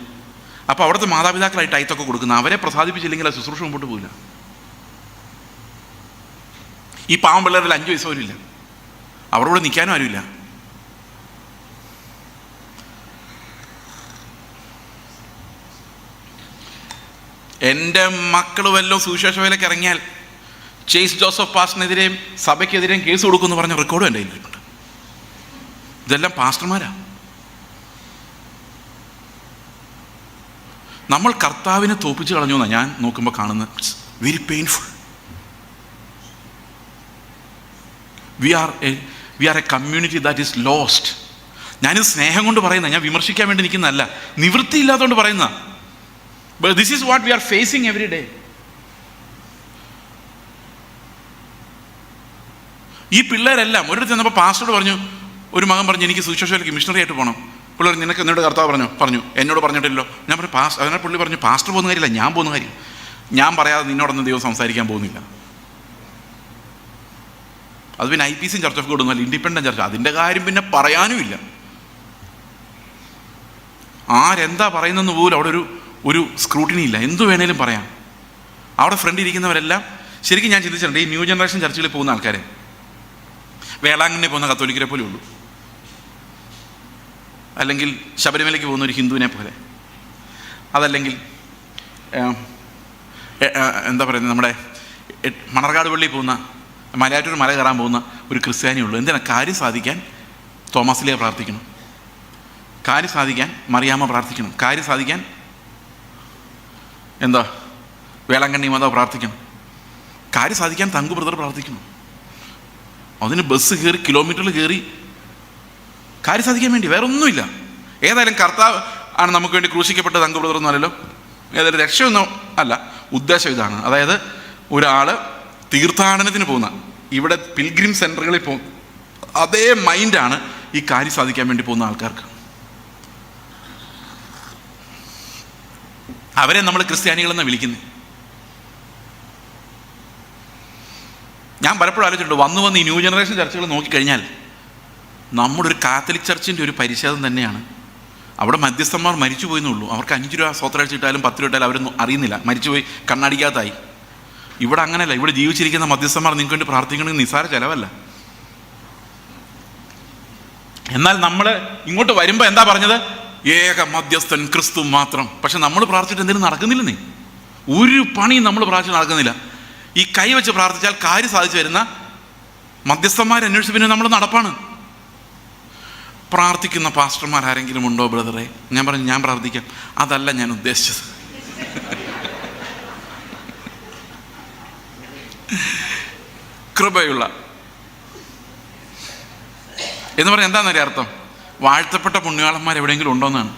അപ്പോൾ അവിടുത്തെ മാതാപിതാക്കളായിട്ട് ടൈത്തൊക്കെ കൊടുക്കുന്ന അവരെ പ്രസാദിപ്പിച്ചില്ലെങ്കിൽ ആ ശുശ്രൂഷ മുമ്പോട്ട് പോകില്ല. ഈ പാവം പിള്ളേരിൽ 5 വയസ്സ് പോലും ഇല്ല, അവരുടെ കൂടെ നിൽക്കാനും ആരുമില്ല. എൻ്റെ മക്കൾ വല്ലതും സുവിശേഷ വേലയ്ക്ക് ഇറങ്ങിയാൽ ചേസ് ജോസഫ് പാസ്റ്ററിനെതിരെയും സഭയ്ക്കെതിരെയും കേസ് കൊടുക്കുമെന്ന് പറഞ്ഞ റെക്കോർഡും എൻ്റെ കയ്യിലുണ്ട്. ഇതെല്ലാം പാസ്റ്റർമാരാ. നമ്മൾ കർത്താവിനെ തോപ്പിച്ച് കളഞ്ഞു എന്നാണ് ഞാൻ നോക്കുമ്പോൾ കാണുന്നത്. It's very painful. We are a community that is lost. ഞാനിത് സ്നേഹം കൊണ്ട് പറയുന്ന, ഞാൻ വിമർശിക്കാൻ വേണ്ടി നിൽക്കുന്നതല്ല, നിവൃത്തിയില്ലാത്തതുകൊണ്ട് പറയുന്ന. But this is what we are facing every day. ഈ പിള്ളേരെല്ലാം ഒരിടത്ത് ചെന്നപ്പോൾ പാസ്റ്ററോട് പറഞ്ഞു, ഒരു മകൻ പറഞ്ഞു എനിക്ക് സുവിശേഷയിലേക്ക് മിഷണറി ആയിട്ട് പോകണം. പിള്ളേർ നിനക്ക് എന്നോട് കർത്താവ് പറഞ്ഞു എന്നോട് പറഞ്ഞിട്ടില്ലല്ലോ. ഞാൻ പറഞ്ഞു അതിനെ പുള്ളി പറഞ്ഞു പാസ്റ്റർ പോകുന്ന കാര്യമില്ല, ഞാൻ പോകുന്ന കാര്യം. ഞാൻ പറയാതെ നിന്നോടൊന്നും ദൈവം സംസാരിക്കാൻ പോകുന്നില്ല. അത് പിന്നെ IPC ചർച്ച് ഓഫ് ഗോഡ് ഒന്നുമല്ല, ഇൻഡിപെൻഡൻറ്റ് ചർച്ച്. അതിൻ്റെ കാര്യം പിന്നെ പറയാനുമില്ല. ആരെന്താ പറയുന്നതെന്ന് പോലും അവിടെ ഒരു സ്ക്രൂട്ടിനി ഇല്ല, എന്തു വേണേലും പറയാം. അവിടെ ഫ്രണ്ട് ഇരിക്കുന്നവരെല്ലാം ശരിക്കും ഞാൻ ചിന്തിച്ചിട്ടുണ്ട്, ഈ ന്യൂ ജനറേഷൻ ചർച്ചുകളിൽ പോകുന്ന ആൾക്കാരെ വേളാങ്കണ്ണി പോകുന്ന കത്തോലിക്കരെ പോലെ ഉള്ളൂ, അല്ലെങ്കിൽ ശബരിമലയ്ക്ക് പോകുന്ന ഒരു ഹിന്ദുവിനെ പോലെ, അതല്ലെങ്കിൽ എന്താ പറയുന്നത് നമ്മുടെ മണർകാട് പള്ളിയിൽ പോകുന്ന, മലയാറ്റൂർ മല കയറാൻ പോകുന്ന ഒരു ക്രിസ്ത്യാനിയുള്ളൂ. എന്തിനാ? കാര്യം സാധിക്കാൻ തോമസിലെ പ്രാർത്ഥിക്കണം, കാര്യം സാധിക്കാൻ മറിയാമ്മ പ്രാർത്ഥിക്കണം, കാര്യം സാധിക്കാൻ എന്താ വേളാങ്കണ്ണി മാതാവ് പ്രാർത്ഥിക്കണം, കാര്യം സാധിക്കാൻ തങ്കു ബ്രദർ പ്രാർത്ഥിക്കണം. അതിന് ബസ് കയറി കിലോമീറ്ററിൽ കയറി കാര്യം സാധിക്കാൻ വേണ്ടി, വേറെ ഒന്നുമില്ല. ഏതായാലും കർത്താവ് ആണ് നമുക്ക് വേണ്ടി ക്രൂശിക്കപ്പെട്ട തങ്കു ബ്രദർ എന്നല്ലോ, ഏതായാലും രക്ഷയൊന്നും അല്ല. ഉദ്ദേശം ഇതാണ്, അതായത് ഒരാൾ തീർത്ഥാടനത്തിന് പോകുന്ന, ഇവിടെ പിൽഗ്രിം സെൻറ്ററുകളിൽ പോകും, അതേ മൈൻഡാണ് ഈ കാര്യം സാധിക്കാൻ വേണ്ടി പോകുന്ന ആൾക്കാർക്ക്. അവരെ നമ്മൾ ക്രിസ്ത്യാനികളെന്നാണ് വിളിക്കുന്നത്. ഞാൻ പലപ്പോഴും ആലോചിച്ചിട്ടുണ്ട്, വന്ന് ഈ ന്യൂ ജനറേഷൻ ചർച്ചകൾ നോക്കിക്കഴിഞ്ഞാൽ നമ്മുടെ ഒരു കാത്തലിക് ചർച്ചിൻ്റെ ഒരു പരിച്ഛേദം തന്നെയാണ്. അവിടെ മധ്യസ്ഥന്മാർ മരിച്ചു പോയെന്നുള്ളൂ, അവർക്ക് 5 രൂപ സ്വത്തഴച്ച് ഇട്ടാലും 10 രൂപ ഇട്ടാലും അവരൊന്നും അറിയുന്നില്ല, മരിച്ചുപോയി കണ്ണടിക്കാത്തായി. ഇവിടെ അങ്ങനെയല്ല, ഇവിടെ ജീവിച്ചിരിക്കുന്ന മധ്യസ്ഥന്മാർ നിങ്ങൾക്ക് വേണ്ടി പ്രാർത്ഥിക്കണമെങ്കിൽ നിസ്സാര ചിലവല്ല. എന്നാൽ നമ്മൾ ഇങ്ങോട്ട് വരുമ്പോൾ എന്താ പറഞ്ഞത്? ഏക മധ്യസ്ഥൻ ക്രിസ്തു മാത്രം. പക്ഷെ നമ്മൾ പ്രാർത്ഥിച്ചിട്ട് എന്തെങ്കിലും നടക്കുന്നില്ലെന്നേ, ഒരു പണിയും നമ്മൾ പ്രാർത്ഥിച്ച് നടക്കുന്നില്ല. ഈ കൈ വെച്ച് പ്രാർത്ഥിച്ചാൽ കാര്യം സാധിച്ചു വരുന്ന മധ്യസ്ഥന്മാരെ അന്വേഷിച്ച് പിന്നെ നമ്മൾ നടപ്പാണ്. പ്രാർത്ഥിക്കുന്ന പാസ്റ്റർമാർ ആരെങ്കിലും ഉണ്ടോ ബ്രദറെ? ഞാൻ പറഞ്ഞു ഞാൻ പ്രാർത്ഥിക്കാം. അതല്ല ഞാൻ ഉദ്ദേശിച്ചത്. കൃപയുള്ള എന്ന് പറഞ്ഞാൽ എന്താണെന്നറിയ അർത്ഥം? വാഴ്ത്തപ്പെട്ട പുണ്യാളന്മാർ എവിടെയെങ്കിലും ഉണ്ടോയെന്നാണ്.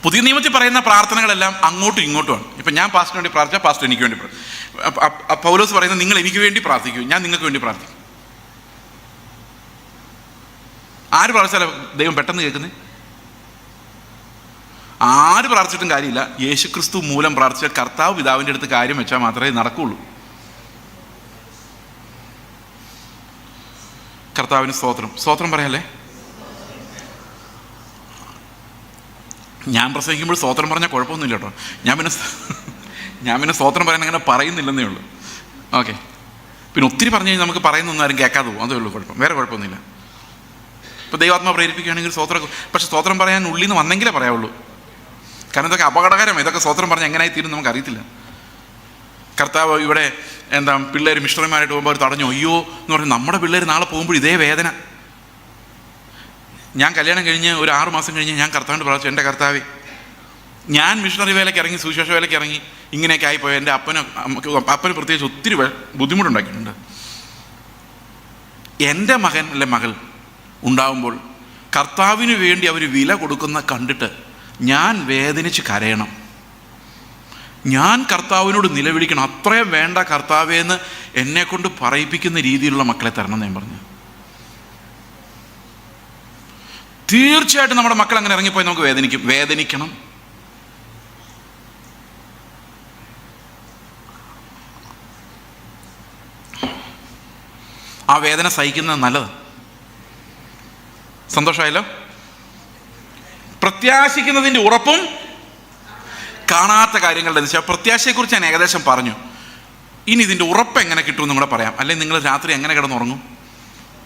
പുതിയ നിയമത്തിൽ പറയുന്ന പ്രാർത്ഥനകളെല്ലാം അങ്ങോട്ടും ഇങ്ങോട്ടുമാണ്. ഇപ്പം ഞാൻ പാസ്റ്ററിന് വേണ്ടി പ്രാർത്ഥിച്ചാൽ പാസ്റ്റർ എനിക്ക് വേണ്ടി പൗലോസ് പറയുന്നത് നിങ്ങൾ എനിക്ക് വേണ്ടി പ്രാർത്ഥിക്കൂ, ഞാൻ നിങ്ങൾക്ക് വേണ്ടി പ്രാർത്ഥിക്കും. ആര് പ്രാർത്ഥിച്ചാലും ദൈവം പെട്ടെന്ന് കേൾക്കുന്നത്? ആര് പ്രാർത്ഥിച്ചിട്ടും കാര്യമില്ല. യേശുക്രിസ്തു മൂലം പ്രാർത്ഥിച്ച കർത്താവ് പിതാവിൻ്റെ അടുത്ത് കാര്യം വെച്ചാൽ മാത്രമേ നടക്കുകയുള്ളൂ. കർത്താവിന് സ്തോത്രം പറയാല്ലേ? ഞാൻ പ്രസംഗിക്കുമ്പോൾ സ്തോത്രം പറഞ്ഞാൽ കുഴപ്പമൊന്നുമില്ല കേട്ടോ. ഞാൻ പിന്നെ സ്തോത്രം പറയാൻ അങ്ങനെ പറയുന്നില്ലെന്നേ ഉള്ളൂ. ഓക്കെ, പിന്നെ ഒത്തിരി പറഞ്ഞു കഴിഞ്ഞാൽ നമുക്ക് പറയുന്നൊന്നും ആരും കേൾക്കാതെ പോകും, അതേ ഉള്ളൂ കുഴപ്പം, വേറെ കുഴപ്പമൊന്നുമില്ല. ഇപ്പോൾ ദൈവാത്മാ പ്രേരിപ്പിക്കുകയാണെങ്കിൽ സ്തോത്രം, പക്ഷെ സ്തോത്രം പറയാൻ ഉള്ളിൽ നിന്ന് വന്നെങ്കിലേ പറയാവുള്ളൂ. കാരണം ഇതൊക്കെ അപകടകരമാണ്. ഇതൊക്കെ സ്തോത്രം പറഞ്ഞാൽ എങ്ങനെയായി തീരും നമുക്കറിയത്തില്ല. കർത്താവ് ഇവിടെ പിള്ളേർ മിഷണറിമാരായിട്ട് പോകുമ്പോൾ അവർ തടഞ്ഞു, അയ്യോ എന്ന് പറഞ്ഞ് നമ്മുടെ പിള്ളേർ നാളെ പോകുമ്പോൾ ഇതേ വേദന. ഞാൻ കല്യാണം കഴിഞ്ഞ് ഒരു 6 മാസം കഴിഞ്ഞ് ഞാൻ കർത്താവിൻ്റെ പ്രാർത്ഥിച്ചു, എൻ്റെ കർത്താവേ ഞാൻ മിഷണറി വേലയ്ക്ക് ഇറങ്ങി, സുവിശേഷ വേലയ്ക്ക് ഇറങ്ങി, ഇങ്ങനെയൊക്കെ ആയിപ്പോയി. എൻ്റെ അപ്പന് പ്രത്യേകിച്ച് ഒത്തിരി ബുദ്ധിമുട്ടുണ്ടാക്കിയിട്ടുണ്ട്. എൻ്റെ മകൻ അല്ലെ മകൾ ഉണ്ടാവുമ്പോൾ കർത്താവിന് വേണ്ടി അവർ വില കൊടുക്കുന്ന കണ്ടിട്ട് ഞാൻ വേദനിച്ച് കരയണം, ഞാൻ കർത്താവിനോട് നിലവിളിക്കണം. അത്രയും വേണ്ട കർത്താവേന്ന് എന്നെ കൊണ്ട് പറയിപ്പിക്കുന്ന രീതിയിലുള്ള മക്കളെ തരണം എന്ന് ഞാൻ പറഞ്ഞു. തീർച്ചയായിട്ടും നമ്മുടെ മക്കൾ അങ്ങനെ ഇറങ്ങിപ്പോയി നമുക്ക് വേദനിക്കണം. ആ വേദന സഹിക്കുന്നത് നല്ലത്. സന്തോഷമായല്ലോ. പ്രത്യാശിക്കുന്നതിൻ്റെ ഉറപ്പും കാണാത്ത കാര്യങ്ങളുടെ ദിശ. പ്രത്യാശയെക്കുറിച്ച് ഞാൻ ഏകദേശം പറഞ്ഞു. ഇനി ഇതിൻ്റെ ഉറപ്പ് എങ്ങനെ കിട്ടുമെന്നും കൂടെ പറയാം. അല്ലെങ്കിൽ നിങ്ങൾ രാത്രി എങ്ങനെ കിടന്നുറങ്ങും?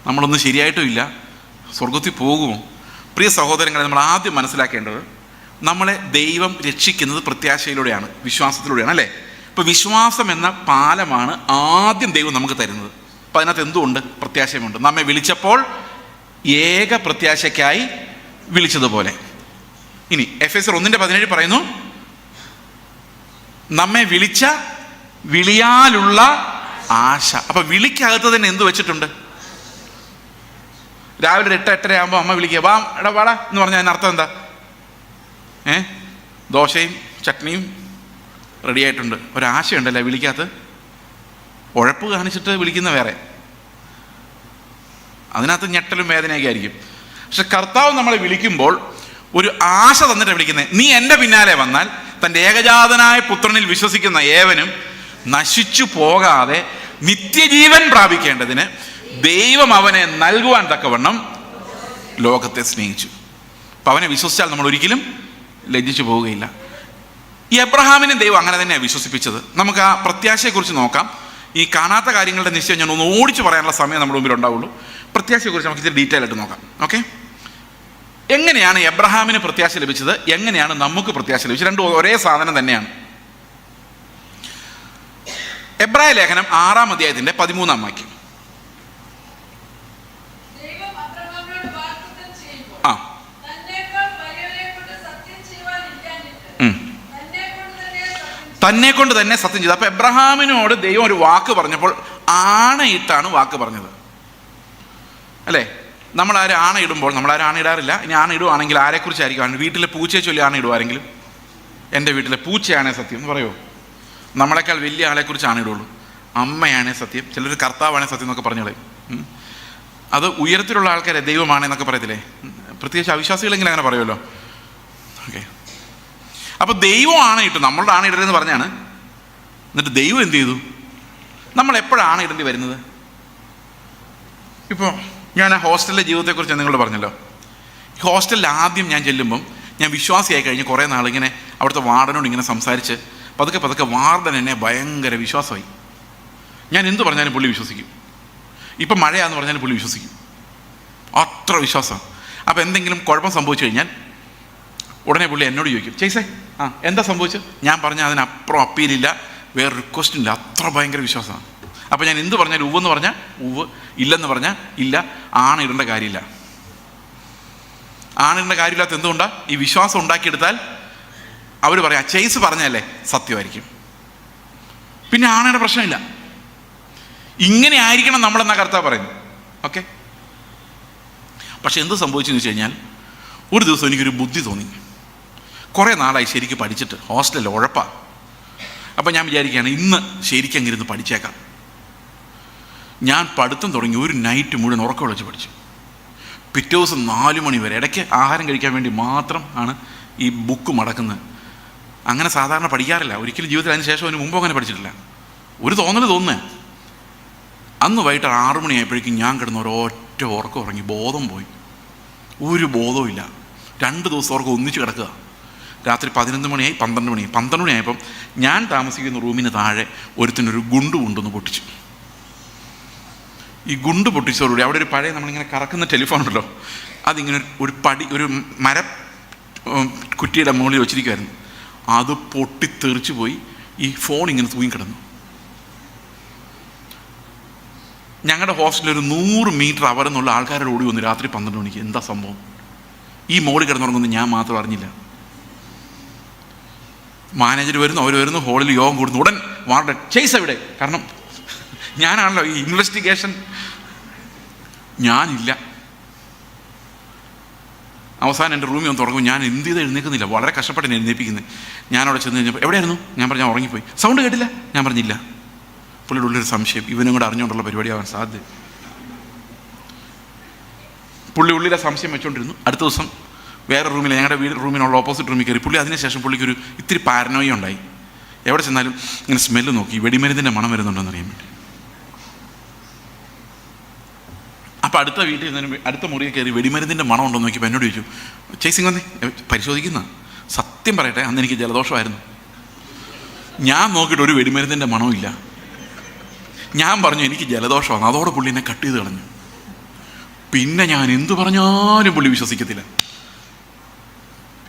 നമ്മളൊന്നും ശരിയായിട്ടും ഇല്ല, സ്വർഗത്തിൽ പോകുമോ? പ്രിയ സഹോദരങ്ങളെ, നമ്മൾ ആദ്യം മനസ്സിലാക്കേണ്ടത് നമ്മളെ ദൈവം രക്ഷിക്കുന്നത് പ്രത്യാശയിലൂടെയാണ്, വിശ്വാസത്തിലൂടെയാണ്, അല്ലേ? ഇപ്പോൾ വിശ്വാസം എന്ന പാലമാണ് ആദ്യം ദൈവം നമുക്ക് തരുന്നത്. അപ്പം അതിനകത്ത് എന്തുകൊണ്ട്? പ്രത്യാശയുമുണ്ട്. നമ്മെ വിളിച്ചപ്പോൾ ഏക പ്രത്യാശയ്ക്കായി വിളിച്ചതുപോലെ. ഇനി എഫെസ്യർ 1:17 പറയുന്നു, നമ്മെ വിളിച്ച വിളിയാലുള്ള ആശ. അപ്പൊ വിളിക്കകത്ത് തന്നെ എന്ത് വെച്ചിട്ടുണ്ട്? രാവിലെ 8-8:30 ആകുമ്പോൾ അമ്മ വിളിക്കുക, വാ എടാ വാടാ എന്ന് പറഞ്ഞാൽ അതിനർത്ഥം എന്താ? ദോശയും ചട്നിയും റെഡി ആയിട്ടുണ്ട്. ഒരാശയുണ്ടല്ലേ വിളിക്കകത്ത്. ഉഴപ്പ് കാണിച്ചിട്ട് വിളിക്കുന്ന വേറെ, അതിനകത്ത് ഞെട്ടലും വേദനയൊക്കെ ആയിരിക്കും. പക്ഷെ കർത്താവ് നമ്മളെ വിളിക്കുമ്പോൾ ഒരു ആശ തന്നിട്ട് വിളിക്കുന്നത്. നീ എൻ്റെ പിന്നാലെ വന്നാൽ തൻ്റെ ഏകജാതനായ പുത്രനിൽ വിശ്വസിക്കുന്ന ഏവനും നശിച്ചു പോകാതെ നിത്യജീവൻ പ്രാപിക്കേണ്ടതിന് ദൈവം അവനെ നൽകുവാൻ തക്കവണ്ണം ലോകത്തെ സ്നേഹിച്ചു. അപ്പം അവനെ വിശ്വസിച്ചാൽ നമ്മൾ ഒരിക്കലും ലജ്ജിച്ചു പോവുകയില്ല. ഈ എബ്രഹാമിനെ ദൈവം അങ്ങനെ തന്നെയാണ് വിശ്വസിപ്പിച്ചത്. നമുക്ക് ആ പ്രത്യാശയെക്കുറിച്ച് നോക്കാം. ഈ കാണാത്ത കാര്യങ്ങളുടെ നിശ്ചയം ഞാൻ ഒന്ന് ഓടിച്ച് പറയാനുള്ള സമയം നമ്മുടെ മുമ്പിൽ ഉണ്ടാവുള്ളൂ. പ്രത്യാശയെക്കുറിച്ച് നമുക്ക് ഇത്തിരി ഡീറ്റെയിൽ ആയിട്ട് നോക്കാം. ഓക്കെ, എങ്ങനെയാണ് എബ്രഹാമിന് പ്രത്യാശ ലഭിച്ചത്, എങ്ങനെയാണ് നമുക്ക് പ്രത്യാശ ലഭിച്ചത്? രണ്ടും ഒരേ സാധനം തന്നെയാണ്. എബ്രായ ലേഖനം 6-ാം അധ്യായത്തിന്റെ 13-ാം വാക്യം. തന്നെ കൊണ്ട് തന്നെ സത്യം ചെയ്തു. അപ്പൊ എബ്രഹാമിനോട് ദൈവം ഒരു വാക്ക് പറഞ്ഞപ്പോൾ ആണയിട്ടാണ് വാക്ക് പറഞ്ഞത്, അല്ലേ? നമ്മളാരും ആണയിടുമ്പോൾ, നമ്മളാരും ആണയിടാറില്ല. ഇനി ആണയിടുവാണെങ്കിൽ ആരെക്കുറിച്ചായിരിക്കും? വീട്ടിലെ പൂച്ചയെ ചൊല്ലി ആണയിടുവാരെങ്കിലും, എൻ്റെ വീട്ടിലെ പൂച്ചയാണേ സത്യം എന്ന് പറയുമോ? നമ്മളെക്കാൾ വലിയ ആളെക്കുറിച്ച് ആണയിടുള്ളൂ. അമ്മയാണേ സത്യം, ചിലർ കർത്താവാണേ സത്യം എന്നൊക്കെ പറഞ്ഞോളെ. അത് ഉയരത്തിലുള്ള ആൾക്കാരെ ദൈവമാണെന്നൊക്കെ പറയത്തില്ലേ? പ്രത്യേകിച്ച് അവിശ്വാസികളെങ്കിലും അങ്ങനെ പറയുമല്ലോ. ഓക്കെ, അപ്പോൾ ദൈവം ആണയിട്ടു, നമ്മളുടെ ആണയിടരുതെന്ന് പറഞ്ഞാണ്. എന്നിട്ട് ദൈവം എന്ത് ചെയ്തു? നമ്മൾ എപ്പോഴാണ് ഇടേണ്ടി വരുന്നത്? ഇപ്പോൾ ഞാൻ ആ ഹോസ്റ്റലിലെ ജീവിതത്തെക്കുറിച്ച് നിങ്ങളോട് പറഞ്ഞല്ലോ. ഹോസ്റ്റലിൽ ആദ്യം ഞാൻ ചെല്ലുമ്പം, ഞാൻ വിശ്വാസിയായി കഴിഞ്ഞ് കുറേ നാളിങ്ങനെ അവിടുത്തെ വാർഡനോട് ഇങ്ങനെ സംസാരിച്ച് പതുക്കെ വാർഡൻ എന്നെ ഭയങ്കര വിശ്വാസമായി. ഞാൻ എന്ത് പറഞ്ഞാലും പുള്ളി വിശ്വസിക്കും. ഇപ്പം മഴയാന്ന് പറഞ്ഞാലും പുള്ളി വിശ്വസിക്കും. അത്ര വിശ്വാസം. അപ്പോൾ എന്തെങ്കിലും കുഴപ്പം സംഭവിച്ചു കഴിഞ്ഞാൽ ഉടനെ പുള്ളി എന്നോട് ചോദിക്കും, ചേച്ചേ എന്താ സംഭവിച്ചത്? ഞാൻ പറഞ്ഞാൽ അതിനപ്പുറം അപ്പീലില്ല, വേറെ റിക്വസ്റ്റ് ഇല്ല. അത്ര ഭയങ്കര വിശ്വാസമാണ്. അപ്പോൾ ഞാൻ എന്ത് പറഞ്ഞാൽ ഉവ്വെന്ന് പറഞ്ഞാൽ ഉവ്വ്, ഇല്ലെന്ന് പറഞ്ഞാൽ ഇല്ല. ആണിടേണ്ട കാര്യമില്ല. ആണിടേണ്ട കാര്യമില്ലാത്ത എന്തുകൊണ്ടാണ്? ഈ വിശ്വാസം ഉണ്ടാക്കിയെടുത്താൽ അവർ പറയാം ചേസ് പറഞ്ഞല്ലേ സത്യമായിരിക്കും, പിന്നെ ആണയുടെ പ്രശ്നമില്ല. ഇങ്ങനെ ആയിരിക്കണം നമ്മളെന്നാ കർത്താവ് പറയുന്നു. ഓക്കെ, പക്ഷെ എന്ത് സംഭവിച്ചെന്ന് വെച്ച് കഴിഞ്ഞാൽ, ഒരു ദിവസം എനിക്കൊരു ബുദ്ധി തോന്നി. കുറേ നാളായി ശരിക്കും പഠിച്ചിട്ട്, ഹോസ്റ്റലിൽ ഉഴപ്പാ. അപ്പം ഞാൻ വിചാരിക്കുകയാണ്, ഇന്ന് ശരിക്കും അങ്ങിരുന്ന് പഠിച്ചേക്കാം. ഞാൻ പഠിത്തം തുടങ്ങി. ഒരു നൈറ്റ് മുഴുവൻ ഉറക്കം വിളിച്ച് പഠിച്ചു. പിറ്റേ ദിവസം 4 മണി വരെ. ഇടയ്ക്ക് ആഹാരം കഴിക്കാൻ വേണ്ടി മാത്രം ആണ് ഈ ബുക്ക് മടക്കുന്നത്. അങ്ങനെ സാധാരണ പഠിക്കാറില്ല ഒരിക്കലും ജീവിതത്തിൽ. അതിന് ശേഷം അതിന് മുമ്പ് അങ്ങനെ പഠിച്ചിട്ടില്ല. ഒരു തോന്നുന്നേ. അന്ന് വൈകിട്ട് 6 മണിയായപ്പോഴേക്കും ഞാൻ കിടന്ന് ഒരൊറ്റ ഉറക്കം ഉറങ്ങി. ബോധം പോയി, ഒരു ബോധവും ഇല്ല. 2 ദിവസം ഉറക്കം ഒന്നിച്ച് കിടക്കുക. രാത്രി 11 മണിയായി, 12 മണിയായപ്പം ഞാൻ താമസിക്കുന്ന റൂമിന് താഴെ ഒരുത്തിനൊരു ഗുണ്ട് കൊണ്ടുവന്ന് പൊട്ടിച്ചു. ഈ ഗുണ്ട് പൊട്ടിച്ചതോടുകൂടി അവിടെ ഒരു പഴയ നമ്മളിങ്ങനെ കറക്കുന്ന ടെലിഫോൺ ഉണ്ടല്ലോ, അതിങ്ങനെ ഒരു മര കുറ്റിയുടെ മുകളിൽ വെച്ചിരിക്കുമായിരുന്നു. അത് പൊട്ടിത്തെറിച്ച് പോയി. ഈ ഫോൺ ഇങ്ങനെ തൂങ്ങിക്കിടന്നു. ഞങ്ങളുടെ ഹോസ്റ്റലിൽ ഒരു 100 മീറ്റർ അകലെന്നുള്ള ആൾക്കാരുടെ ഓടി വന്നു രാത്രി 12 മണിക്ക്. എന്താ സംഭവം? ഈ മോളിൽ കിടന്നുറങ്ങുന്നത് ഞാൻ മാത്രം അറിഞ്ഞില്ല. മാനേജർ വരുന്നു, അവർ വരുന്നു, ഹോളിൽ യോഗം കൂടുന്നു. ഉടൻ വാർഡൻ ചേസ് എവിടെ? കാരണം ഞാനാണല്ലോ ഈ ഇൻവെസ്റ്റിഗേഷൻ. ഞാനില്ല. അവസാനം എൻ്റെ റൂമിൽ ഒന്ന് തുറക്കും. ഞാൻ എന്ത് ചെയ്ത് എഴുന്നേൽക്കുന്നില്ല, വളരെ കഷ്ടപ്പെട്ട് എന്നെ എഴുന്നേൽപ്പിക്കുന്നത്. ഞാനവിടെ ചെന്ന് കഴിഞ്ഞപ്പോൾ എവിടെയായിരുന്നു? ഞാൻ പറഞ്ഞു ഉറങ്ങിപ്പോയി. സൗണ്ട് കേട്ടില്ല? ഞാൻ പറഞ്ഞില്ല. പുള്ളിയുടെ ഉള്ളൊരു സംശയം, ഇവനും കൂടെ അറിഞ്ഞുകൊണ്ടുള്ള പരിപാടിയാവാൻ സാധ്യത. പുള്ളി ഉള്ളിലെ സംശയം വെച്ചുകൊണ്ടിരുന്നു. അടുത്ത ദിവസം വേറെ റൂമിൽ, ഞങ്ങളുടെ റൂമിനുള്ള ഓപ്പോസിറ്റ് റൂമിൽ കയറി. പുള്ളി അതിനുശേഷം പുള്ളിക്കൊരു ഇത്തിരി പാരനോയ ഉണ്ടായി. എവിടെ ചെന്നാലും ഇങ്ങനെ സ്മെല്ല് നോക്കി, വെടിമരുന്നിൻ്റെ മണം വരുന്നുണ്ടെന്ന് അറിയാൻ വേണ്ടി. അപ്പോൾ അടുത്ത വീട്ടിൽ നിന്ന് അടുത്ത മുറിയിൽ കയറി വെടിമരുന്നിൻ്റെ മണം ഉണ്ടോ എന്ന് നോക്കിയപ്പോൾ എന്നോട് ചോദിച്ചു, ചേസിങ് വന്നേ പരിശോധിക്കുന്ന. സത്യം പറയട്ടെ, അന്ന് എനിക്ക് ജലദോഷമായിരുന്നു. ഞാൻ നോക്കിയിട്ട് ഒരു വെടിമരുന്നിൻ്റെ മണമില്ല. ഞാൻ പറഞ്ഞു എനിക്ക് ജലദോഷമാണ്. അതോടെ പുള്ളി എന്നെ കട്ട് ചെയ്ത് കളഞ്ഞു. പിന്നെ ഞാൻ എന്തു പറഞ്ഞാലും പുള്ളി വിശ്വസിക്കത്തില്ല.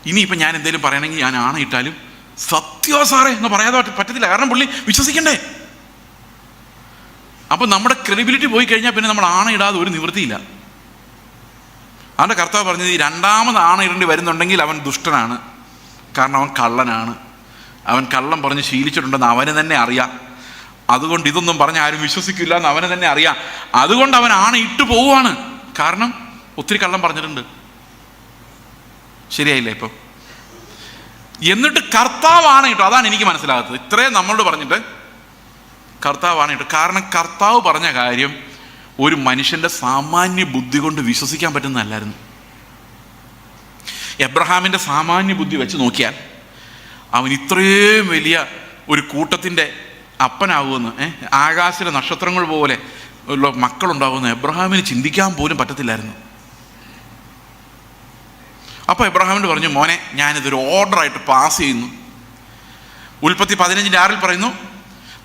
ഇനിയിപ്പം ഞാൻ എന്തെങ്കിലും പറയണമെങ്കിൽ ഞാൻ ആണയിട്ടാലും സത്യോ സാറേ എന്ന് പറയാതെ പറ്റത്തില്ല. കാരണം പുള്ളി വിശ്വസിക്കണ്ടേ. അപ്പം നമ്മുടെ ക്രെഡിബിലിറ്റി പോയി കഴിഞ്ഞാൽ പിന്നെ നമ്മൾ ആണയിടാതെ ഒരു നിവൃത്തിയില്ല. അവൻ്റെ കർത്താവ് പറഞ്ഞത്, ഈ രണ്ടാമത് ആണയിടേണ്ടി വരുന്നുണ്ടെങ്കിൽ അവൻ ദുഷ്ടനാണ്. കാരണം അവൻ കള്ളനാണ്. അവൻ കള്ളം പറഞ്ഞ് ശീലിച്ചിട്ടുണ്ടെന്ന് അവന് തന്നെ അറിയാം. അതുകൊണ്ട് ഇതൊന്നും പറഞ്ഞ് ആരും വിശ്വസിക്കില്ല എന്ന് അവന് തന്നെ അറിയാം. അതുകൊണ്ട് അവൻ ആണയിട്ട് പോവുകയാണ്. കാരണം ഒത്തിരി കള്ളം പറഞ്ഞിട്ടുണ്ട്. ശരിയായില്ലേ ഇപ്പം? എന്നിട്ട് കർത്താവാണ് കേട്ടോ. അതാണ് എനിക്ക് മനസ്സിലാകാത്തത്. ഇത്രയും നമ്മളോട് പറഞ്ഞിട്ട് കർത്താവാണ് കേട്ടോ. കാരണം കർത്താവ് പറഞ്ഞ കാര്യം ഒരു മനുഷ്യൻ്റെ സാമാന്യ ബുദ്ധി കൊണ്ട് വിശ്വസിക്കാൻ പറ്റുന്നതല്ലായിരുന്നു. എബ്രഹാമിൻ്റെ സാമാന്യ ബുദ്ധി വെച്ച് നോക്കിയാൽ അവൻ ഇത്രയും വലിയ ഒരു കൂട്ടത്തിൻ്റെ അപ്പനാകുമെന്ന്, ആകാശത്തിലെ നക്ഷത്രങ്ങൾ പോലെ ഉള്ള മക്കളുണ്ടാകുമെന്ന് എബ്രഹാമിന് ചിന്തിക്കാൻ പോലും പറ്റത്തില്ലായിരുന്നു. അപ്പോൾ എബ്രഹാമിനോട് പറഞ്ഞു, മോനെ ഞാനിതൊരു ഓർഡറായിട്ട് പാസ് ചെയ്യുന്നു. ഉൽപ്പത്തി 15:6 പറയുന്നു,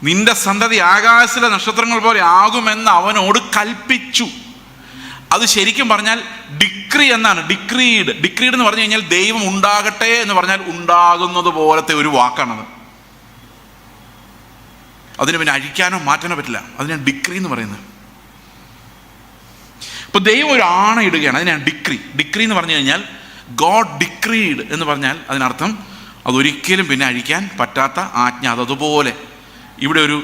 നിന്റെ സന്തതി ആകാശത്തിലെ നക്ഷത്രങ്ങൾ പോലെ ആകുമെന്ന് അവനോട് കൽപ്പിച്ചു. അത് ശരിക്കും പറഞ്ഞാൽ ഡിക്രി എന്നാണ്. ഡിക്രീഡ് എന്ന് പറഞ്ഞു കഴിഞ്ഞാൽ ദൈവം ഉണ്ടാകട്ടെ എന്ന് പറഞ്ഞാൽ ഉണ്ടാകുന്നത് പോലത്തെ ഒരു വാക്കാണത്. അതിന് പിന്നെ അഴിക്കാനോ മാറ്റാനോ പറ്റില്ല. അതിനാണ് ഡിക്രി എന്ന് പറയുന്നത്. ഇപ്പൊ ദൈവം ഒരു ആണ ഇടുകയാണ്. അതിനാണ് ഡിക്രി എന്ന് പറഞ്ഞു കഴിഞ്ഞാൽ ഗോഡ് ഡിക്രീഡ് എന്ന് പറഞ്ഞാൽ അതിനർത്ഥം അതൊരിക്കലും പിന്നെ അഴിക്കാൻ പറ്റാത്ത ആജ്ഞ. അതുപോലെ ഇവിടെ ഒരു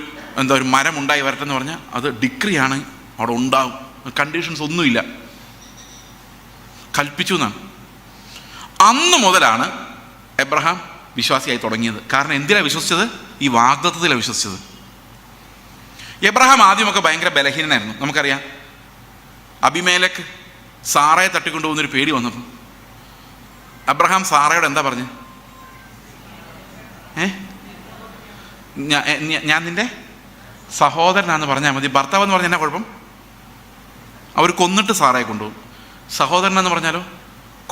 ഒരു മരം ഉണ്ടായി വരട്ടെ എന്ന് പറഞ്ഞാൽ അത് ഡിക്രിയാണ്, അവിടെ ഉണ്ടാവും. കണ്ടീഷൻസ് ഒന്നുമില്ല, കൽപ്പിച്ചു എന്നാണ്. അന്ന് മുതലാണ് എബ്രഹാം വിശ്വാസിയായി തുടങ്ങിയത്. കാരണം എന്തിനാണ് വിശ്വസിച്ചത്? ഈ വാഗ്ദത്തത്തിലാണ് വിശ്വസിച്ചത്. എബ്രഹാം ആദ്യമൊക്കെ ഭയങ്കര ബലഹീനനായിരുന്നു. നമുക്കറിയാം, അബിമേലെക്ക് സാറയെ തട്ടിക്കൊണ്ടുപോകുന്നൊരു പേടി വന്നപ്പോൾ അബ്രഹാം സാറയോട് എന്താ പറഞ്ഞു? ഞാൻ നിന്റെ സഹോദരനാന്ന് പറഞ്ഞാൽ മതി. ഭർത്താവ് എന്ന് പറഞ്ഞാൽ എന്നാ കുഴപ്പം? അവർ കൊന്നിട്ട് സാറയെ കൊണ്ടുപോകും. സഹോദരൻ എന്ന് പറഞ്ഞാലോ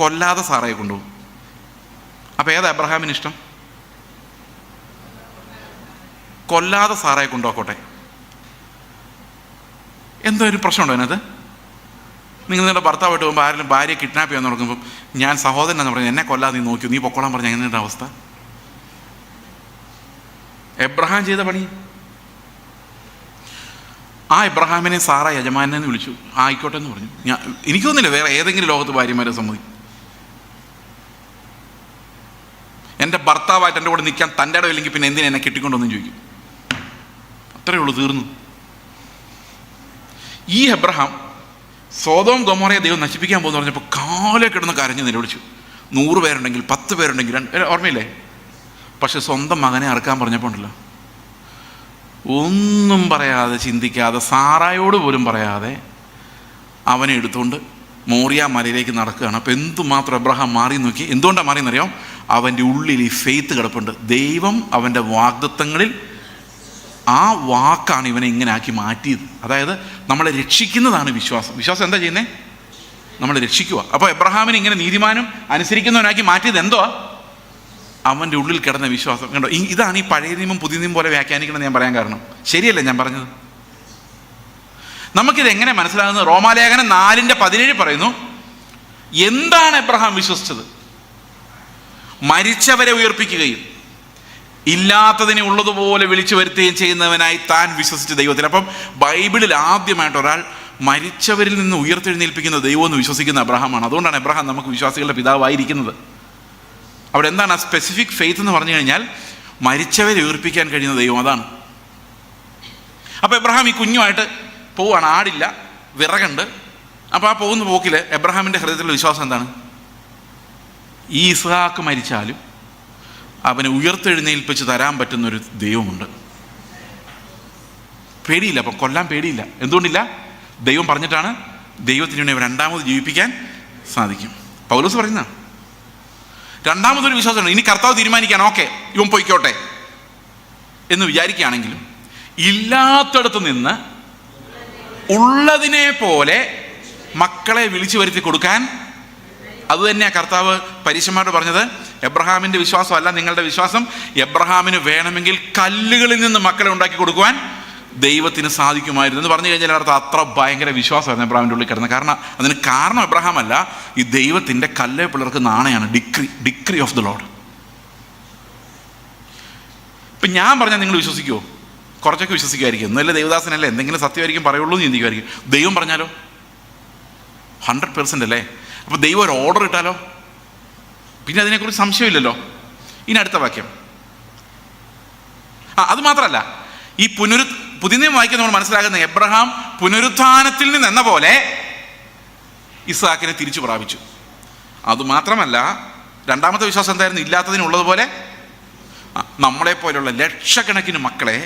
കൊല്ലാതെ സാറയെ കൊണ്ടുപോകും. അപ്പം ഏതാ അബ്രഹാമിന് ഇഷ്ടം? കൊല്ലാതെ സാറയെ കൊണ്ടുപോക്കോട്ടെ. എന്തോ ഒരു പ്രശ്നമുണ്ടോ അതിനകത്ത്? നിങ്ങൾ നിങ്ങളുടെ ഭർത്താവായിട്ട് പോകുമ്പോൾ ആരെങ്കിലും ഭാര്യയെ കിഡ്നാപ്പ് ചെയ്യാൻ നോക്കുമ്പോൾ ഞാൻ സഹോദരൻ എന്ന് പറഞ്ഞു, എന്നെ കൊല്ലാതെ നീ നോക്കിയോ, നീ പൊക്കോളാൻ പറഞ്ഞ എങ്ങനെയുണ്ട് അവസ്ഥ? എബ്രഹാം ചെയ്ത പണി. ആ എബ്രഹാമിനെ സാറ യജമാനെന്ന് വിളിച്ചു. ആയിക്കോട്ടെ എന്ന് പറഞ്ഞു. എനിക്ക് തോന്നുന്നില്ല വേറെ ഏതെങ്കിലും ലോകത്ത് ഭാര്യമാരെ സമ്മതിക്കും. എൻ്റെ ഭർത്താവായിട്ട് എൻ്റെ കൂടെ നിൽക്കാൻ തൻ്റെ ഇടമില്ലെങ്കിൽ പിന്നെ എന്തിനാ എന്നെ കെട്ടിക്കൊണ്ടൊന്നും ചോദിക്കും. അത്രയേ ഉള്ളൂ, തീർന്നു. ഈ എബ്രഹാം സോദോം ഗൊമോറയെ ദൈവം നശിപ്പിക്കാൻ പോകുന്നു പറഞ്ഞപ്പോൾ കാലെ കിടന്ന് കരഞ്ഞ് നിലവിളിച്ചു. 100 പേരുണ്ടെങ്കിൽ 10 പേരുണ്ടെങ്കിൽ ഓർമ്മയില്ലേ? പക്ഷെ സ്വന്തം മകനെ അറുക്കാൻ പറഞ്ഞപ്പോൾ ഉണ്ടല്ലോ, ഒന്നും പറയാതെ ചിന്തിക്കാതെ സാറായോട് പോലും പറയാതെ അവനെ എടുത്തുകൊണ്ട് മോറിയ മലയിലേക്ക് നടക്കുകയാണ്. അപ്പോൾ എന്തുമാത്രം എബ്രഹാം മാറി നോക്കി. എന്തുകൊണ്ടാണ് മാറിയെന്നറിയാം? അവൻ്റെ ഉള്ളിൽ ഈ ഫെയ്ത്ത് കിടപ്പുണ്ട്. ദൈവം അവൻ്റെ വാഗ്ദത്തങ്ങളിൽ ആ വാക്കാണ് ഇവനെ ഇങ്ങനെ ആക്കി മാറ്റിയത്. അതായത് നമ്മളെ രക്ഷിക്കുന്നതാണ് വിശ്വാസം. വിശ്വാസം എന്താ ചെയ്യുന്നത്? നമ്മളെ രക്ഷിക്കുക. അപ്പോൾ എബ്രഹാമിനെ ഇങ്ങനെ നീതിമാനും അനുസരിക്കുന്നവനാക്കി മാറ്റിയത് എന്തോ? അവൻ്റെ ഉള്ളിൽ കിടന്ന വിശ്വാസം. കണ്ടോ, ഇതാണ് ഈ പഴയ നിയമം പുതിയ നിയമം പോലെ വ്യാഖ്യാനിക്കണമെന്ന് ഞാൻ പറയാൻ കാരണം. ശരിയല്ലേ ഞാൻ പറഞ്ഞത്? നമുക്കിത് എങ്ങനെ മനസ്സിലാകുന്നത്? റോമാലേഖനം 4:17 പറയുന്നു, എന്താണ് എബ്രഹാം വിശ്വസിച്ചത്? മരിച്ചവരെ ഉയർപ്പിക്കുകയും ഇല്ലാത്തതിനെ ഉള്ളതുപോലെ വിളിച്ചു വരുത്തുകയും ചെയ്യുന്നവനായി താൻ വിശ്വസിച്ച ദൈവത്തിൽ. അപ്പം ബൈബിളിൽ ആദ്യമായിട്ട് ഒരാൾ മരിച്ചവരിൽ നിന്ന് ഉയർത്തെഴുന്നേൽപ്പിക്കുന്ന ദൈവം എന്ന് വിശ്വസിക്കുന്ന അബ്രഹാമാണ്. അതുകൊണ്ടാണ് എബ്രഹാം നമുക്ക് വിശ്വാസികളുടെ പിതാവായിരിക്കുന്നത്. അവിടെ എന്താണ് ആ സ്പെസിഫിക് ഫെയ്ത്ത് എന്ന് പറഞ്ഞു കഴിഞ്ഞാൽ, മരിച്ചവരെ ഉയർപ്പിക്കാൻ കഴിയുന്ന ദൈവം, അതാണ്. അപ്പോൾ എബ്രഹാം ഈ കുഞ്ഞുമായിട്ട് പോവുകയാണ്, ആടില്ല, വിറകുണ്ട്. അപ്പോൾ ആ പോകുന്ന പോക്കിൽ എബ്രഹാമിൻ്റെ ഹൃദയത്തിലുള്ള വിശ്വാസം എന്താണ്? ഈ ഇസ്ഹാക്ക് മരിച്ചാലും അവനെ ഉയർത്തെഴുന്നേൽപ്പിച്ച് തരാൻ പറ്റുന്നൊരു ദൈവമുണ്ട്. പേടിയില്ല, അപ്പം കൊല്ലാൻ പേടിയില്ല. എന്തുകൊണ്ടില്ല? ദൈവം പറഞ്ഞിട്ടാണ്. ദൈവത്തിന് ഇവൻ രണ്ടാമത് ജീവിപ്പിക്കാൻ സാധിക്കും. പൗലോസ് പറയുന്ന രണ്ടാമതൊരു വിശ്വാസമാണ്. ഇനി കർത്താവ് തീരുമാനിക്കാൻ ഓക്കെ ഇവൻ പൊയ്ക്കോട്ടെ എന്ന് വിചാരിക്കുകയാണെങ്കിലും ഇല്ലാത്തടത്ത് നിന്ന് ഉള്ളതിനെ പോലെ മക്കളെ വിളിച്ചു വരുത്തി കൊടുക്കാൻ, അതുതന്നെയാണ് കർത്താവ് പരീശന്മാരോട് പറഞ്ഞത്. എബ്രഹാമിൻ്റെ വിശ്വാസമല്ല നിങ്ങളുടെ വിശ്വാസം, എബ്രഹാമിന് വേണമെങ്കിൽ കല്ലുകളിൽ നിന്ന് മക്കളെ ഉണ്ടാക്കി കൊടുക്കുവാൻ ദൈവത്തിന് സാധിക്കുമായിരുന്നു എന്ന് പറഞ്ഞു കഴിഞ്ഞാൽ അർത്ഥം അത്ര ഭയങ്കര വിശ്വാസമായിരുന്നു എബ്രഹാമിൻ്റെ ഉള്ളിൽ കിടന്നത്. അതിന് കാരണം എബ്രഹാം അല്ല, ഈ ദൈവത്തിൻ്റെ കല്ലേ പിള്ളേർക്ക് നാണയാണ്. Decree of the Lord. ഇപ്പം ഞാൻ പറഞ്ഞാൽ നിങ്ങൾ വിശ്വസിക്കുമോ? കുറച്ചൊക്കെ വിശ്വസിക്കുമായിരിക്കും. ഒന്നുമല്ല ദൈവദാസനല്ലേ, എന്തെങ്കിലും സത്യമായിരിക്കും പറയുള്ളൂ എന്ന് ചിന്തിക്കുമായിരിക്കും. ദൈവം പറഞ്ഞാലോ 100% അല്ലേ? അപ്പോൾ ദൈവം ഒരു ഓർഡർ ഇട്ടാലോ പിന്നെ അതിനെക്കുറിച്ച് സംശയമില്ലല്ലോ. ഇനി അടുത്ത വാക്യം. അത് മാത്രമല്ല, ഈ പുതിയ നിയമം വായിക്കാൻ നമ്മൾ മനസ്സിലാക്കുന്ന എബ്രഹാം പുനരുത്ഥാനത്തിൽ നിന്നെന്ന പോലെ ഇസ്ഹാക്കിനെ തിരിച്ചു പ്രാപിച്ചു. അതുമാത്രമല്ല, രണ്ടാമത്തെ വിശ്വാസം എന്തായിരുന്നു? ഇല്ലാത്തതിനുള്ളതുപോലെ നമ്മളെപ്പോലെയുള്ള ലക്ഷക്കണക്കിന് മക്കളെ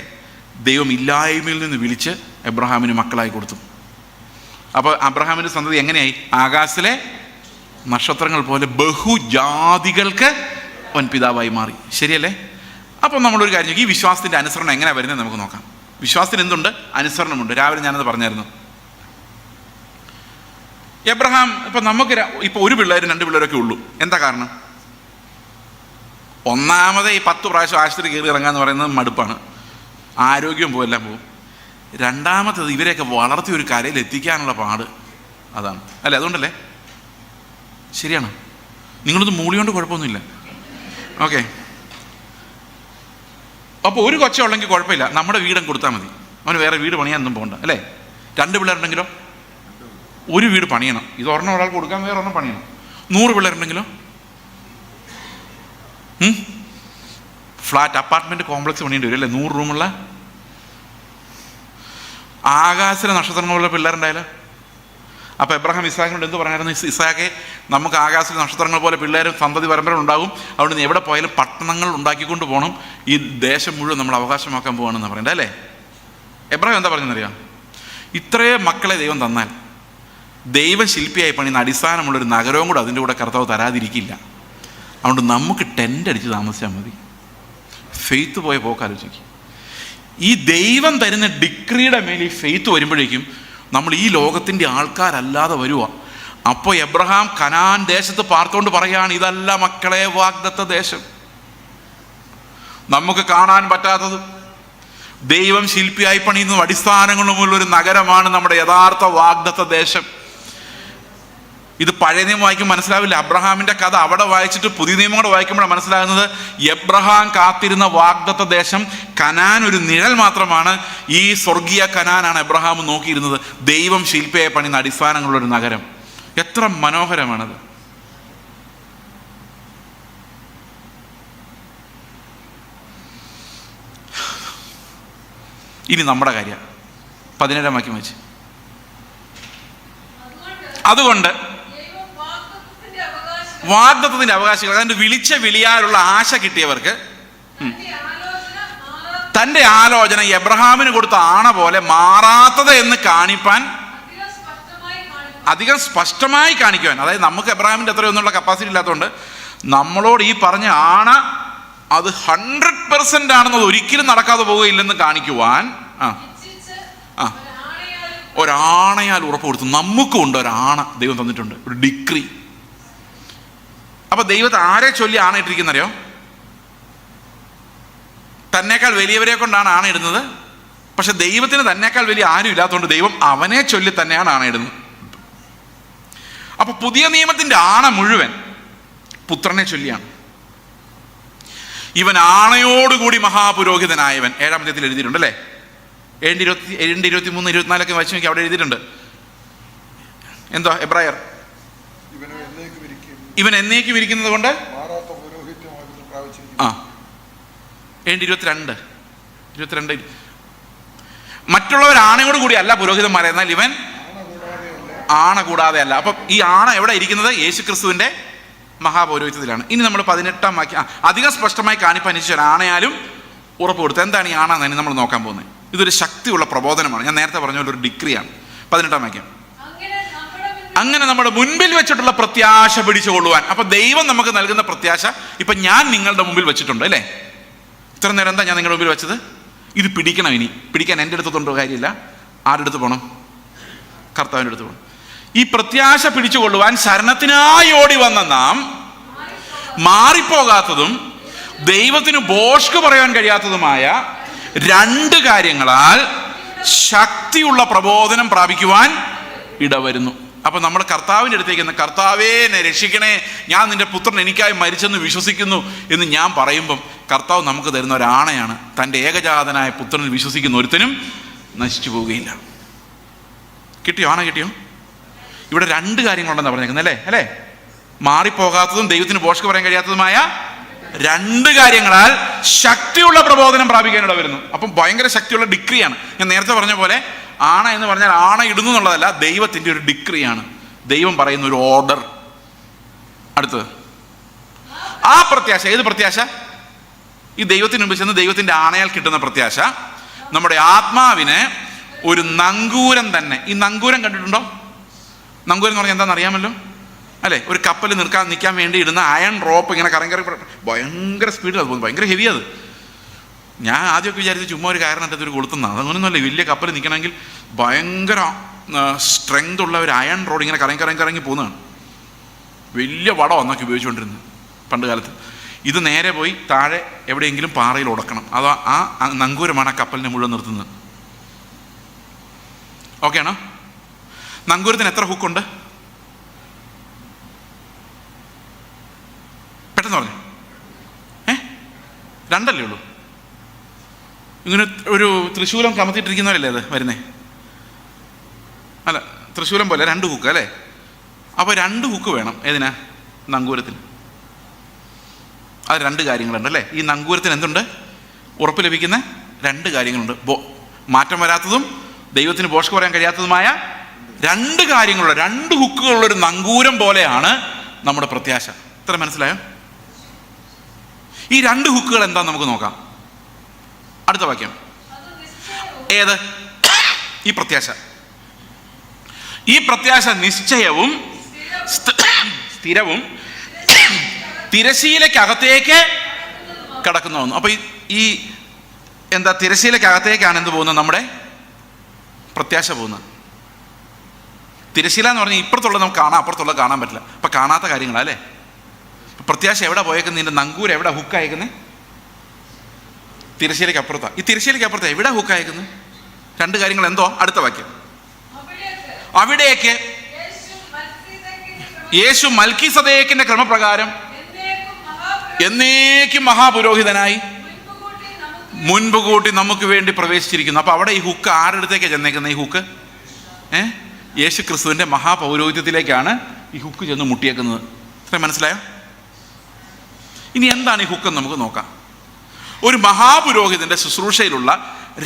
ദൈവം ഇല്ലായ്മയിൽ നിന്ന് വിളിച്ച് എബ്രഹാമിന് മക്കളായി കൊടുത്തു. അപ്പോൾ അബ്രഹാമിൻ്റെ സന്തതി എങ്ങനെയായി? ആകാശത്തിലെ നക്ഷത്രങ്ങൾ പോലെ ബഹുജാതികൾക്ക് അവൻ പിതാവായി മാറി. ശരിയല്ലേ? അപ്പം നമ്മളൊരു കാര്യം, ഈ വിശ്വാസത്തിൻ്റെ അനുസരണം എങ്ങനെ വരുന്നത് നമുക്ക് നോക്കാം. വിശ്വാസത്തിന് എന്തുണ്ട്? അനുസരണമുണ്ട്. രാവിലെ ഞാനത് പറഞ്ഞായിരുന്നു. എബ്രഹാം ഇപ്പം നമുക്ക് ഇപ്പോൾ ഒരു പിള്ളേരും 2 പിള്ളേരൊക്കെ ഉള്ളൂ. എന്താ കാരണം? ഒന്നാമത് ഈ 10 പ്രാവശ്യം ആശുപത്രി കയറി ഇറങ്ങാന്ന് പറയുന്നത് മടുപ്പാണ്, ആരോഗ്യം പോയെല്ലാം പോകും. രണ്ടാമത്തത് ഇവരെയൊക്കെ വളർത്തി ഒരു കരയിൽ എത്തിക്കാനുള്ള പാട്, അതാണ് അല്ലേ? അതുകൊണ്ടല്ലേ? ശരിയാണ്. നിങ്ങളൊന്ന് മൂളിയോണ്ട് കുഴപ്പമൊന്നുമില്ല. ഓക്കെ. അപ്പോൾ ഒരു കൊച്ചുള്ളെങ്കിൽ കുഴപ്പമില്ല, നമ്മുടെ വീടും കൊടുത്താൽ മതി. അവന് വേറെ വീട് പണിയാനൊന്നും പോകണ്ട അല്ലേ? 2 പിള്ളേരുണ്ടെങ്കിലോ ഒരു വീട് പണിയണം. ഇത് ഒരെണ്ണം ഒരാൾക്ക് കൊടുക്കാൻ, വേറെ ഒരെണ്ണം പണിയണം. 100 പിള്ളേരുണ്ടെങ്കിലോ ഫ്ലാറ്റ് അപ്പാർട്ട്മെൻറ്റ് കോംപ്ലക്സ് പണിയേണ്ടി വരും അല്ലേ? 100 റൂമുള്ള ആകാശത്തിലെ നക്ഷത്രങ്ങളുള്ള പിള്ളേരുണ്ടായാലോ? അപ്പോൾ എബ്രഹാം ഇസ്ഹാക്കിനോട് എന്ത് പറയായിരുന്നു? ഇസ്ഹാക്കെ, നമുക്ക് ആകാശത്തിലെ നക്ഷത്രങ്ങൾ പോലെ പിള്ളേരും സന്തതി പരമ്പര ഉണ്ടാകും. അതുകൊണ്ട് നീ എവിടെ പോയാലും പട്ടണങ്ങൾ ഉണ്ടാക്കിക്കൊണ്ട് പോകണം. ഈ ദേശം മുഴുവൻ നമ്മൾ അവകാശമാക്കാൻ പോകണമെന്ന് പറയണ്ടേ അല്ലേ? എബ്രഹാം എന്താ പറഞ്ഞെന്നറിയാം? ഇത്രയും മക്കളെ ദൈവം തന്നാൽ ദൈവ ശില്പിയായി പണിയുന്ന അടിസ്ഥാനമുള്ളൊരു നഗരവും കൂടെ അതിൻ്റെ കൂടെ കർത്താവ് തരാതിരിക്കില്ല. അതുകൊണ്ട് നമുക്ക് ടെൻ്റ് അടിച്ച് താമസിച്ചാൽ മതി. ഫെയ്ത്ത് പോയ പോക്കാലോചിക്കും. ഈ ദൈവം തരുന്ന ഡിക്രിയുടെ മേൽ ഈ ഫെയ്ത്ത് വരുമ്പോഴേക്കും നമ്മൾ ഈ ലോകത്തിൻ്റെ ആൾക്കാരല്ലാതെ വരുക. അപ്പോൾ എബ്രഹാം കനാൻ ദേശത്ത് പാർത്തുകൊണ്ട് പറയുകയാണ്, ഇതല്ല മക്കളെ വാഗ്ദത്ത ദേശം, നമുക്ക് കാണാൻ പറ്റാത്തത് ദൈവം ശില്പിയായി പണിയുന്ന അടിസ്ഥാനങ്ങളുമുള്ളൊരു നഗരമാണ് നമ്മുടെ യഥാർത്ഥ വാഗ്ദത്ത ദേശം. ഇത് പഴയ നിയമം വായിക്കുമ്പോൾ മനസ്സിലാവില്ല. അബ്രഹാമിൻ്റെ കഥ അവിടെ വായിച്ചിട്ട് പുതിയ നിയമം കൂടെ വായിക്കുമ്പോഴാണ് മനസ്സിലാകുന്നത് എബ്രഹാം കാത്തിരുന്ന വാഗ്ദത്ത ദേശം കനാൻ ഒരു നിഴൽ മാത്രമാണ്. ഈ സ്വർഗീയ കനാനാണ് എബ്രഹാം നോക്കിയിരുന്നത്. ദൈവം ശില്പിയായി പണിയുന്ന അടിസ്ഥാനങ്ങളുള്ളൊരു നഗരം. എത്ര മനോഹരമാണത്! ഇനി നമ്മുടെ കാര്യം 17-ാം വാക്യം വെച്ച്, അതുകൊണ്ട് വാഗ്ദത്തത്തിന്റെ അവകാശികൾ, അതായത് വിളിച്ച വിളിയാലുള്ള ആശ കിട്ടിയവർക്ക് തൻ്റെ ആലോചന എബ്രഹാമിന് കൊടുത്ത ആണ പോലെ മാറാത്തത് എന്ന് കാണിപ്പാൻ, അധികം സ്പഷ്ടമായി കാണിക്കുവാൻ. അതായത് നമുക്ക് എബ്രഹാമിൻ്റെ അത്രയൊന്നുള്ള കപ്പാസിറ്റി ഇല്ലാത്തതുകൊണ്ട് നമ്മളോട് ഈ പറഞ്ഞ ആണ അത് 100% ആണെന്നത് ഒരിക്കലും നടക്കാതെ പോവുകയില്ലെന്ന് കാണിക്കുവാൻ ഒരാണയാൽ ഉറപ്പ് കൊടുത്തു. നമുക്കും ഉണ്ട് ഒരാണ ദൈവം തന്നിട്ടുണ്ട്, ഒരു ഡിക്രി. അപ്പൊ ദൈവത്തെ ആരെ ചൊല്ലി ആണയിട്ടിരിക്കുന്നറിയോ? തന്നേക്കാൾ വലിയവരെ കൊണ്ടാണ് ആണയിടുന്നത്. പക്ഷെ ദൈവത്തിന് തന്നേക്കാൾ വലിയ ആരും ഇല്ലാത്തതുകൊണ്ട് ദൈവം അവനെ ചൊല്ലി തന്നെയാണ് ആണയിടുന്നത്. അപ്പൊ പുതിയ നിയമത്തിന്റെ ആണ മുഴുവൻ പുത്രനെ ചൊല്ലിയാണ്. ഇവൻ ആണയോടുകൂടി മഹാപുരോഹിതനായവൻ 7-ാം അധ്യായത്തിൽ എഴുതിയിട്ടുണ്ട് അല്ലേ? 7:23, 24 വായിച്ചു നോക്കി, അവിടെ എഴുതിയിട്ടുണ്ട്. എന്താ എബ്രായർ? ഇവൻ എന്നേക്കും ഇരിക്കുന്നത് കൊണ്ട് 22 മറ്റുള്ളവർ ആണയോട് കൂടി അല്ല പുരോഹിതന്മാരെ, എന്നാൽ ഇവൻ ആണ കൂടാതെ അല്ല. അപ്പം ഈ ആണ എവിടെ ഇരിക്കുന്നത്? യേശു ക്രിസ്തുവിൻ്റെ മഹാപൗരോഹിത്യത്തിലാണ്. ഇനി നമ്മൾ 18-ാം വാക്യം അധികം സ്പഷ്ടമായി കാണിപ്പാൻ ഒരു ആണയാലും ഉറപ്പ് കൊടുത്തു. എന്താണ് ഈ ആണ എന്ന് നമ്മൾ നോക്കാൻ പോകുന്നത്. ഇതൊരു ശക്തിയുള്ള പ്രബോധനമാണ്. ഞാൻ നേരത്തെ പറഞ്ഞ പോലെ ഒരു ഡിഗ്രിയാണ്. 18-ാം വാക്യം, അങ്ങനെ നമ്മുടെ മുൻപിൽ വെച്ചിട്ടുള്ള പ്രത്യാശ പിടിച്ചുകൊള്ളുവാൻ. അപ്പൊ ദൈവം നമുക്ക് നൽകുന്ന പ്രത്യാശ ഇപ്പൊ ഞാൻ നിങ്ങളുടെ മുമ്പിൽ വെച്ചിട്ടുണ്ട് അല്ലേ? ഇത്ര നേരം എന്താ ഞാൻ നിങ്ങളുടെ മുമ്പിൽ വെച്ചത്? ഇത് പിടിക്കണം. ഇനി പിടിക്കാൻ എൻ്റെ അടുത്തുണ്ടോ? കാര്യമില്ല. ആരുടെ അടുത്ത് പോകണം? കർത്താവിൻ്റെ അടുത്ത് പോകണം. ഈ പ്രത്യാശ പിടിച്ചുകൊള്ളുവാൻ ശരണത്തിനായി ഓടി വന്ന നാം മാറിപ്പോകാത്തതും ദൈവത്തിന് ഭോഷ്ക് പറയാൻ കഴിയാത്തതുമായ 2 കാര്യങ്ങളാൽ ശക്തിയുള്ള പ്രബോധനം പ്രാപിക്കുവാൻ ഇടവരുന്നു. അപ്പൊ നമ്മൾ കർത്താവിൻ്റെ അടുത്തേക്ക് കർത്താവേ എന്നെ രക്ഷിക്കണേ, ഞാൻ നിന്റെ പുത്രൻ എനിക്കായി മരിച്ചെന്ന് വിശ്വസിക്കുന്നു എന്ന് ഞാൻ പറയുമ്പം കർത്താവ് നമുക്ക് തരുന്ന ഒരാണയാണ്, തൻ്റെ ഏകജാതനായ പുത്രനിൽ വിശ്വസിക്കുന്ന ഒരുത്തനും നശിച്ചു പോവുകയില്ല. കിട്ടിയോ? ആണ കിട്ടിയോ? ഇവിടെ 2 കാര്യങ്ങളുണ്ടെന്നാണ് പറഞ്ഞേക്കുന്നത് അല്ലേ? മാറിപ്പോകാത്തതും ദൈവത്തിന് ഭോഷ്ക് പറയാൻ കഴിയാത്തതുമായ 2 കാര്യങ്ങളാൽ ശക്തിയുള്ള പ്രബോധനം പ്രാപിക്കാനിട വരുന്നു. അപ്പം ഭയങ്കര ശക്തിയുള്ള ഡിഗ്രിയാണ്. ഞാൻ നേരത്തെ പറഞ്ഞ പോലെ ആണ എന്ന് പറഞ്ഞാൽ ആണ ഇടുന്നു എന്നുള്ളതല്ല, ദൈവത്തിൻ്റെ ഒരു ഡിഗ്രിയാണ്. ദൈവം പറയുന്ന ഒരു ഓർഡർ. അടുത്തത് ആ പ്രത്യാശ. ഏത് പ്രത്യാശ? ഈ ദൈവത്തിന് മുമ്പ് ചെന്ന് ദൈവത്തിൻ്റെ ആണയാൽ കിട്ടുന്ന പ്രത്യാശ നമ്മുടെ ആത്മാവിന് ഒരു നങ്കൂരം തന്നെ. ഈ നങ്കൂരം കണ്ടിട്ടുണ്ടോ? നങ്കൂരം എന്ന് പറഞ്ഞാൽ എന്താണെന്ന് അറിയാമല്ലോ അല്ലേ? ഒരു കപ്പൽ നിൽക്കാൻ വേണ്ടി ഇടുന്ന അയൺ റോപ്പ് ഇങ്ങനെ കറങ്ങി ഭയങ്കര സ്പീഡിൽ അത് പോകുന്നു. ഭയങ്കര ഹെവി അത്. ഞാൻ ആദ്യമൊക്കെ വിചാരിച്ചു ചുമ്മാ ഒരു കാരണത്തെ ഒരു കൊളുത്തുന്നതാണ്. അതങ്ങനെയൊന്നുമല്ല. വലിയ കപ്പൽ നിൽക്കണമെങ്കിൽ ഭയങ്കര സ്ട്രെങ്ത് ഉള്ള ഒരു അയൺ റോഡ് ഇങ്ങനെ കറങ്ങി പോകുന്നതാണ്. വലിയ വടം അന്നൊക്കെ ഉപയോഗിച്ചുകൊണ്ടിരുന്നത് പണ്ട് കാലത്ത്. ഇത് നേരെ പോയി താഴെ എവിടെയെങ്കിലും പാറയിൽ ഉടക്കണം. അത് ആ നങ്കൂരമാണ് ആ കപ്പലിനെ മുഴുവൻ നിർത്തുന്നത്. ഓക്കെ ആണോ? നങ്കൂരത്തിന് എത്ര ഹുക്കുണ്ട്? പെട്ടെന്ന് പറഞ്ഞു. 2 ഉള്ളൂ. ഇങ്ങനെ ഒരു തൃശ്ശൂലം കമത്തിയിട്ടിരിക്കുന്നവരല്ലേ അത് വരുന്നേ? അല്ല, തൃശ്ശൂലം പോലെ 2 ഹുക്ക് അല്ലേ? അപ്പോൾ 2 ഹുക്ക് വേണം. ഏതിനാ? നങ്കൂരത്തിന്. അത് 2 കാര്യങ്ങളുണ്ട് അല്ലേ? ഈ നങ്കൂരത്തിന് എന്തുണ്ട്? ഉറപ്പ് ലഭിക്കുന്ന 2 കാര്യങ്ങളുണ്ട്. മാറ്റം വരാത്തതും ദൈവത്തിന് ഭോഷ്ക് പറയാൻ കഴിയാത്തതുമായ 2 കാര്യങ്ങളുള്ള 2 ഹുക്കുകളുള്ളൊരു നങ്കൂരം പോലെയാണ് നമ്മുടെ പ്രത്യാശ. ഇത്ര മനസ്സിലായോ? ഈ 2 ഹുക്കുകൾ എന്താന്ന് നമുക്ക് നോക്കാം. അടുത്ത വാക്യം. ഏത്? ഈ പ്രത്യാശ. ഈ പ്രത്യാശ നിശ്ചയവും സ്ഥിരവും തിരശീലക്കകത്തേക്ക് കടക്കുന്നു. അപ്പൊ ഈ എന്താ? തിരശീലക്കകത്തേക്കാണ് എന്ത് പോകുന്നത്? നമ്മുടെ പ്രത്യാശ പോകുന്നത്. തിരശീല എന്ന് പറഞ്ഞാൽ ഇപ്പുറത്തുള്ളത് നമുക്ക് കാണാം, അപ്പുറത്തുള്ളത് കാണാൻ പറ്റില്ല. അപ്പൊ കാണാത്ത കാര്യങ്ങളല്ലേ? പ്രത്യാശ എവിടെ പോയേക്കുന്നത്? ഇതിൻ്റെ നങ്കൂരം എവിടെ ഹുക്ക് അയക്കുന്നത്? തിരശ്ശീലയ്ക്ക് അപ്പുറത്താണ്. ഈ തിരശ്ശീലയ്ക്ക് അപ്പുറത്ത് എവിടെ ഹുക്ക് അയക്കുന്നത്? 2 കാര്യങ്ങൾ എന്തോ? അടുത്ത വാക്യം. അവിടേക്ക് യേശു മൽക്കീസദേക്കിന്റെ ക്രമപ്രകാരം എന്നേക്കും മഹാപുരോഹിതനായി മുൻപ് കൂട്ടി നമുക്ക് വേണ്ടി പ്രവേശിച്ചിരിക്കുന്നു. അപ്പൊ അവിടെ ഈ ഹുക്ക് ആരുടെ അടുത്തേക്കാണ് ചെന്നേക്കുന്നത്? ഈ ഹുക്ക് യേശു ക്രിസ്തുവിന്റെ മഹാപൗരോഹിത്യത്തിലേക്കാണ് ഈ ഹുക്ക് ചെന്ന് മുട്ടിയേക്കുന്നത്. ഇത്ര മനസ്സിലായോ? ഇനി എന്താണ് ഈ ഹുക്ക് എന്ന് നമുക്ക് നോക്കാം. ഒരു മഹാപുരോഹിതന്റെ ശുശ്രൂഷയിലുള്ള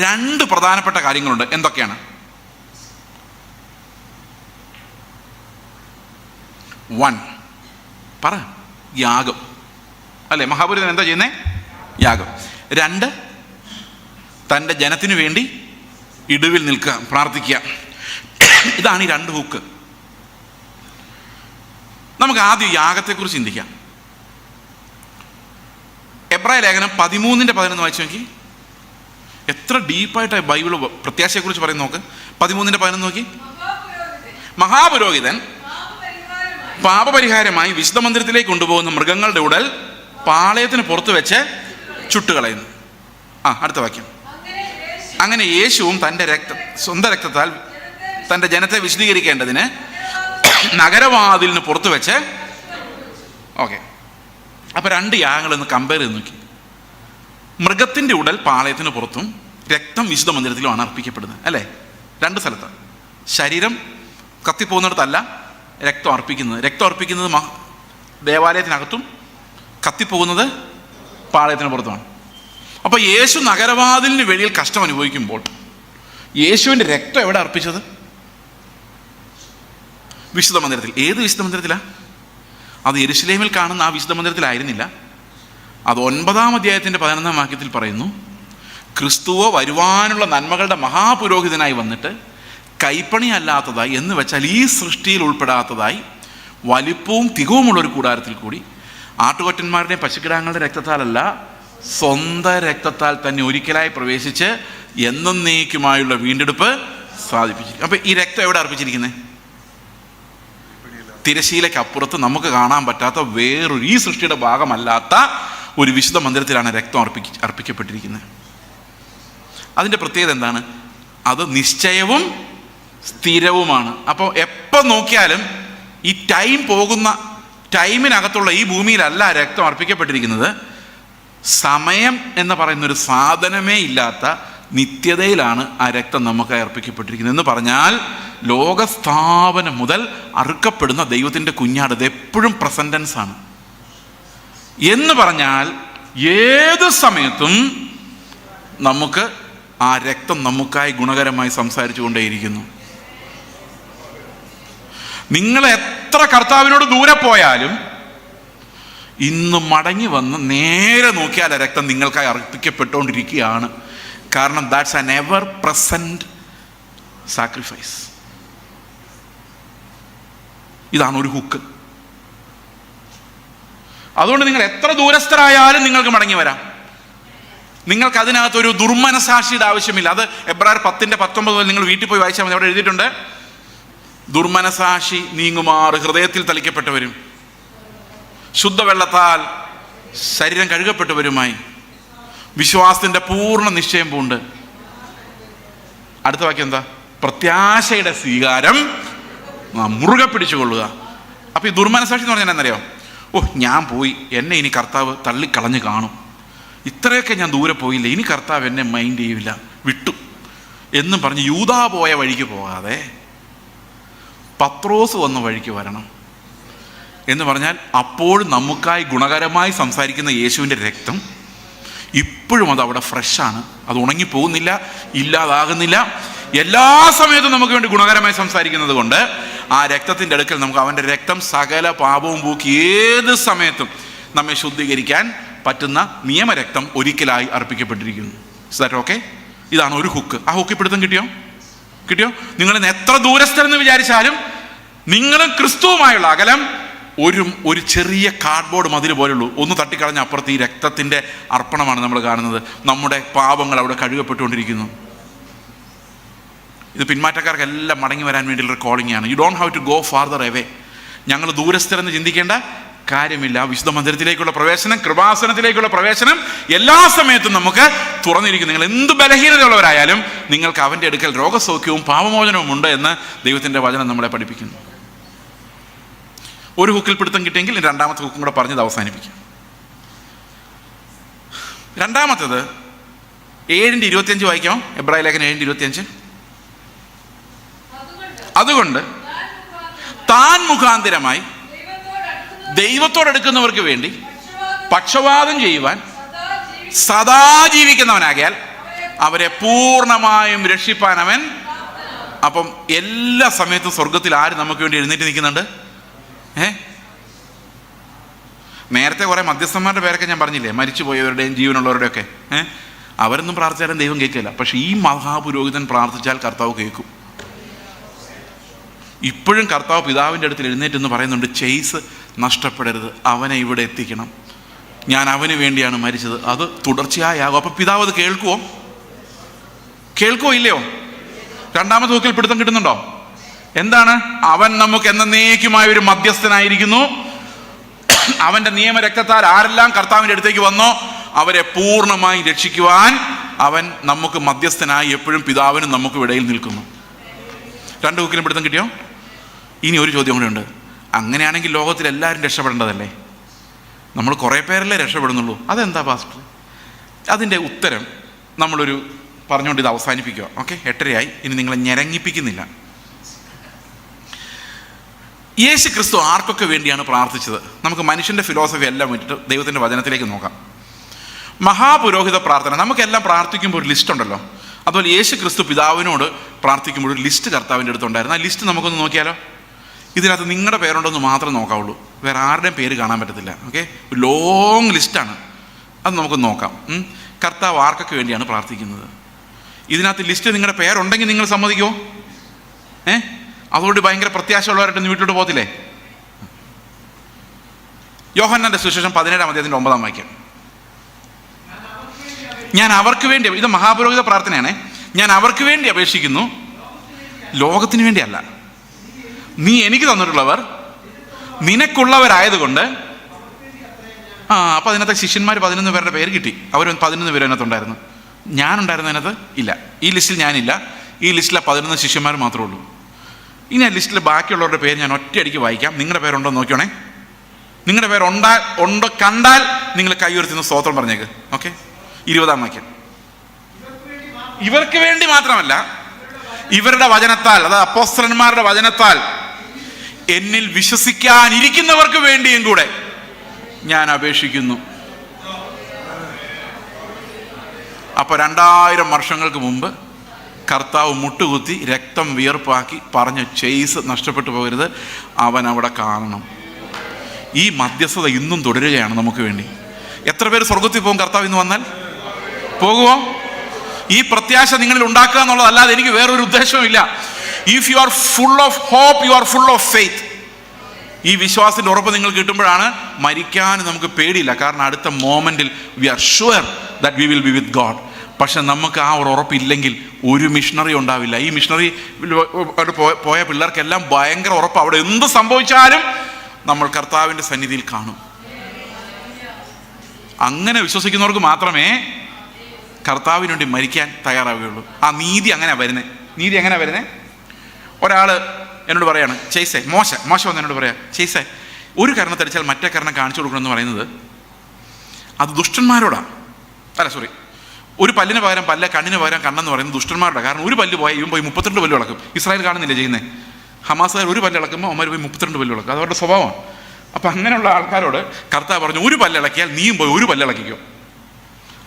2 പ്രധാനപ്പെട്ട കാര്യങ്ങളുണ്ട്. എന്തൊക്കെയാണ്? 1 പറ, യാഗം അല്ലേ? മഹാപുരോഹിതൻ എന്താ ചെയ്യുന്നേ? യാഗം. 2 തൻ്റെ ജനത്തിനു വേണ്ടി ഇടിവിൽ നിൽക്കുക, പ്രാർത്ഥിക്കുക. ഇതാണ് ഈ 2 ഹുക്ക്. നമുക്ക് ആദ്യം യാഗത്തെക്കുറിച്ച് ചിന്തിക്കാം. എബ്രായ ലേഖനം 13:11 വായിച്ചു നോക്കി. എത്ര ഡീപ്പായിട്ടാണ് ബൈബിൾ പ്രത്യാശയെക്കുറിച്ച് പറയുന്നത് നോക്ക്. 13:11 നോക്കി. മഹാപുരോഹിതൻ പാപപരിഹാരമായി വിശുദ്ധ മന്ദിരത്തിലേക്ക് കൊണ്ടുപോകുന്ന മൃഗങ്ങളുടെ ഉടൽ പാളയത്തിന് പുറത്ത് വെച്ച് ചുട്ടുകളയുന്നു. അടുത്ത വാക്യം. അങ്ങനെ യേശുവും തൻ്റെ സ്വന്തം രക്തത്താൽ തൻ്റെ ജനത്തെ വിശദീകരിക്കേണ്ടതിന് നഗരവാതിലിന് പുറത്ത് വെച്ച്. ഓക്കെ, അപ്പോൾ 2 യാഗങ്ങളൊന്ന് കമ്പയർ ചെയ്ത് നോക്കി. മൃഗത്തിൻ്റെ ഉടൽ പാളയത്തിന് പുറത്തും രക്തം വിശുദ്ധ മന്ദിരത്തിലുമാണ് അർപ്പിക്കപ്പെടുന്നത് അല്ലേ? 2 സ്ഥലത്താണ്. ശരീരം കത്തിപ്പോകുന്നിടത്തല്ല രക്തം അർപ്പിക്കുന്നത്. രക്തം അർപ്പിക്കുന്നത് ദേവാലയത്തിനകത്തും കത്തിപ്പോകുന്നത് പാളയത്തിന് പുറത്തുമാണ്. അപ്പോൾ യേശു നഗരവാതിലിന് വെളിയിൽ കഷ്ടം അനുഭവിക്കുമ്പോൾ യേശുവിൻ്റെ രക്തം എവിടെ അർപ്പിച്ചത്? വിശുദ്ധ മന്ദിരത്തിൽ. ഏത് വിശുദ്ധ മന്ദിരത്തിലാണ്? അത് യെരുശലേമിൽ കാണുന്ന ആ വിശുദ്ധ മന്ദിരത്തിലായിരുന്നില്ല. അത് 9-ാം അധ്യായത്തിൻ്റെ 11-ാം വാക്യത്തിൽ പറയുന്നു, ക്രിസ്തുവോ വരുവാനുള്ള നന്മകളുടെ മഹാപുരോഹിതനായി വന്നിട്ട് കൈപ്പണി അല്ലാത്തതായി, എന്ന് വെച്ചാൽ ഈ സൃഷ്ടിയിൽ ഉൾപ്പെടാത്തതായി വലിപ്പവും തികവുമുള്ളൊരു കൂടാരത്തിൽ കൂടി ആട്ടുകൊറ്റന്മാരുടെയും പശുക്കിടാങ്ങളുടെ രക്തത്താലല്ല, സ്വന്തം രക്തത്താൽ തന്നെ ഒരിക്കലായി പ്രവേശിച്ച് എന്നേക്കുമായുള്ള വീണ്ടെടുപ്പ് സാധിപ്പിച്ചിരിക്കും. അപ്പം ഈ രക്തം എവിടെ അർപ്പിച്ചിരിക്കുന്നത്? തിരശീലയ്ക്ക് അപ്പുറത്ത് നമുക്ക് കാണാൻ പറ്റാത്ത വേറൊരു, ഈ സൃഷ്ടിയുടെ ഭാഗമല്ലാത്ത ഒരു വിശുദ്ധ മന്ദിരത്തിലാണ് രക്തം അർപ്പിക്കപ്പെട്ടിരിക്കുന്നത്. അതിൻ്റെ പ്രത്യേകത എന്താണ്? അത് നിശ്ചയവും സ്ഥിരവുമാണ്. അപ്പോൾ എപ്പോൾ നോക്കിയാലും ഈ ടൈം പോകുന്ന ടൈമിനകത്തുള്ള ഈ ഭൂമിയിലല്ല രക്തം അർപ്പിക്കപ്പെട്ടിരിക്കുന്നത്. സമയം എന്ന് പറയുന്നൊരു സാധനമേ ഇല്ലാത്ത നിത്യതയിലാണ് ആ രക്തം നമുക്ക് അർപ്പിക്കപ്പെട്ടിരിക്കുന്നത്. എന്ന് പറഞ്ഞാൽ ലോകസ്ഥാപനം മുതൽ അറുക്കപ്പെടുന്ന ദൈവത്തിൻ്റെ കുഞ്ഞാട്, ഇത് എപ്പോഴും പ്രസൻറ്റൻസ് ആണ്. എന്ന് പറഞ്ഞാൽ ഏത് സമയത്തും നമുക്ക് ആ രക്തം നമുക്കായി ഗുണകരമായി സംസാരിച്ചു കൊണ്ടേയിരിക്കുന്നു. നിങ്ങൾ എത്ര കർത്താവിനോട് ദൂരെ പോയാലും ഇന്ന് മടങ്ങി വന്ന് നേരെ നോക്കിയാൽ ആ രക്തം നിങ്ങൾക്കായി അർപ്പിക്കപ്പെട്ടുകൊണ്ടിരിക്കുകയാണ്. കാരണം that's an ever present sacrifice. ഇതാണ് ഒരു ഹുക്ക്. അതുകൊണ്ട് നിങ്ങൾ എത്ര ദൂരസ്ഥരായാലും നിങ്ങൾക്ക് മടങ്ങി വരാം. നിങ്ങൾക്ക് അതിനകത്തൊരു ദുർമനസാക്ഷിയുടെ ആവശ്യമില്ല. അത് എബ്രായർ 10:19 നിങ്ങൾ വീട്ടിൽ പോയി വായിച്ചാൽ മതി. അവിടെ എഴുതിയിട്ടുണ്ട്, ദുർമനസാക്ഷി നീങ്ങുമാറ് ഹൃദയത്തിൽ തളിക്കപ്പെട്ടവരും ശുദ്ധവെള്ളത്താൽ ശരീരം കഴുകപ്പെട്ടവരുമായി വിശ്വാസത്തിൻ്റെ പൂർണ്ണ നിശ്ചയം പൂണ്ട്. അടുത്ത വാക്യം എന്താ? പ്രത്യാശയുടെ സ്വീകാരം മുറുകെ പിടിച്ചുകൊള്ളുക. അപ്പോൾ ഈ ദുർമനസാക്ഷി എന്ന് പറഞ്ഞാൽ എന്നറിയോ? ഞാൻ പോയി, എന്നെ ഇനി കർത്താവ് തള്ളിക്കളഞ്ഞ് കാണും, ഇത്രയൊക്കെ ഞാൻ ദൂരെ പോയില്ല, ഇനി കർത്താവ് എന്നെ മൈൻഡ് ചെയ്യില്ല, വിട്ടു എന്നും പറഞ്ഞ് യൂദാ പോയ വഴിക്ക് പോകാതെ പത്രോസ് വന്ന വഴിക്ക് വരണം. എന്ന് പറഞ്ഞാൽ അപ്പോൾ നമുക്കായി ഗുണകരമായി സംസാരിക്കുന്ന യേശുവിൻ്റെ രക്തം ഇപ്പോഴും അത് അവിടെ ഫ്രഷാണ്. അത് ഉണങ്ങിപ്പോകുന്നില്ല, ഇല്ലാതാകുന്നില്ല. എല്ലാ സമയത്തും നമുക്ക് വേണ്ടി ഗുണകരമായി സംസാരിക്കുന്നത് കൊണ്ട് ആ രക്തത്തിൻ്റെ അടുക്കൽ നമുക്ക് അവൻ്റെ രക്തം സകല പാപവും പോക്കി ഏത് സമയത്തും നമ്മെ ശുദ്ധീകരിക്കാൻ പറ്റുന്ന നിയമരക്തം ഒരിക്കലായി അർപ്പിക്കപ്പെട്ടിരിക്കുന്നു. സാർ ഓക്കെ, ഇതാണ് ഒരു ഹുക്ക്. ആ ഹുക്ക് പിടുത്തം കിട്ടിയോ? നിങ്ങൾ എത്ര ദൂരസ്ഥരെന്ന് വിചാരിച്ചാലും നിങ്ങളും ക്രിസ്തുവുമായുള്ള അകലം ഒരു ചെറിയ കാർഡ്ബോർഡ് മതിൽ പോലുള്ളൂ. ഒന്ന് തട്ടിക്കളഞ്ഞ അപ്പുറത്ത് ഈ രക്തത്തിൻ്റെ അർപ്പണമാണ് നമ്മൾ കാണുന്നത്. നമ്മുടെ പാപങ്ങൾ അവിടെ കഴുകപ്പെട്ടുകൊണ്ടിരിക്കുന്നു. ഇത് പിന്മാറ്റക്കാർക്കെല്ലാം മടങ്ങി വരാൻ വേണ്ടിയുള്ള കോളിംഗ് ആണ്. You don't have to go farther away. ഞങ്ങൾ ദൂരസ്ഥരെന്ന് ചിന്തിക്കേണ്ട കാര്യമില്ല. വിശുദ്ധ മന്ദിരത്തിലേക്കുള്ള പ്രവേശനം, കൃപാസനത്തിലേക്കുള്ള പ്രവേശനം എല്ലാ സമയത്തും നമുക്ക് തുറന്നിരിക്കും. നിങ്ങൾ എന്ത് ബലഹീനതയുള്ളവരായാലും നിങ്ങൾക്ക് അവൻ്റെ അടുക്കൽ രോഗസൗഖ്യവും പാപമോചനവും ഉണ്ട് എന്ന് ദൈവത്തിൻ്റെ വചനം നമ്മളെ പഠിപ്പിക്കുന്നു. ഒരു ഹുക്കിൽ പിടുത്തം കിട്ടിയെങ്കിൽ രണ്ടാമത്തെ ഹുക്കും കൂടെ പറഞ്ഞത് അവസാനിപ്പിക്കാം. രണ്ടാമത്തേത് 7:25 വായിക്കാം. എബ്രായ ലേഖനം 7:25. അതുകൊണ്ട് താൻ മുഖാന്തരമായി ദൈവത്തോടെടുക്കുന്നവർക്ക് വേണ്ടി പക്ഷപാതം ചെയ്യുവാൻ സദാ ജീവിക്കുന്നവനാകിയാൽ അവരെ പൂർണ്ണമായും രക്ഷിപ്പാൻ അവൻ. അപ്പം എല്ലാ സമയത്തും സ്വർഗത്തിൽ ആര് നമുക്ക് വേണ്ടി എഴുന്നേറ്റ് നിൽക്കുന്നുണ്ട്? നേരത്തെ കുറെ മധ്യസ്ഥന്മാരുടെ പേരൊക്കെ ഞാൻ പറഞ്ഞില്ലേ, മരിച്ചുപോയവരുടെയും ജീവനുള്ളവരുടെയൊക്കെ. അവരൊന്നും പ്രാർത്ഥിച്ചാലും ദൈവം കേൾക്കില്ല. പക്ഷെ ഈ മഹാപുരോഹിതൻ പ്രാർത്ഥിച്ചാൽ കർത്താവ് കേൾക്കും. ഇപ്പോഴും കർത്താവ് പിതാവിൻ്റെ അടുത്ത് എഴുന്നേറ്റെന്ന് പറയുന്നുണ്ട്, ചെയ്സ് നഷ്ടപ്പെടരുത്, അവനെ ഇവിടെ എത്തിക്കണം, ഞാൻ അവന് വേണ്ടിയാണ് മരിച്ചത്. അത് തുടർച്ചയാകും. അപ്പം പിതാവ് അത് കേൾക്കുവോ ഇല്ലയോ? രണ്ടാമത്തെ ഹുക്കിൽ പിടുത്തം കിട്ടുന്നുണ്ടോ? എന്താണ്? അവൻ നമുക്ക് എന്നേക്കുമായ ഒരു മധ്യസ്ഥനായിരിക്കുന്നു. അവൻ്റെ നിയമരക്തത്താൽ ആരെല്ലാം കർത്താവിൻ്റെ അടുത്തേക്ക് വന്നോ അവരെ പൂർണ്ണമായി രക്ഷിക്കുവാൻ അവൻ നമുക്ക് മധ്യസ്ഥനായി എപ്പോഴും പിതാവിനും നമുക്ക് ഇടയിൽ നിൽക്കുന്നു. രണ്ട് ഹുക്കിലും പിടുത്തം കിട്ടിയോ? ഇനി ഒരു ചോദ്യം കൂടെ ഉണ്ട്. അങ്ങനെയാണെങ്കിൽ ലോകത്തിൽ എല്ലാവരും രക്ഷപ്പെടേണ്ടതല്ലേ? നമ്മൾ കുറേ പേരല്ലേ രക്ഷപ്പെടുന്നുള്ളൂ. അതെന്താ പാസ്റ്റർ? അതിൻ്റെ ഉത്തരം നമ്മളൊരു പറഞ്ഞുകൊണ്ട് ഇത് അവസാനിപ്പിക്കുക. ഓക്കെ, 8:30 ഇനി നിങ്ങളെ ഞരങ്ങിപ്പിക്കുന്നില്ല. യേശു ക്രിസ്തു ആർക്കൊക്കെ വേണ്ടിയാണ് പ്രാർത്ഥിച്ചത്? നമുക്ക് മനുഷ്യൻ്റെ ഫിലോസഫി എല്ലാം വിട്ടിട്ട് ദൈവത്തിൻ്റെ വചനത്തിലേക്ക് നോക്കാം. മഹാപുരോഹിത പ്രാർത്ഥന. നമുക്കെല്ലാം പ്രാർത്ഥിക്കുമ്പോൾ ഒരു ലിസ്റ്റ് ഉണ്ടല്ലോ. അതുപോലെ യേശു ക്രിസ്തു പിതാവിനോട് പ്രാർത്ഥിക്കുമ്പോൾ ഒരു ലിസ്റ്റ് കർത്താവിൻ്റെ അടുത്തുണ്ടായിരുന്നു. ആ ലിസ്റ്റ് നമുക്കൊന്ന് നോക്കിയാലോ? ഇതിനകത്ത് നിങ്ങളുടെ പേരുണ്ടോന്ന് മാത്രം നോക്കാവുള്ളൂ, വേറെ ആരുടെയും പേര് കാണാൻ പറ്റത്തില്ല. ഓക്കെ, ഒരു ലോങ് ലിസ്റ്റാണ്. അത് നമുക്ക് നോക്കാം. കർത്താവ് ആർക്കൊക്കെ വേണ്ടിയാണ് പ്രാർത്ഥിക്കുന്നത്? ഇതിനകത്ത് ലിസ്റ്റ് നിങ്ങളുടെ പേരുണ്ടെങ്കിൽ നിങ്ങൾ സമ്മതിക്കുമോ? അതുകൊണ്ട് ഭയങ്കര പ്രത്യാശയുള്ളവരായിട്ട് വീട്ടിലോട്ട് പോകത്തില്ലേ? യോഹന്നാന്റെ സുവിശേഷം 17-ാം അധ്യായത്തിന്റെ 9-ാം വാക്യം. ഞാൻ അവർക്ക് വേണ്ടി, ഇത് മഹാപുരോഹിത പ്രാർത്ഥനയാണ്, ഞാൻ അവർക്ക് വേണ്ടി അപേക്ഷിക്കുന്നു, ലോകത്തിന് വേണ്ടിയല്ല. നീ എനിക്ക് തന്നിട്ടുള്ളവർ നിനക്കുള്ളവരായതുകൊണ്ട്. അപ്പം അതിനകത്ത് ശിഷ്യന്മാർ 11 പേരുടെ പേര് കിട്ടി. അവർ 11 പേര് അതിനകത്തുണ്ടായിരുന്നു. ഞാനുണ്ടായിരുന്നു അതിനകത്ത്? ഇല്ല. ഈ ലിസ്റ്റിൽ ഞാനില്ല. ഈ ലിസ്റ്റിലെ 11 ശിഷ്യന്മാർ മാത്രമേ ഉള്ളൂ. ഇനി ആ ലിസ്റ്റിൽ ബാക്കിയുള്ളവരുടെ പേര് ഞാൻ ഒറ്റയടിക്ക് വായിക്കാം. നിങ്ങളുടെ പേരുണ്ടോ എന്ന് നോക്കിയോണേ. നിങ്ങളുടെ പേരുണ്ടോ കണ്ടാൽ നിങ്ങൾ കൈ ഉയർത്തുന്ന സ്തോത്രം പറഞ്ഞേക്ക്. ഓക്കെ, 20-ാം വാക്യം. ഇവർക്ക് വേണ്ടി മാത്രമല്ല, ഇവരുടെ വചനത്താൽ, അതായത് അപ്പോസ്തലന്മാരുടെ വചനത്താൽ എന്നിൽ വിശ്വസിക്കാനിരിക്കുന്നവർക്ക് വേണ്ടിയും കൂടെ ഞാൻ അപേക്ഷിക്കുന്നു. അപ്പോൾ 2000 വർഷങ്ങൾക്ക് മുമ്പ് കർത്താവ് മുട്ടുകുത്തി രക്തം വിയർപ്പാക്കി പറഞ്ഞ ചേസ് നഷ്ടപ്പെട്ടു പോകരുത്, അവൻ അവിടെ കാണണം. ഈ മധ്യസ്ഥത ഇന്നും തുടരുകയാണ് നമുക്ക് വേണ്ടി. എത്ര പേര് സ്വർഗത്തിൽ പോകും കർത്താവ് ഇന്ന് വന്നാൽ? പോകുമോ? ഈ പ്രത്യാശ നിങ്ങളിൽ ഉണ്ടാക്കുക എന്നുള്ളതല്ലാതെ എനിക്ക് വേറൊരു ഉദ്ദേശവും ഇല്ല. If you are full of hope, you are full of faith. ഈ വിശ്വാസത്തിൻ്റെ ഉറപ്പ് നിങ്ങൾ കിട്ടുമ്പോഴാണ് മരിക്കാൻ നമുക്ക് പേടിയില്ല. കാരണം അടുത്ത മോമെന്റിൽ we are sure that we will be with God. പക്ഷെ നമുക്ക് ആ ഒരു ഉറപ്പില്ലെങ്കിൽ ഒരു മിഷണറി ഉണ്ടാവില്ല. ഈ മിഷണറി പോയ പിള്ളേർക്കെല്ലാം ഭയങ്കര ഉറപ്പ്, അവിടെ എന്ത് സംഭവിച്ചാലും നമ്മൾ കർത്താവിൻ്റെ സന്നിധിയിൽ കാണും. അങ്ങനെ വിശ്വസിക്കുന്നവർക്ക് മാത്രമേ കർത്താവിന് വേണ്ടി മരിക്കാൻ തയ്യാറാവുകയുള്ളൂ. ആ നീതി അങ്ങനെ വരുന്നത്. നീതി എങ്ങനെ വരുന്നത്? ഒരാൾ എന്നോട് പറയാണ്, ചേസേ, മോശ വന്ന് എന്നോട് പറയാം, ചേസേ, ഒരു കരണത്തടിച്ചാൽ മറ്റേ കരണം കാണിച്ചു കൊടുക്കണമെന്ന് പറയുന്നത് അത് ദുഷ്ടന്മാരോടാണ്. ഒരു പല്ലിന് പകരം പല്ല, കണ്ണിന് പകരം കണ്ണെന്ന് പറയുന്നത് ദുഷ്ടന്മാരുടെ. കാരണം ഒരു പല്ല് പോയി ഇവൻ പോയി 32 പല്ല് ഇളക്കും. ഇസ്രായേൽ കാണുന്നില്ല ചെയ്യുന്നത്. ഹമാസുകാർ ഒരു പല്ല് ഇളക്കുമ്പോൾ അവന്മാർ പോയി 32 പല്ല് ഇളക്കും. അതവരുടെ സ്വഭാവമാണ്. അപ്പം അങ്ങനെയുള്ള ആൾക്കാരോട് കർത്താവ് പറഞ്ഞു, ഒരു പല്ല് ഇളക്കിയാൽ നീയും പോയി ഒരു പല്ല് ഇളക്കിക്കോ.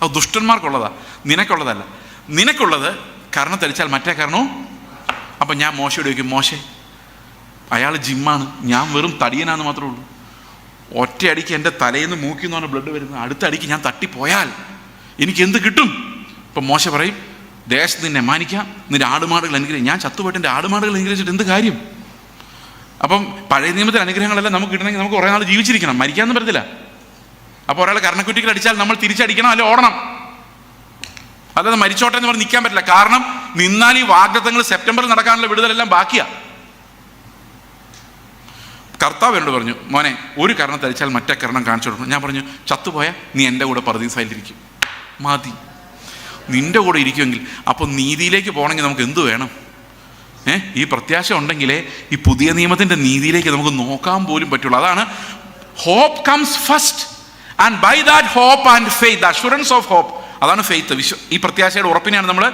അത് ദുഷ്ടന്മാർക്കുള്ളതാ, നിനക്കുള്ളതല്ല. നിനക്കുള്ളത് കരണത്തടിച്ചാൽ മറ്റേ കരണവും. അപ്പം ഞാൻ മോശയോട് ചോദിക്കും, മോശേ, അയാൾ ജിമ്മാണ്, ഞാൻ വെറും തടിയനാന്ന് മാത്രമേ ഉള്ളൂ. ഒറ്റയടിക്ക് എൻ്റെ തലയിൽ നിന്ന് മൂക്കിൽ നിന്നാണ് ബ്ലഡ് വരുന്നത്. അടുത്ത അടിക്ക് ഞാൻ തട്ടിപ്പോയാൽ എനിക്ക് എന്ത് കിട്ടും? ഇപ്പം മോശ പറയും, ദേശത്ത് നിന്നെ മാനിക്കാം, നിന്റെ ആടുമാടുകൾ അനുഗ്രഹിക്കും. ഞാൻ ചത്തുപോയിട്ട് എൻ്റെ ആടുമാടുകൾ അനുഗ്രഹിച്ചിട്ട് എന്ത് കാര്യം? അപ്പം പഴയ നിയമത്തിലെ അനുഗ്രഹങ്ങളെല്ലാം നമുക്ക് കിട്ടണമെങ്കിൽ നമുക്ക് കുറേ നാൾ ജീവിച്ചിരിക്കണം, മരിക്കാമെന്ന് പറ്റത്തില്ല. അപ്പോൾ ഒരാൾ കർണക്കുറ്റികൾ അടിച്ചാൽ നമ്മൾ തിരിച്ചടിക്കണം, അല്ലെ ഓടണം. അല്ലാതെ മരിച്ചോട്ടെ എന്ന് പറഞ്ഞ് നിൽക്കാൻ പറ്റില്ല. കാരണം നിന്നാൽ ഈ വാഗ്ദത്തങ്ങൾ സെപ്റ്റംബറിൽ നടക്കാനുള്ള വിടുതലെല്ലാം ബാക്കിയാണ്. കർത്താവ് എന്നോട് പറഞ്ഞു, മോനെ, ഒരു കരണം തരിച്ചാൽ മറ്റേ കരണം കാണിച്ചു കൊടുക്കണം. ഞാൻ പറഞ്ഞു, ചത്തുപോയാൽ നീ എൻ്റെ കൂടെ പറുദീസായിലിരിക്കും. മതി, നിൻ്റെ കൂടെ ഇരിക്കുമെങ്കിൽ. അപ്പോൾ നീതിയിലേക്ക് പോകണമെങ്കിൽ നമുക്ക് എന്ത് വേണം? ഈ പ്രത്യാശ ഉണ്ടെങ്കിലേ ഈ പുതിയ നിയമത്തിൻ്റെ നീതിയിലേക്ക് നമുക്ക് നോക്കാൻ പോലും പറ്റുള്ളൂ. അതാണ് hope comes first, and by that hope and faith, the assurance of hope, അതാണ് ഫെയ്ത്ത്. ഈ പ്രത്യാശയുടെ ഉറപ്പിനെയാണ് നമ്മൾ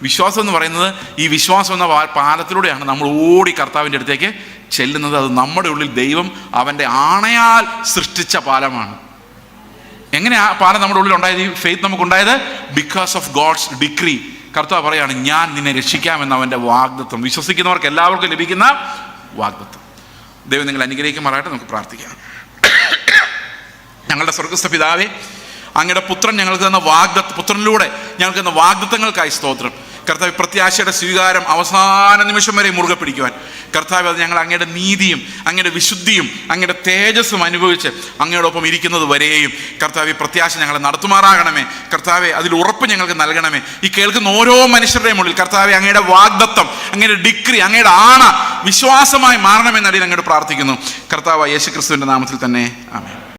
വിശ്വാസം എന്ന് പറയുന്നത്. ഈ വിശ്വാസം എന്ന പാലത്തിലൂടെയാണ് നമ്മൾ ഓടി കർത്താവിൻ്റെ അടുത്തേക്ക് ചെല്ലുന്നത്. അത് നമ്മുടെ ഉള്ളിൽ ദൈവം അവൻ്റെ ആണയാൽ സൃഷ്ടിച്ച പാലമാണ്. എങ്ങനെ ആ പാലം നമ്മുടെ ഉള്ളിൽ ഉണ്ടായത്? ഈ ഫെയ്ത്ത് നമുക്കുണ്ടായത് ബിക്കോസ് ഓഫ് ഗോഡ്സ് ഡിക്രി. കർത്താവ് പറയാണ്, ഞാൻ നിന്നെ രക്ഷിക്കാമെന്ന് അവൻ്റെ വാഗ്ദത്തം, വിശ്വസിക്കുന്നവർക്ക് എല്ലാവർക്കും ലഭിക്കുന്ന വാഗ്ദത്തം. ദൈവം നിങ്ങൾ അനുഗ്രഹിക്കുമാറായിട്ട് നമുക്ക് പ്രാർത്ഥിക്കാം. ഞങ്ങളുടെ സ്വർഗ്ഗസ്ഥ പിതാവേ, അങ്ങയുടെ പുത്രൻ ഞങ്ങൾക്ക് തന്ന പുത്രനിലൂടെ ഞങ്ങൾക്ക് തന്ന വാഗ്ദത്തങ്ങൾക്കായി സ്തോത്രം. കർത്താവ്, പ്രത്യാശയുടെ സ്വീകാരം അവസാന നിമിഷം വരെ മുറുകെ പിടിക്കുവാൻ കർത്താവ്, അത് ഞങ്ങൾ അങ്ങയുടെ നീതിയും അങ്ങയുടെ വിശുദ്ധിയും അങ്ങയുടെ തേജസ്സും അനുഭവിച്ച് അങ്ങയോടൊപ്പം ഇരിക്കുന്നത് വരെയും കർത്താവ്, പ്രത്യാശ ഞങ്ങളെ നടത്തുമാറാകണമേ. കർത്താവെ, അതിൽ ഉറപ്പ് ഞങ്ങൾക്ക് നൽകണമേ. ഈ കേൾക്കുന്ന ഓരോ മനുഷ്യരുടെയും ഉള്ളിൽ കർത്താവെ, അങ്ങയുടെ വാഗ്ദത്തം, അങ്ങയുടെ ഡിഗ്രി, അങ്ങയുടെ ആണ വിശ്വാസമായി മാറണമെന്നടിയിൽ അങ്ങോട്ട് പ്രാർത്ഥിക്കുന്നു. കർത്താവ് യേശുക്രിസ്തുവിൻ്റെ നാമത്തിൽ തന്നെ, ആമേൻ.